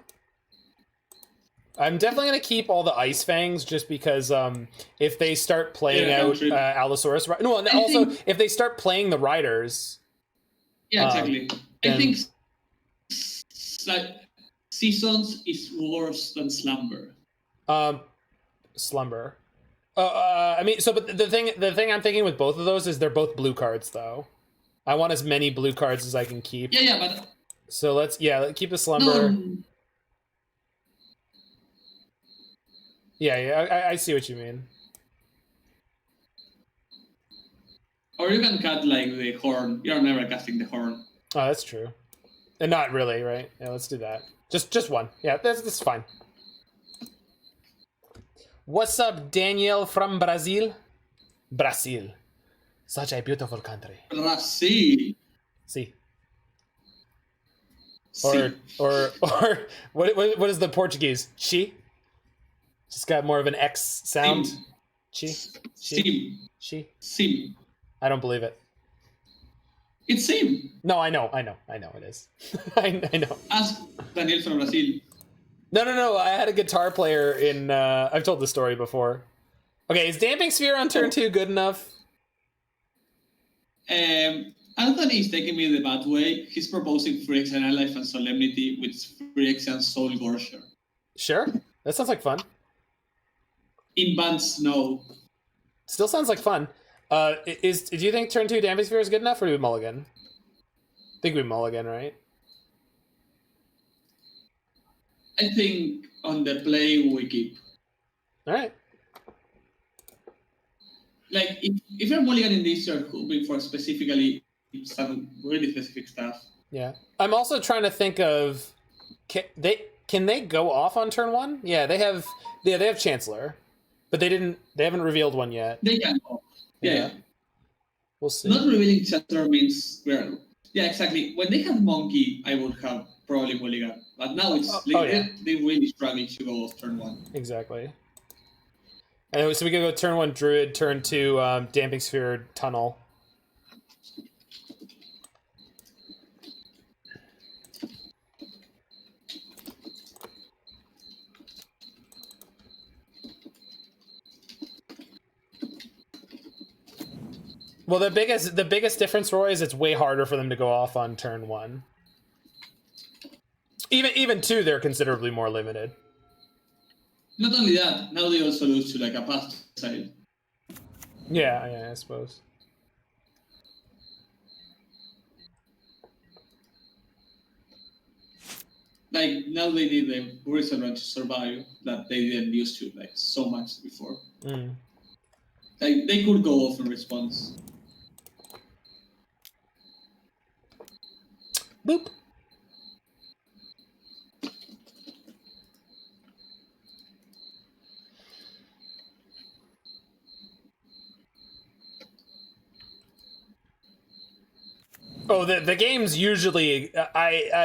I'm definitely going to keep all the Ice-Fangs just because if they start playing out Allosaurus... No, and also, if they start playing the Riders... Yeah, exactly. I think Seasons is worse than Slumber. Slumber. I mean, so but the thing I'm thinking with both of those is they're both blue cards, though. I want as many blue cards as I can keep. Yeah, but so let's keep the Slumber. No. Yeah, I see what you mean. Or you can cut like the Horn. You're never casting the Horn. Oh, that's true. And not really, right? Yeah, let's do that. Just one. Yeah, that's fine. What's up, Daniel from Brazil? Brazil. Such a beautiful country. Brazil. See. Or what is the Portuguese? She? Just got more of an X sound. Sim. She? Sim. I don't believe it. It's Sim. No, I know it is. I know. Ask Daniel from Brazil. No. I had a guitar player in. I've told this story before. Okay, is Damping Sphere on turn 2 good enough? Anthony is taking me the bad way. He's proposing Phyrexian Life and Solemnity with Phyrexian Soul Gorsher. Sure, that sounds like fun. In band Snow. Still sounds like fun. Do you think turn 2 Damping Sphere is good enough, or do we mulligan? I think we mulligan, right? I think on the play we keep. All right. Like if you're mulliganing this, you're hoping for specifically some really specific stuff. Yeah, I'm also trying to think of can they go off on turn 1? Yeah, they have Chancellor, but they haven't revealed one yet. They can go. Yeah. We'll see. Not revealing Chancellor means yeah, exactly. When they have Monkey, I would have probably mulligan, but now it's they really struggling to go off turn 1. Exactly. And so we can go turn 1 Druid, turn 2 Damping Sphere Tunnel. Well, the biggest difference, Roy, is it's way harder for them to go off on turn 1. Even 2, they're considerably more limited. Not only that, now they also lose to like a past side. Yeah, I suppose. Like now they need the reason to survive that they didn't used to like so much before. Like they could go off in response. Boop. Oh, the game's usually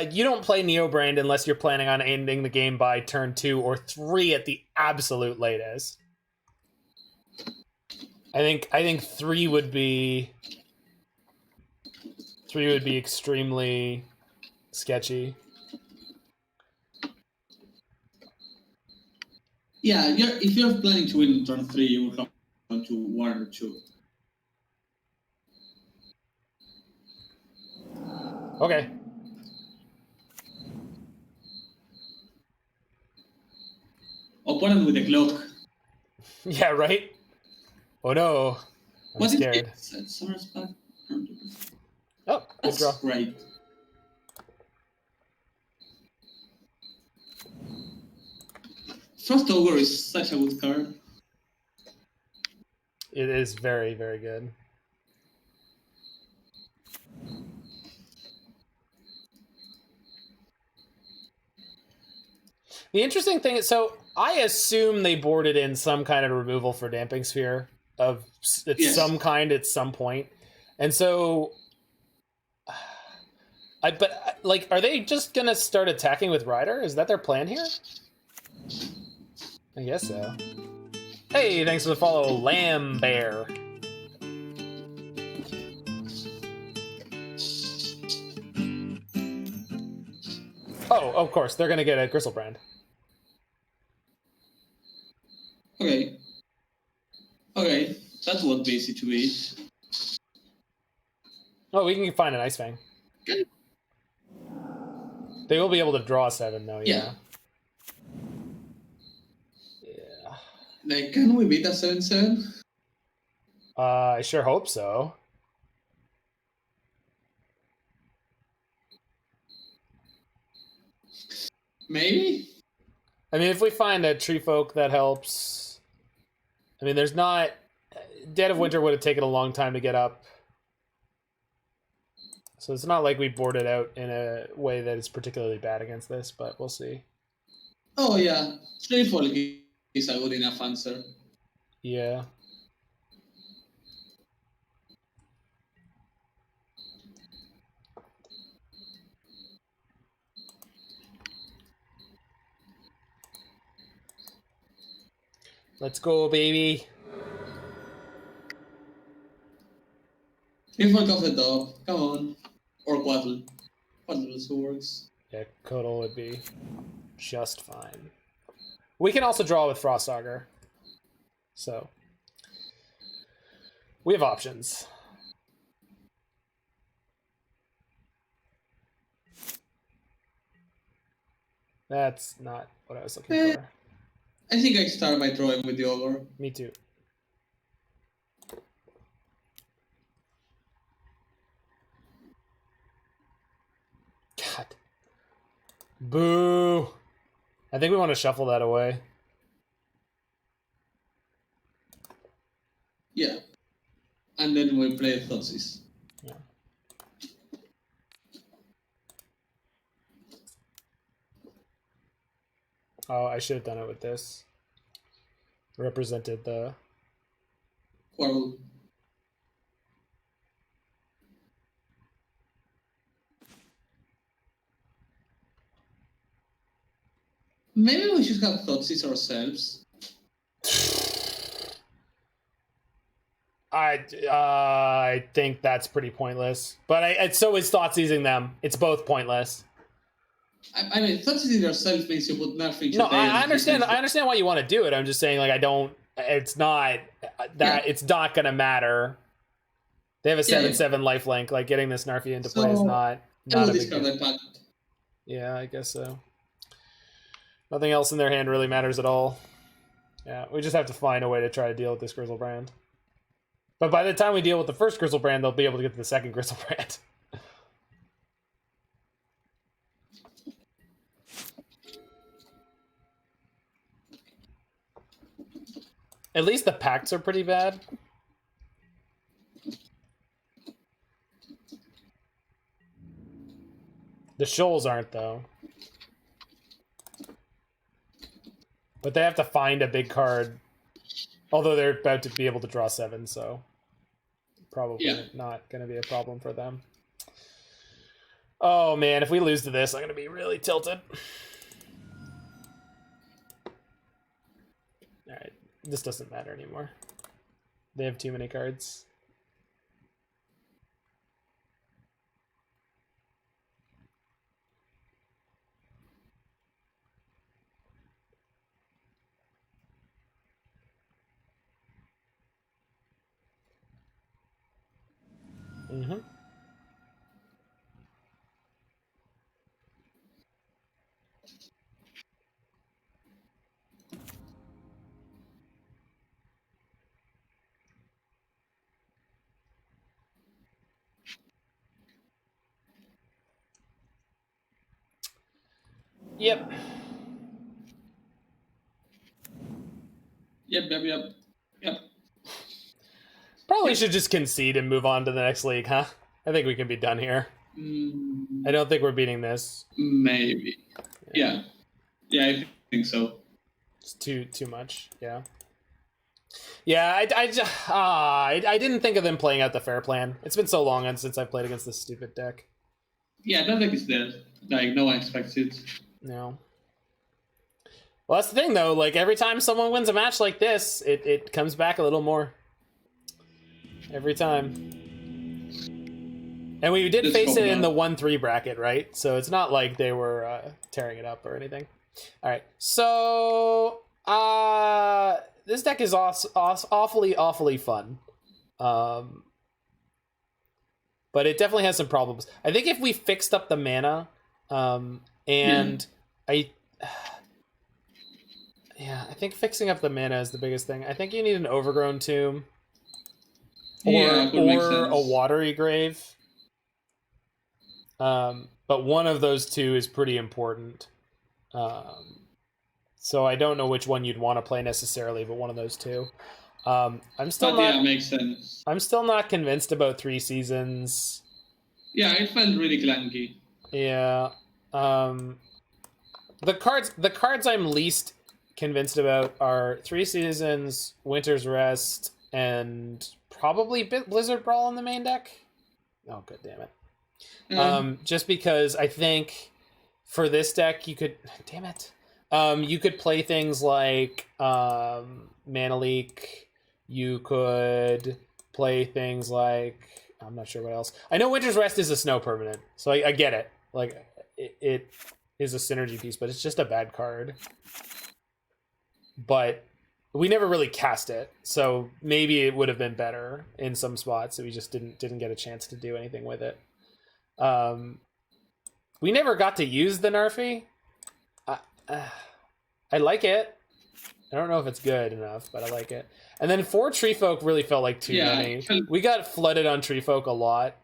you don't play Neobrand unless you're planning on ending the game by turn 2 or 3 at the absolute latest. I think 3 would be extremely sketchy. Yeah, if you're planning to win turn 3, you will have to 1 or 2. Okay. Opponent with a clock. Yeah, right? Oh no. I'm scared. Oh, good That's draw. great. Frost Augur is such a good card. It is very, very good. The interesting thing is, so I assume they boarded in some kind of removal for Damping Sphere of some kind at some point. And so, are they just going to start attacking with Rider? Is that their plan here? I guess so. Hey, thanks for the follow, Lamb Bear. Oh, of course, they're going to get a Gristlebrand. Okay, that won't be easy to beat. Oh, we can find an Ice-Fang. Okay. They will be able to draw 7 though. Yeah. Yeah. Like, can we beat a 7/7? I sure hope so. Maybe. I mean, if we find a Treefolk that helps. I mean, there's not. Dead of Winter would have taken a long time to get up. So it's not like we board it out in a way that is particularly bad against this, but we'll see. Oh, yeah. Treefolk is a good enough answer. Yeah. Let's go, baby. Treefolk of the top. Come on. Or Coatl. Coatl also works. Yeah, Coatl would be just fine. We can also draw with Frost Augur. So we have options. That's not what I was looking for. I think I start by drawing with the Augur. Me too. God. Boo. I think we want to shuffle that away. Yeah. And then we play Thoughtseize. Yeah. Oh, I should have done it with this. Represented the... Quarrel. Maybe we should have Thoughtseize ourselves. I think that's pretty pointless. But so is Thoughtseizing them. It's both pointless. I mean, Thoughtseizing yourself means you put Narfi. No, I understand. I understand why you want to do it. I'm just saying, like, I don't. It's not that. Yeah. It's not gonna matter. They have a 7/7 lifelink. Like, getting this Narfi into play is not a big deal. Yeah, I guess so. Nothing else in their hand really matters at all. Yeah, we just have to find a way to try to deal with this Grizzlebrand. But by the time we deal with the first Grizzlebrand, they'll be able to get to the second Grizzlebrand. At least the pacts are pretty bad. The shoals aren't, though. But they have to find a big card. Although they're about to be able to draw 7, so... Probably not going to be a problem for them. Oh, man, if we lose to this, I'm going to be really tilted. Alright, this doesn't matter anymore. They have too many cards. Mm-hmm. Yep. Yep. Probably should just concede and move on to the next league, huh? I think we can be done here. I don't think we're beating this. Maybe. Yeah, I think so. It's too much. Yeah. Yeah, I didn't think of them playing out the fair plan. It's been so long since I played against this stupid deck. Yeah, that deck is there. Like, no one expects it. No. Well, that's the thing, though. Like, every time someone wins a match like this, it comes back a little more. Every time. And we did face it in the 1-3 bracket, right? So it's not like they were tearing it up or anything. All right. So this deck is awfully fun. But it definitely has some problems. I think if we fixed up the mana, And I think fixing up the mana is the biggest thing. I think you need an Overgrown Tomb or a Watery Grave. But one of those two is pretty important. So I don't know which one you'd want to play necessarily, but one of those two. I'm still makes sense. I'm still not convinced about 3 Seasons. Yeah, it felt really clunky. Yeah. The cards I'm least convinced about are 3 Seasons, Winter's Rest, and probably Blizzard Brawl in the main deck. Oh, god damn it. Just because I think for this deck you could you could play things like Mana Leak. You could play things like, I'm not sure what else. I know Winter's Rest is a snow permanent, so I get it. Like, it is a synergy piece, but it's just a bad card. But we never really cast it, so maybe it would have been better in some spots. So we just didn't get a chance to do anything with it. We never got to use the Narfi. I like it. I don't know if it's good enough, but I like it. And then 4 Treefolk really felt like too many. We got flooded on Treefolk a lot.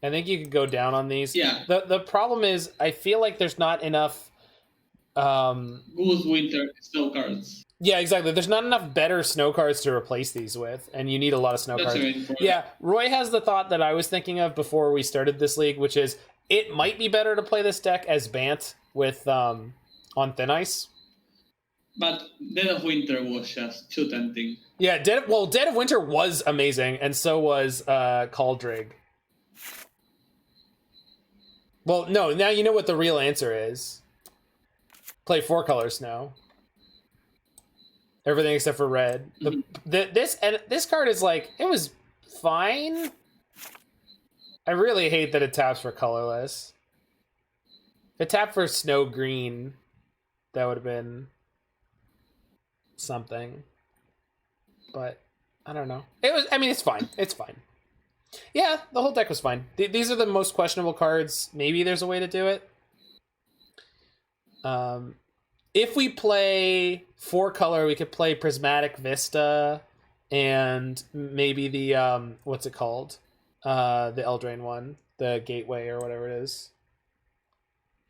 I think you could go down on these. Yeah. The problem is I feel like there's not enough Goose Winter snow cards. Yeah, exactly. There's not enough better snow cards to replace these with, and you need a lot of snow cards. Yeah, Roy has the thought that I was thinking of before we started this league, which is it might be better to play this deck as Bant with on Thin Ice. But Dead of Winter was just too tempting. Yeah, Dead of Winter was amazing, and so was Kaldrig. Well, no, now you know what the real answer is. Play 4-color snow. Everything except for red. This card is like, it was fine. I really hate that it taps for colorless. If it tapped for snow green, that would have been something. But I don't know. It's fine. It's fine. Yeah, the whole deck was fine. These are the most questionable cards. Maybe there's a way to do it. If we play 4-color, we could play Prismatic Vista and maybe the what's it called? The Eldraine one, the Gateway or whatever it is.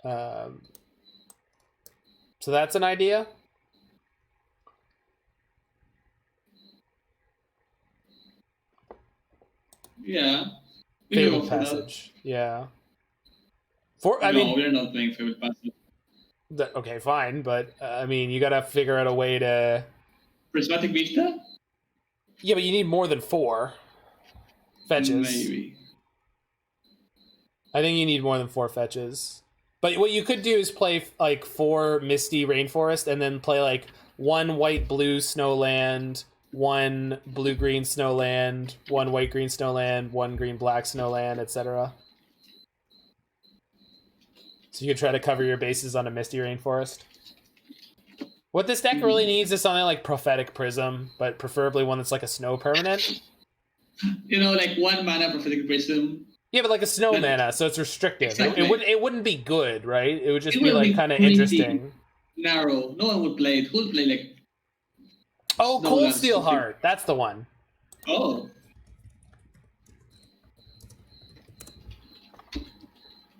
So that's an idea. Yeah. Fabled Passage. Yeah. We're not playing Fabled Passage. Okay, fine, but you gotta figure out a way to... Prismatic Vista? Yeah, but you need more than 4 fetches. Maybe. I think you need more than 4 fetches. But what you could do is play like 4 Misty Rainforest and then play like 1 white-blue Snowland, 1 blue-green Snowland, 1 white-green Snowland, 1 green-black Snowland, etc. So you could try to cover your bases on a Misty Rainforest. What this deck really needs is something like Prophetic Prism, but preferably one that's like a snow permanent. Like 1 mana Prophetic Prism. Yeah, but like a snow mana, so it's restrictive. Exactly. It wouldn't be good, right? It would just be like kind of interesting. Narrow. No one would play it. Who would play like... Oh, Cold Steel Heart. That's the one. Oh.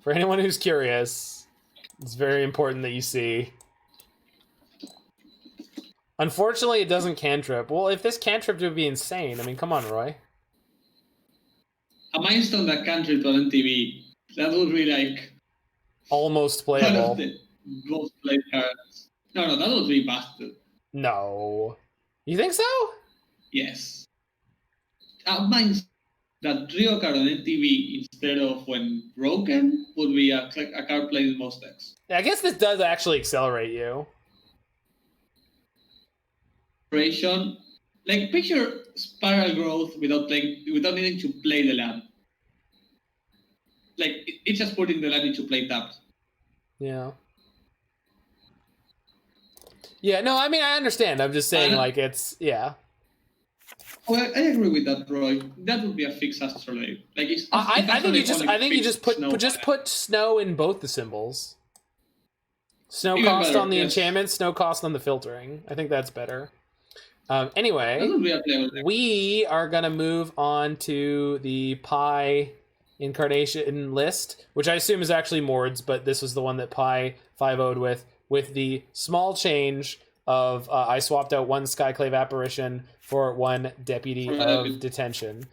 For anyone who's curious, it's very important that you see. Unfortunately, it doesn't cantrip. Well, if this cantripped, it would be insane. Come on, Roy. A milestone that cantrip on MTV. That would be like... almost playable. One of the most played cards. No, that would be busted. No. You think so? Yes. A milestone that Trio card on MTV instead of when broken would be a card played in most decks. I guess this does actually accelerate you. Like picture Spiral Growth without needing to play the land. Like it's just putting the land into play tapped. Yeah. Yeah, no, I understand. I'm just saying, it's, yeah. Oh, I agree with that, Roy. That would be a fixed Astrolabe. Like I think you just put snow in both the symbols. Snow Even cost better, on the yes. enchantment, snow cost on the filtering. I think that's better. Anyway, That would be a playable deck. we are going to move on to the Pi incarnation list, which I assume is actually Mord's, but this was the one that Pi 5-0'd with the small change of I swapped out one Skyclave Apparition for one Deputy of Detention.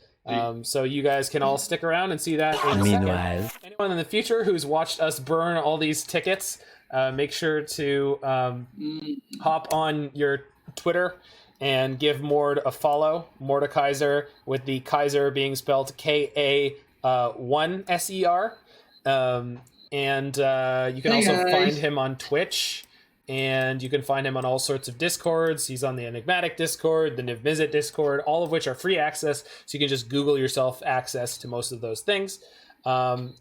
So you guys can all stick around and see that in a second. Anyone in the future who's watched us burn all these tickets, make sure to hop on your Twitter and give Mord a follow. Mordeka1ser, with the Kaiser being spelled Ka1ser. And you can also find him on Twitch. And you can find him on all sorts of Discords. He's on the Enigmatic Discord, the Niv Mizzet Discord, all of which are free access. So you can just Google yourself access to most of those things. We'll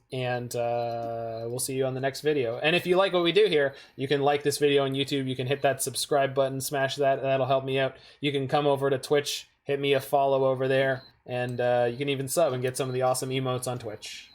see you on the next video. And if you like what we do here, you can like this video on YouTube. You can hit that subscribe button, smash that. That'll help me out. You can come over to Twitch, hit me a follow over there. And you can even sub and get some of the awesome emotes on Twitch.